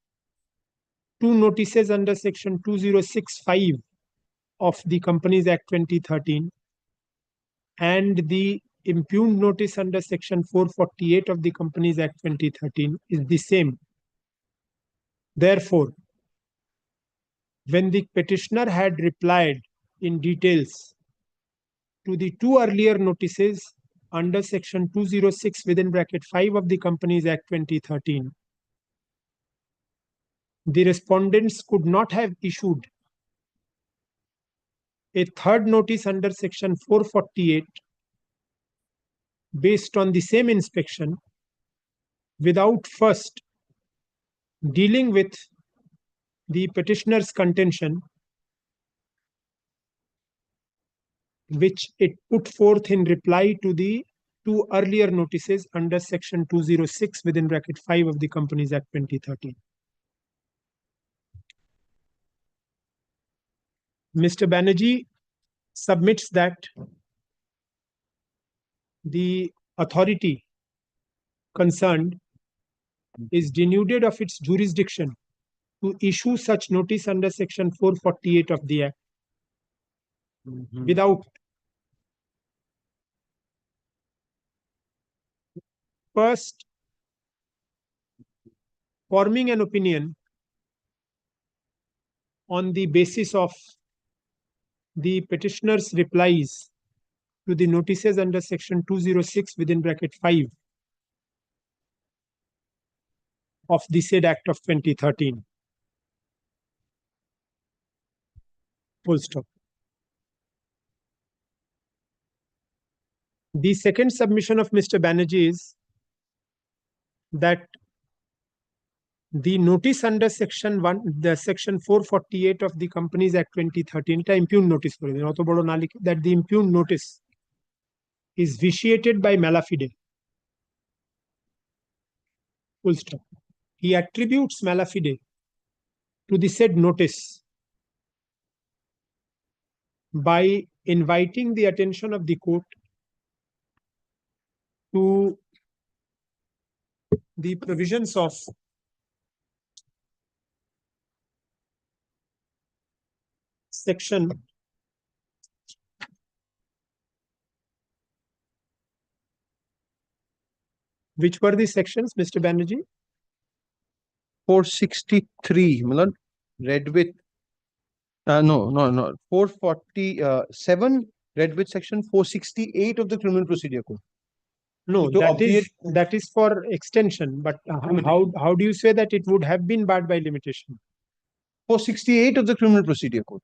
2 notices under section 206(5) of the Companies Act 2013 and the impugned notice under section 448 of the Companies Act 2013 is the same. Therefore, when the petitioner had replied in details to the two earlier notices under section 206 within bracket 5 of the Companies Act 2013, the respondents could not have issued a third notice under section 448 based on the same inspection without first dealing with the petitioner's contention, which it put forth in reply to the two earlier notices under section 206 within bracket 5 of the Companies Act 2013. Mr. Banerjee submits that the authority concerned is denuded of its jurisdiction to issue such notice under section 448 of the Act without first forming an opinion on the basis of the petitioner's replies to the notices under section 206 within bracket 5 of the said Act of 2013. Full stop. The second submission of Mr. Banerjee is that the notice under section 448 of the Companies Act 2013, impugned notice, that the impugned notice is vitiated by malafide. Full stop. He attributes malafide to the said notice by inviting the attention of the court to the provisions of section which were the sections, Mr. Banerjee? 463, read with 447 read with section 468 of the Criminal Procedure Code. No, that is for extension, but how do you say that it would have been barred by limitation? 468 of the Criminal Procedure Code.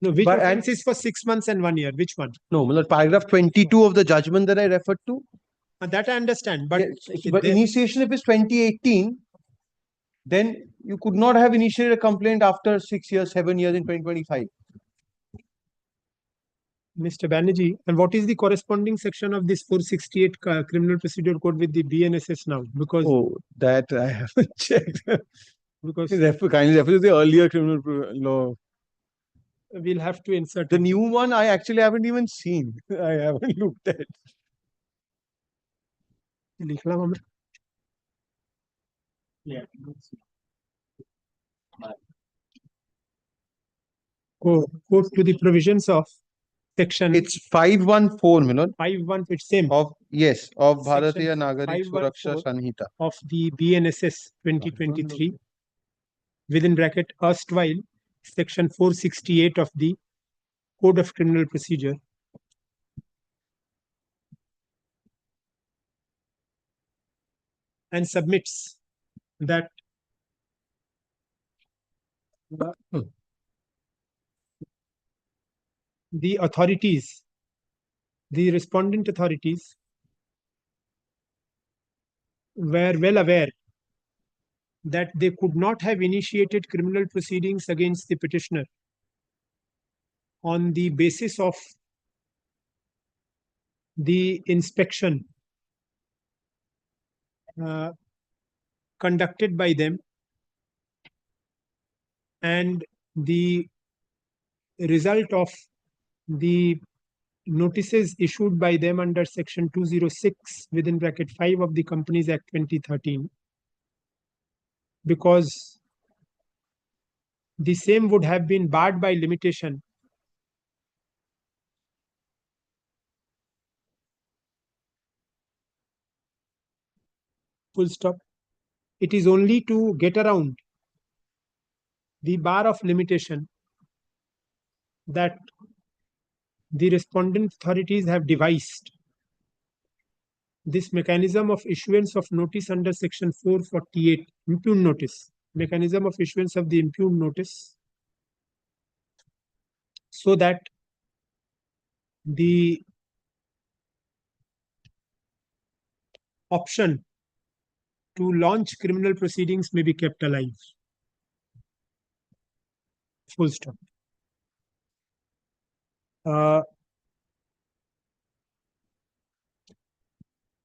No, which offense is for 6 months and 1 year? Which one? No, paragraph 22 of the judgment that I referred to. That I understand, but initiation, if it's 2018, then you could not have initiated a complaint after 6 years, 7 years in 2025. Mr. Banerjee, and what is the corresponding section of this 468 Criminal Procedure Code with the BNSS now? Because that I haven't checked. Because kindly refer to the earlier criminal law. We'll have to insert the new one. I actually haven't even seen. I haven't looked at. Yeah. Go to the provisions of section. It's 514, Milon. 514, it's same. Of Bharatiya Nagarik Suraksha Sanhita. Of the BNSS 2023 within bracket erstwhile section 468 of the Code of Criminal Procedure. And submits that the authorities, the respondent authorities, were well aware that they could not have initiated criminal proceedings against the petitioner on the basis of the inspection conducted by them and the result of the notices issued by them under section 206 within bracket 5 of the Companies Act 2013, because the same would have been barred by limitation full stop. It is only to get around the bar of limitation that the respondent authorities have devised this mechanism of issuance of notice under section 448, impugned notice, mechanism of issuance of the impugned notice, so that the option to launch criminal proceedings may be kept alive. Full stop.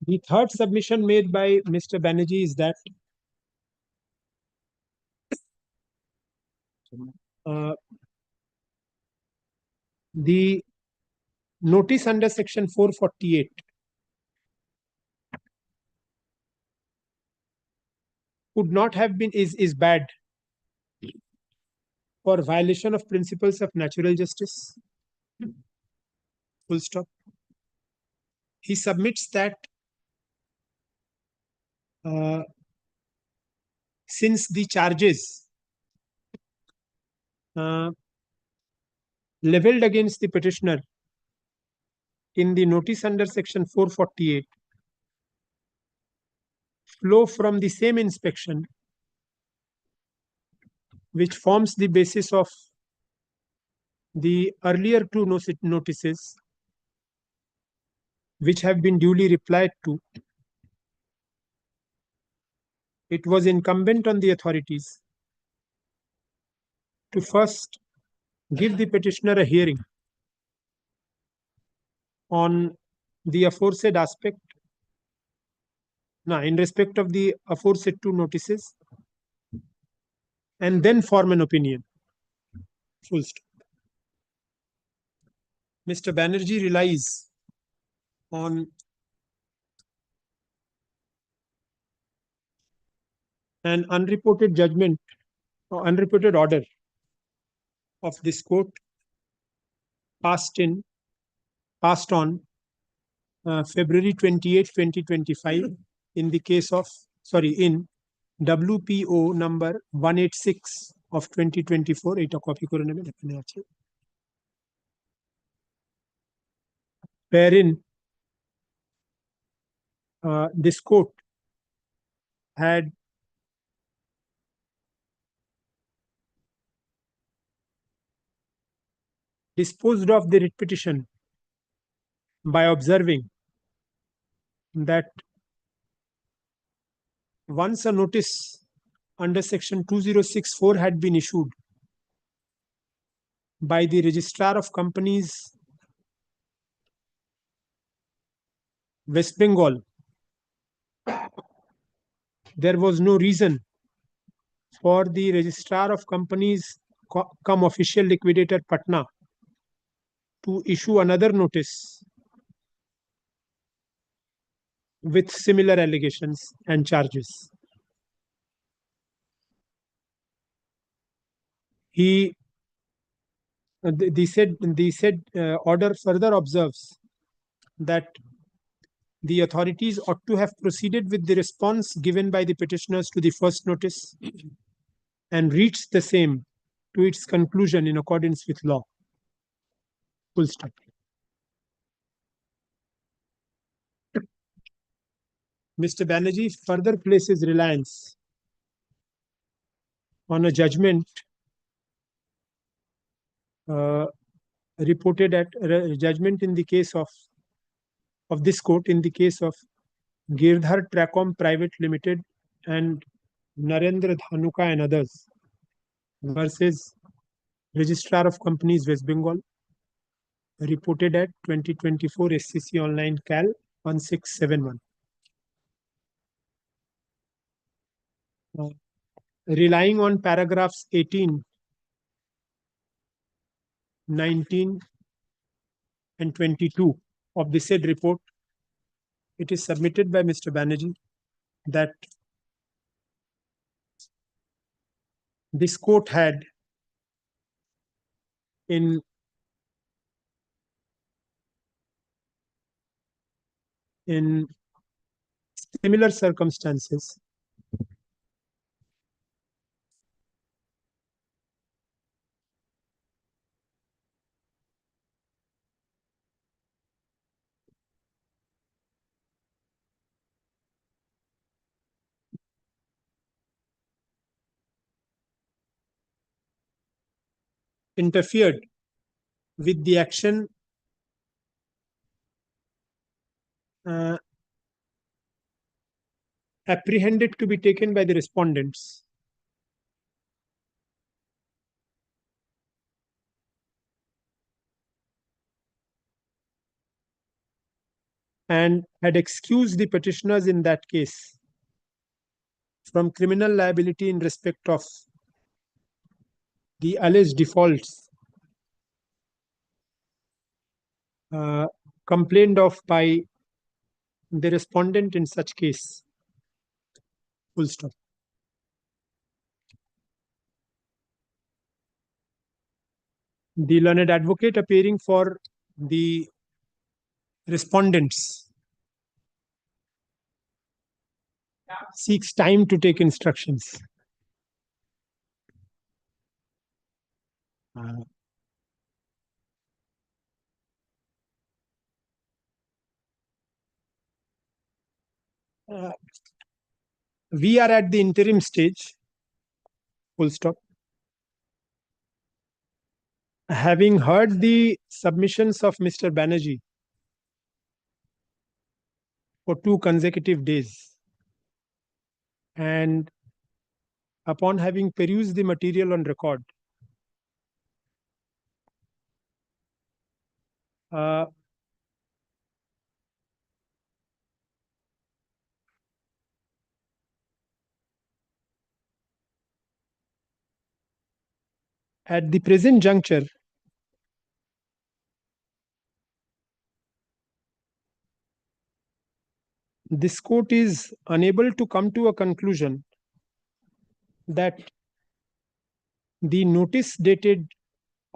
The third submission made by Mr. Banerjee is that the notice under section 448 could not have been, is bad for violation of principles of natural justice. Full stop. He submits that since the charges leveled against the petitioner in the notice under section 448 flow from the same inspection which forms the basis of the earlier two notices which have been duly replied to, it was incumbent on the authorities to first give the petitioner a hearing on the aforesaid aspect, in respect of the aforesaid two notices, and then form an opinion. Full stop. Mr. Banerjee relies on an unreported judgment or unreported order of this court passed on February 28, 2025 in the case of, in WPO number 186 of 2024. Eta copy kore nebe ekhane ache, wherein this court had disposed of the writ petition by observing that once a notice under section 2064 had been issued by the registrar of companies West Bengal, there was no reason for the registrar of companies cum official liquidator Patna to issue another notice with similar allegations and charges. The said order further observes that the authorities ought to have proceeded with the response given by the petitioners to the first notice and reached the same to its conclusion in accordance with law. Full stop. Mr. Banerjee further places reliance on a judgment reported at judgment in the case of this court in the case of Girdhar Tracom Private Limited and Narendra Dhanuka and others versus Registrar of Companies West Bengal, reported at 2024 SCC Online Cal 1671. Relying on paragraphs 18, 19 and 22 of the said report, it is submitted by Mr. Banerjee that this court had in similar circumstances, interfered with the action apprehended to be taken by the respondents and had excused the petitioners in that case from criminal liability in respect of the alleged defaults complained of by the respondent in such case. Full stop. The learned advocate appearing for the respondents seeks time to take instructions. We are at the interim stage. Full stop. Having heard the submissions of Mr. Banerjee for 2 consecutive days, and upon having perused the material on record, at the present juncture, this court is unable to come to a conclusion that the notice dated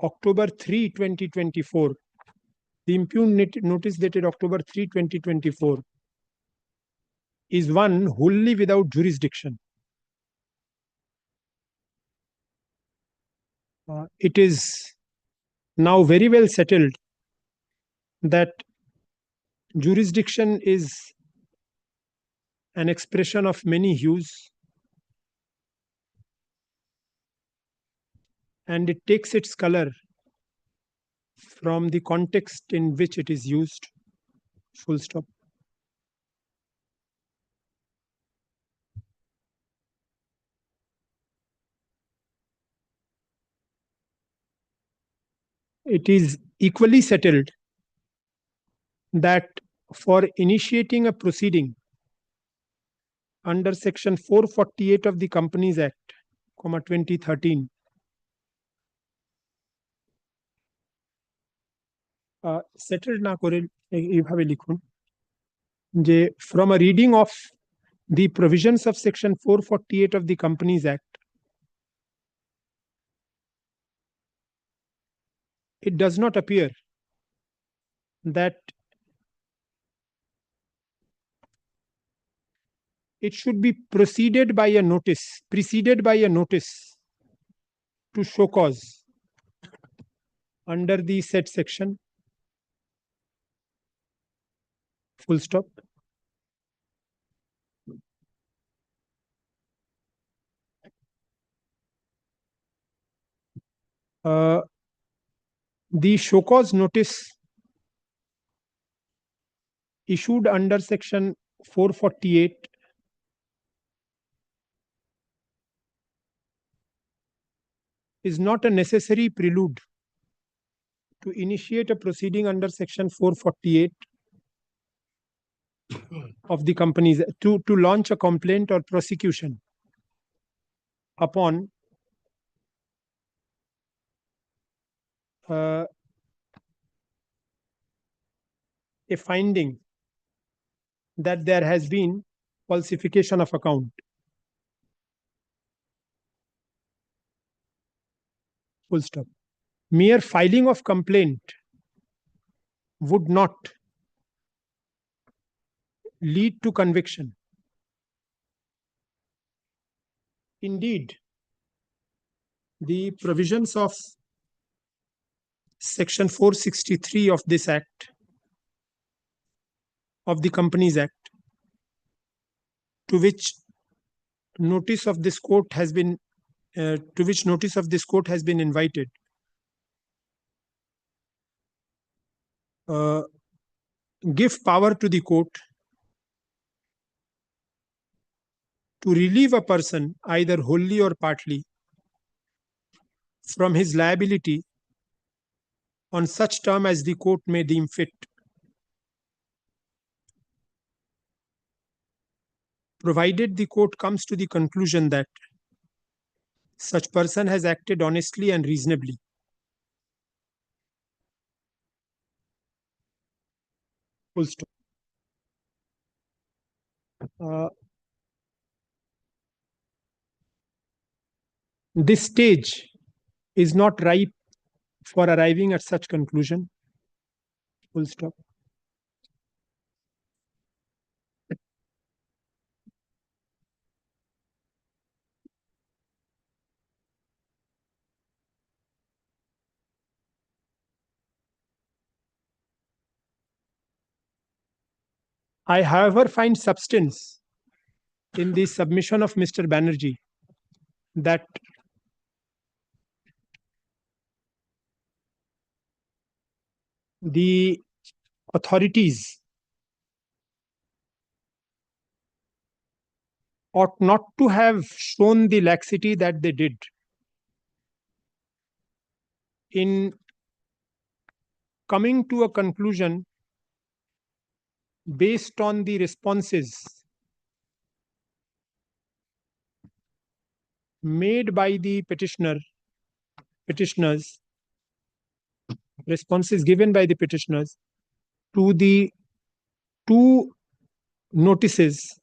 October 3, 2024, the impugned notice dated October 3, 2024, is one wholly without jurisdiction. It is now very well settled that jurisdiction is an expression of many hues, and it takes its color from the context in which it is used. Full stop. It is equally settled that for initiating a proceeding under Section 448 of the Companies Act, 2013, settled না করে এইভাবে লিখুন যে from a reading of the provisions of Section 448 of the Companies Act, it does not appear that it should be preceded by a notice to show cause under the said section. Full stop. The show cause notice issued under Section 448 is not a necessary prelude to initiate a proceeding under Section 448 of the Companies to launch a complaint or prosecution upon a finding that there has been falsification of account. Full stop. Mere filing of complaint would not lead to conviction. Indeed, the provisions of Section 463 of this Act, of the Companies Act, to which notice of this court has been invited, give power to the court to relieve a person either wholly or partly from his liability on such term as the court may deem fit, provided the court comes to the conclusion that such person has acted honestly and reasonably. Full stop. This stage is not ripe for arriving at such conclusion. Full stop. I, however, find substance in the submission of Mr. Banerjee that the authorities ought not to have shown the laxity that they did in coming to a conclusion based on the responses made by the petitioners, responses given by the petitioners to the two notices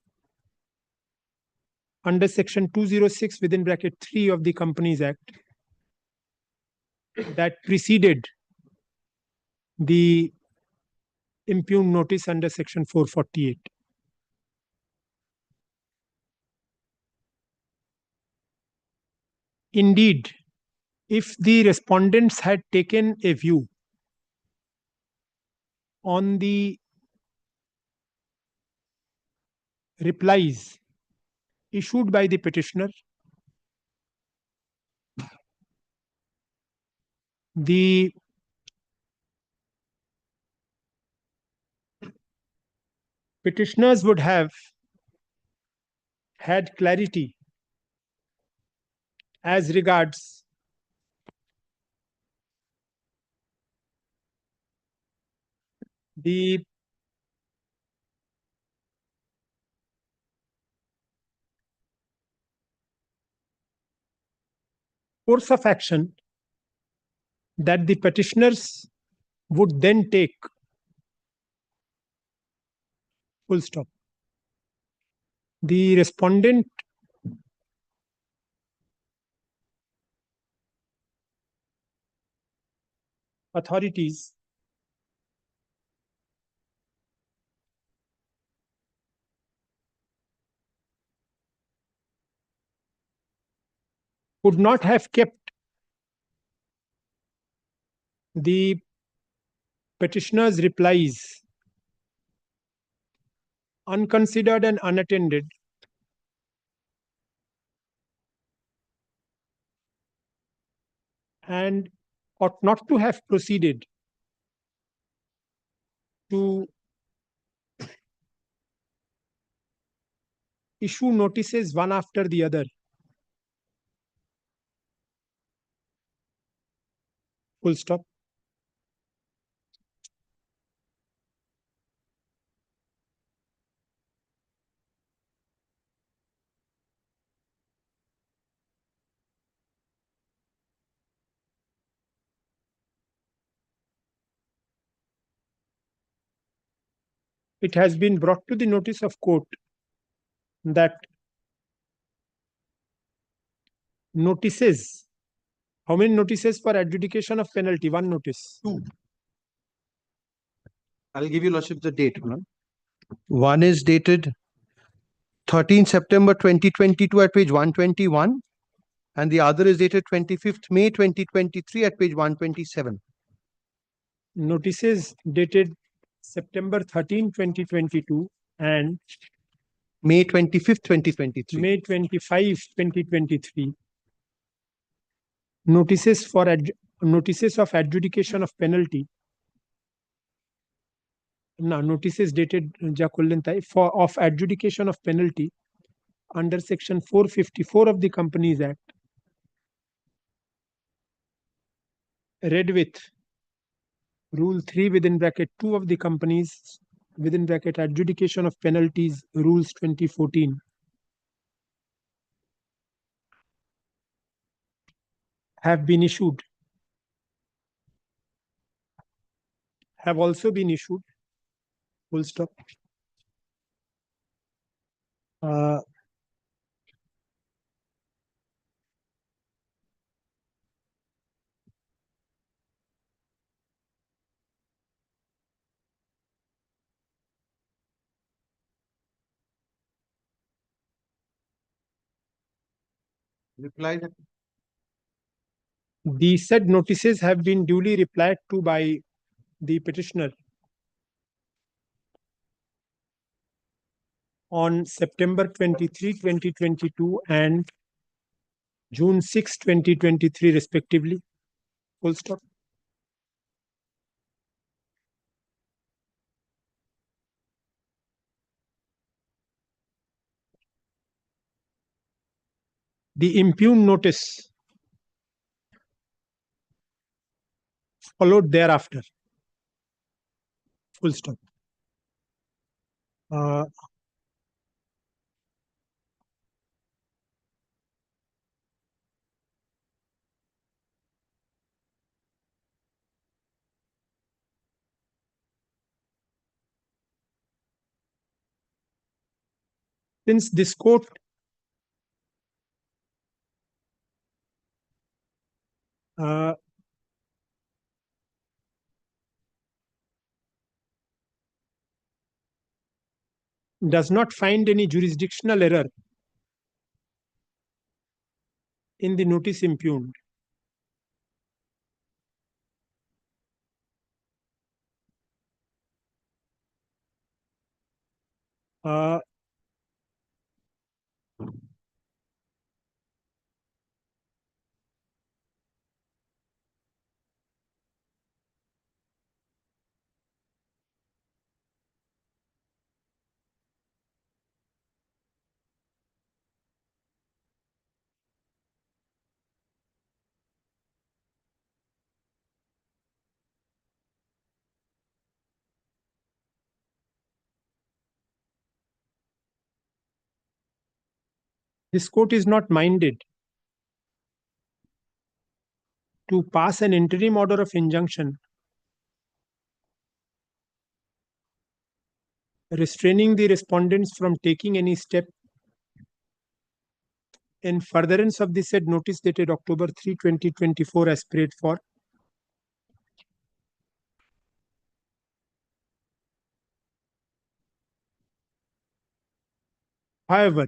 under Section 206 within bracket 3 of the Companies Act that preceded the impugned notice under Section 448. Indeed, if the respondents had taken a view on the replies issued by the petitioner, the petitioners would have had clarity as regards the course of action that the petitioners would then take. Full stop. The respondent authorities would not have kept the petitioner's replies unconsidered and unattended and ought not to have proceeded to issue notices one after the other. Full stop. It has been brought to the notice of court that notices, how many notices for adjudication of penalty? One notice. Two. I'll give you lordship the date. One is dated 13th September 2022 at page 121, and the other is dated 25th May 2023 at page 127. Notices dated September 13, 2022 and May 25th, 2023. May 25, 2023. Notices of adjudication of penalty. No, notices dated of adjudication of penalty under section 454 of the Companies Act. Read with Rule 3 within bracket 2 of the Companies within bracket adjudication of penalties rules 2014. Have been issued. Have also been issued. Full stop. Reply. The said notices have been duly replied to by the petitioner on September 23, 2022 and June 6, 2023 respectively. Full stop. The impugned notice followed thereafter. Full stop. Since this court does not find any jurisdictional error in the notice impugned, this court is not minded to pass an interim order of injunction restraining the respondents from taking any step in furtherance of the said notice dated October 3, 2024 as prayed for. However,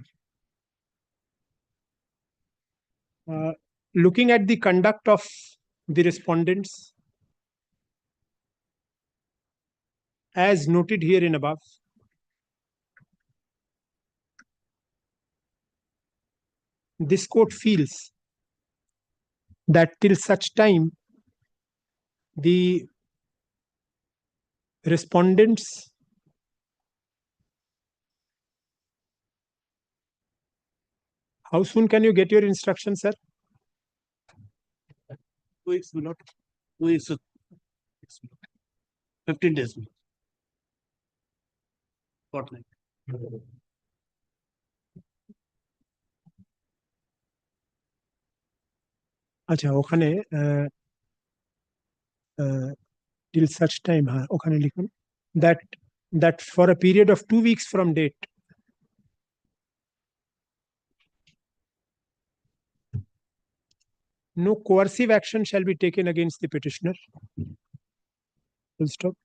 looking at the conduct of the respondents as noted here in above, this court feels that till such time the respondents how soon can you get your instruction, sir? 2 weeks, will not. 2 weeks, 15 days. Fortnight. আচ্ছা ওখানে till such time ওখানে লিখুন that for a period of 2 weeks from date no coercive action shall be taken against the petitioner. Full stop.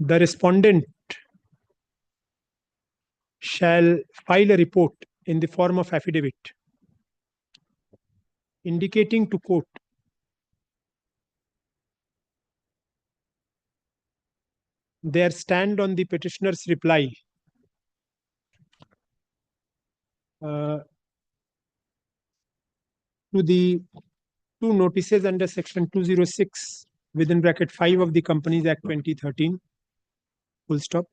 the respondent shall file a report in the form of affidavit indicating to court their stand on the petitioner's reply to the two notices under section 206 within bracket 5 of the Companies Act 2013, full stop.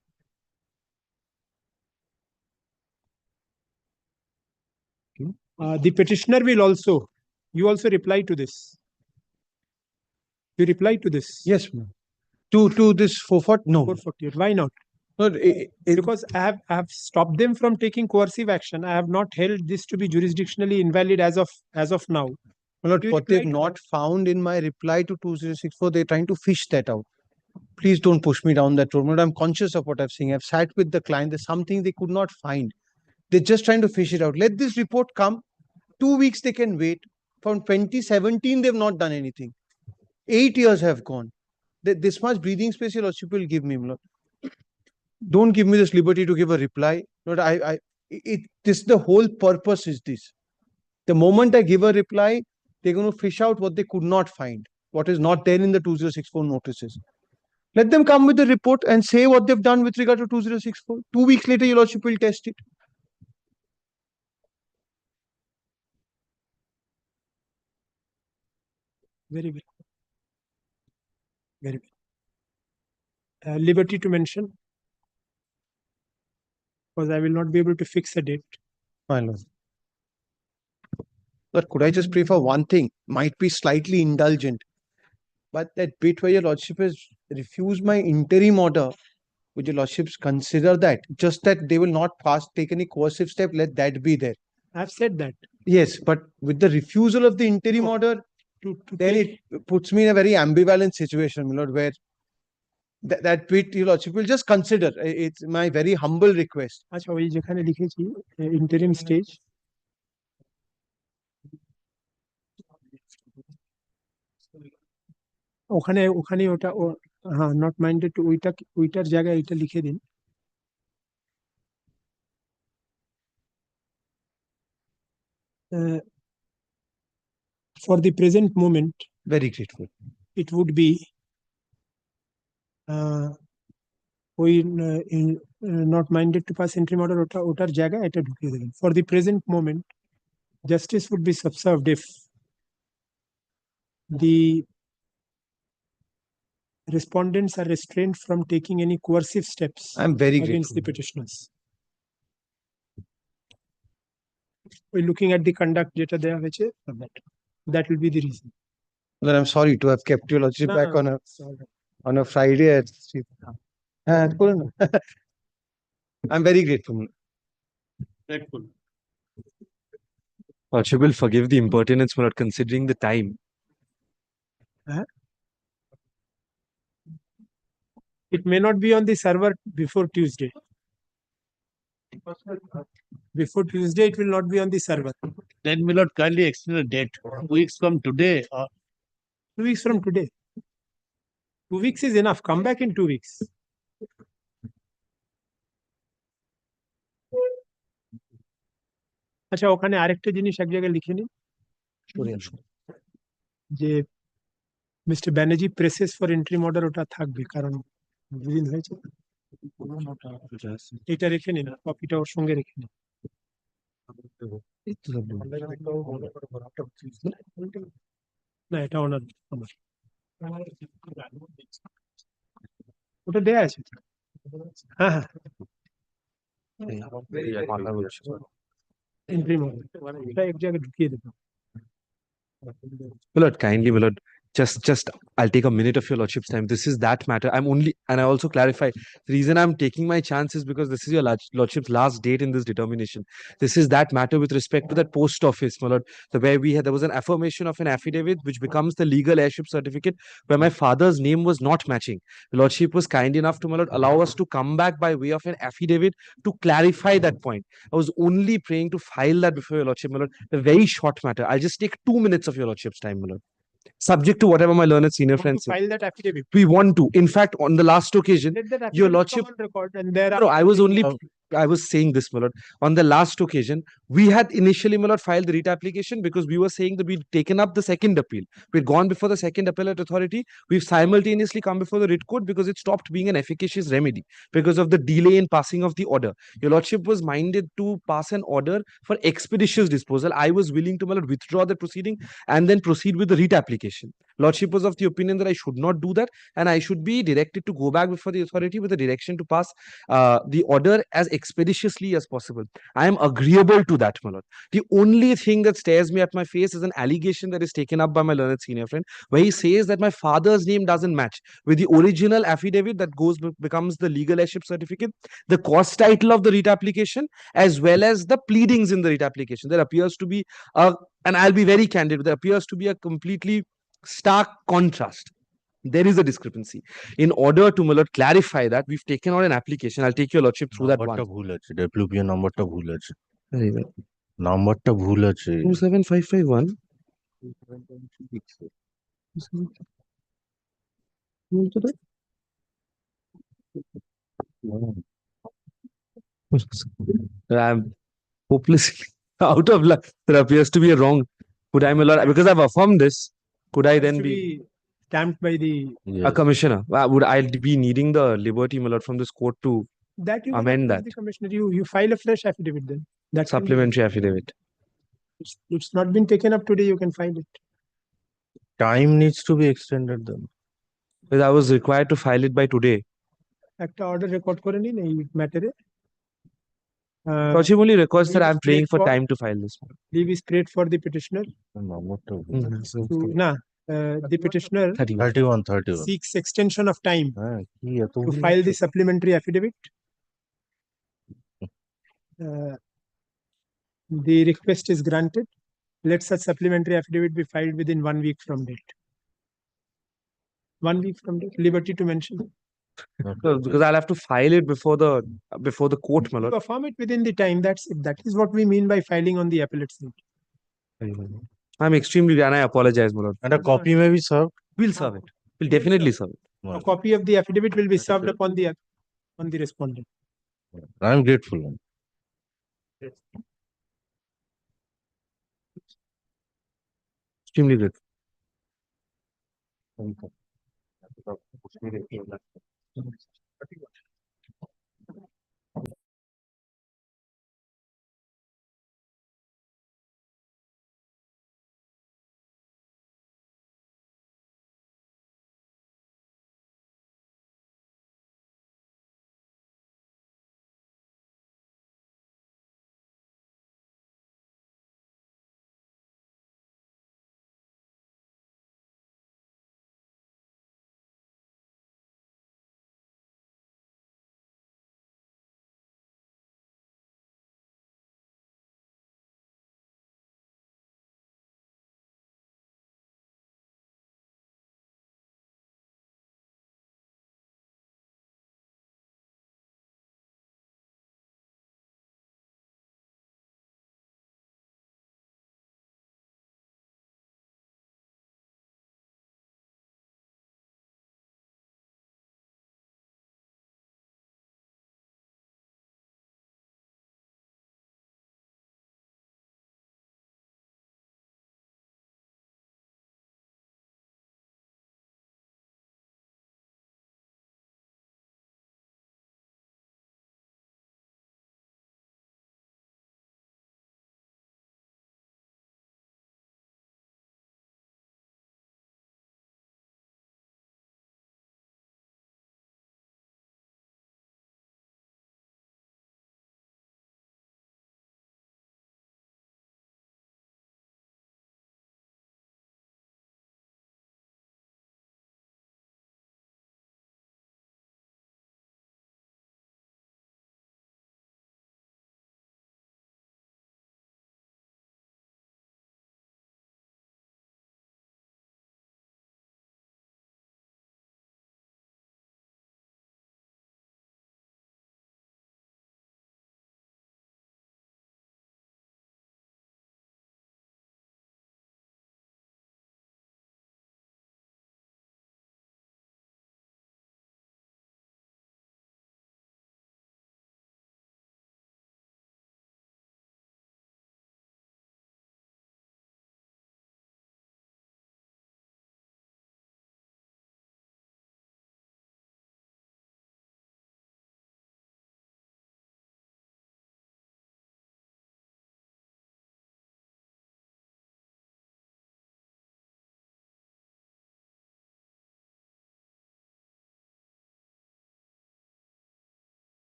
The petitioner will also, you also reply to this. You reply to this. Yes, ma'am. To this 440, no. 448. Why not? No, because I have stopped them from taking coercive action. I have not held this to be jurisdictionally invalid as of now. Well, what they've not found in my reply to 2064, they're trying to fish that out. Please don't push me down that road. I'm conscious of what I'm saying. I've sat with the client. There's something they could not find. They're just trying to fish it out. Let this report come. 2 weeks they can wait. From 2017, they've not done anything. 8 years have gone. This much breathing space your lordship will give me, Lord. Don't give me this liberty to give a reply. Lord, this the whole purpose is this. The moment I give a reply, they're going to fish out what they could not find, what is not there in the 2064 notices. Let them come with the report and say what they've done with regard to 2064. 2 weeks later, your lordship will test it. Very well. Very well. Liberty to mention, because I will not be able to fix a date. My lord. But could I just pray for one thing? Might be slightly indulgent, but that bit where your lordship has refused my interim order, would your lordships consider that? Just that they will not take any coercive step, let that be there. I've said that. Yes, but with the refusal of the interim order, then it puts me in a very ambivalent situation, my lord, where that bit your lordship will just consider. It's my very humble request. আচ্ছা ওই যেখানে লিখেছি interim stage ওখানে ওটা হ্যাঁ not minded to ওইটার জায়গায় এটা লিখে দিন for the present moment very grateful it would be not minded to pass interim order ওটার জায়গায় এটা ঢুকিয়ে দেবেন for the present moment justice would be subserved if the respondents are restrained from taking any coercive steps against the petitioners. We're looking at the conduct data there, which is that will be the reason. Well, I'm sorry to have kept your lordship back on a Friday at 3. I'm very grateful. Grateful. Lordship will forgive the impertinence for not considering the time. It may not be on the server before Tuesday. Before Tuesday, it will not be on the server. Then will not kindly extend the date 2 weeks from today. Or 2 weeks from today. 2 weeks is enough. Come back in 2 weeks. আচ্ছা ওখানে আরেকটা জিনিস এক জায়গায় লিখে নিন যে mister Banerjee process for entry order ওটা থাকবে কারণ দুদিন হয়েছে এটা রেখে নিন কপিটা ওর সঙ্গে রেখে নিন না এটা ওনার আমার ওটা দেয়া আছে হ্যাঁ হ্যাঁ এন্ট্রি অর্ডার এটা এক জায়গায় ঢুকিয়ে দেবো My lord, kindly, my lord, just I'll take a minute of your lordship's time. This is that matter. And I also clarify, the reason I'm taking my chance is because this is your lordship's last date in this determination. This is that matter with respect to that post office, my lord, there was an affirmation of an affidavit which becomes the legal heirship certificate where my father's name was not matching. The lordship was kind enough to, my lord, allow us to come back by way of an affidavit to clarify that point. I was only praying to file that before your lordship, my lord. A very short matter. I'll just take 2 minutes of your lordship's time, my lord. subject to whatever my learned senior Want to friends say. file that affidavit. We want to. In fact, on the last occasion, Let that your affidavit lordship. come on record and there No, I was saying this, my lord. On the last occasion, we had initially, my lord, filed the writ application because we were saying that we'd taken up the second appeal. We'd gone before the second appellate authority. We've simultaneously come before the writ court because it stopped being an efficacious remedy because of the delay in passing of the order. Your lordship was minded to pass an order for expeditious disposal. I was willing to, my lord, withdraw the proceeding and then proceed with the writ application. Lordship was of the opinion that I should not do that and I should be directed to go back before the authority with a direction to pass the order as expeditiously as possible. I am agreeable to that, my lord. The only thing that stares me at my face is an allegation that is taken up by my learned senior friend, where he says that my father's name doesn't match with the original affidavit that becomes the legal heirship certificate, the cost title of the writ application, as well as the pleadings in the writ application. There appears to be and I'll be very candid, there appears to be a completely stark contrast. There is a discrepancy. In order to, my lord, clarify that, we've taken out an application. I'll take your lordship through that one. WPO নাম্বারটা ভুল আছে Very well. নাম্বারটা ভুল আছে 27551. I'm hopelessly out of luck. There appears to be a wrong. Could I, my lord, because I've affirmed this, could I then be stamped by the a commissioner? Would I be needing the liberty, my lord, from this court to that you can amend approach that the commissioner? You file a fresh affidavit then. That can be- supplementary affidavit? it's not been taken up today. You can file it. time needs to be extended then Because I was required to file it by today. একটা order record করে নিন এই matter-এ। Lordship only requests that leave I'm is praying prayed for time to file this. Leave is prayed for the petitioner নাম্বারটা to the petitioner 31 seeks extension of time হ্যাঁ কি এত to file the supplementary affidavit. The request is granted. Let such supplementary affidavit be filed within 1 week from date. 1 week from date. Liberty to mention. Because I'll have to file it before the court, my You lord. affirm it within the time. That's it. That is what we mean by filing on the appellate side. I'm extremely and I apologize, my lord. And a copy may be served. We'll serve it. We'll definitely serve it. A copy of the affidavit will be served upon the respondent. I'm grateful. Extremely grateful.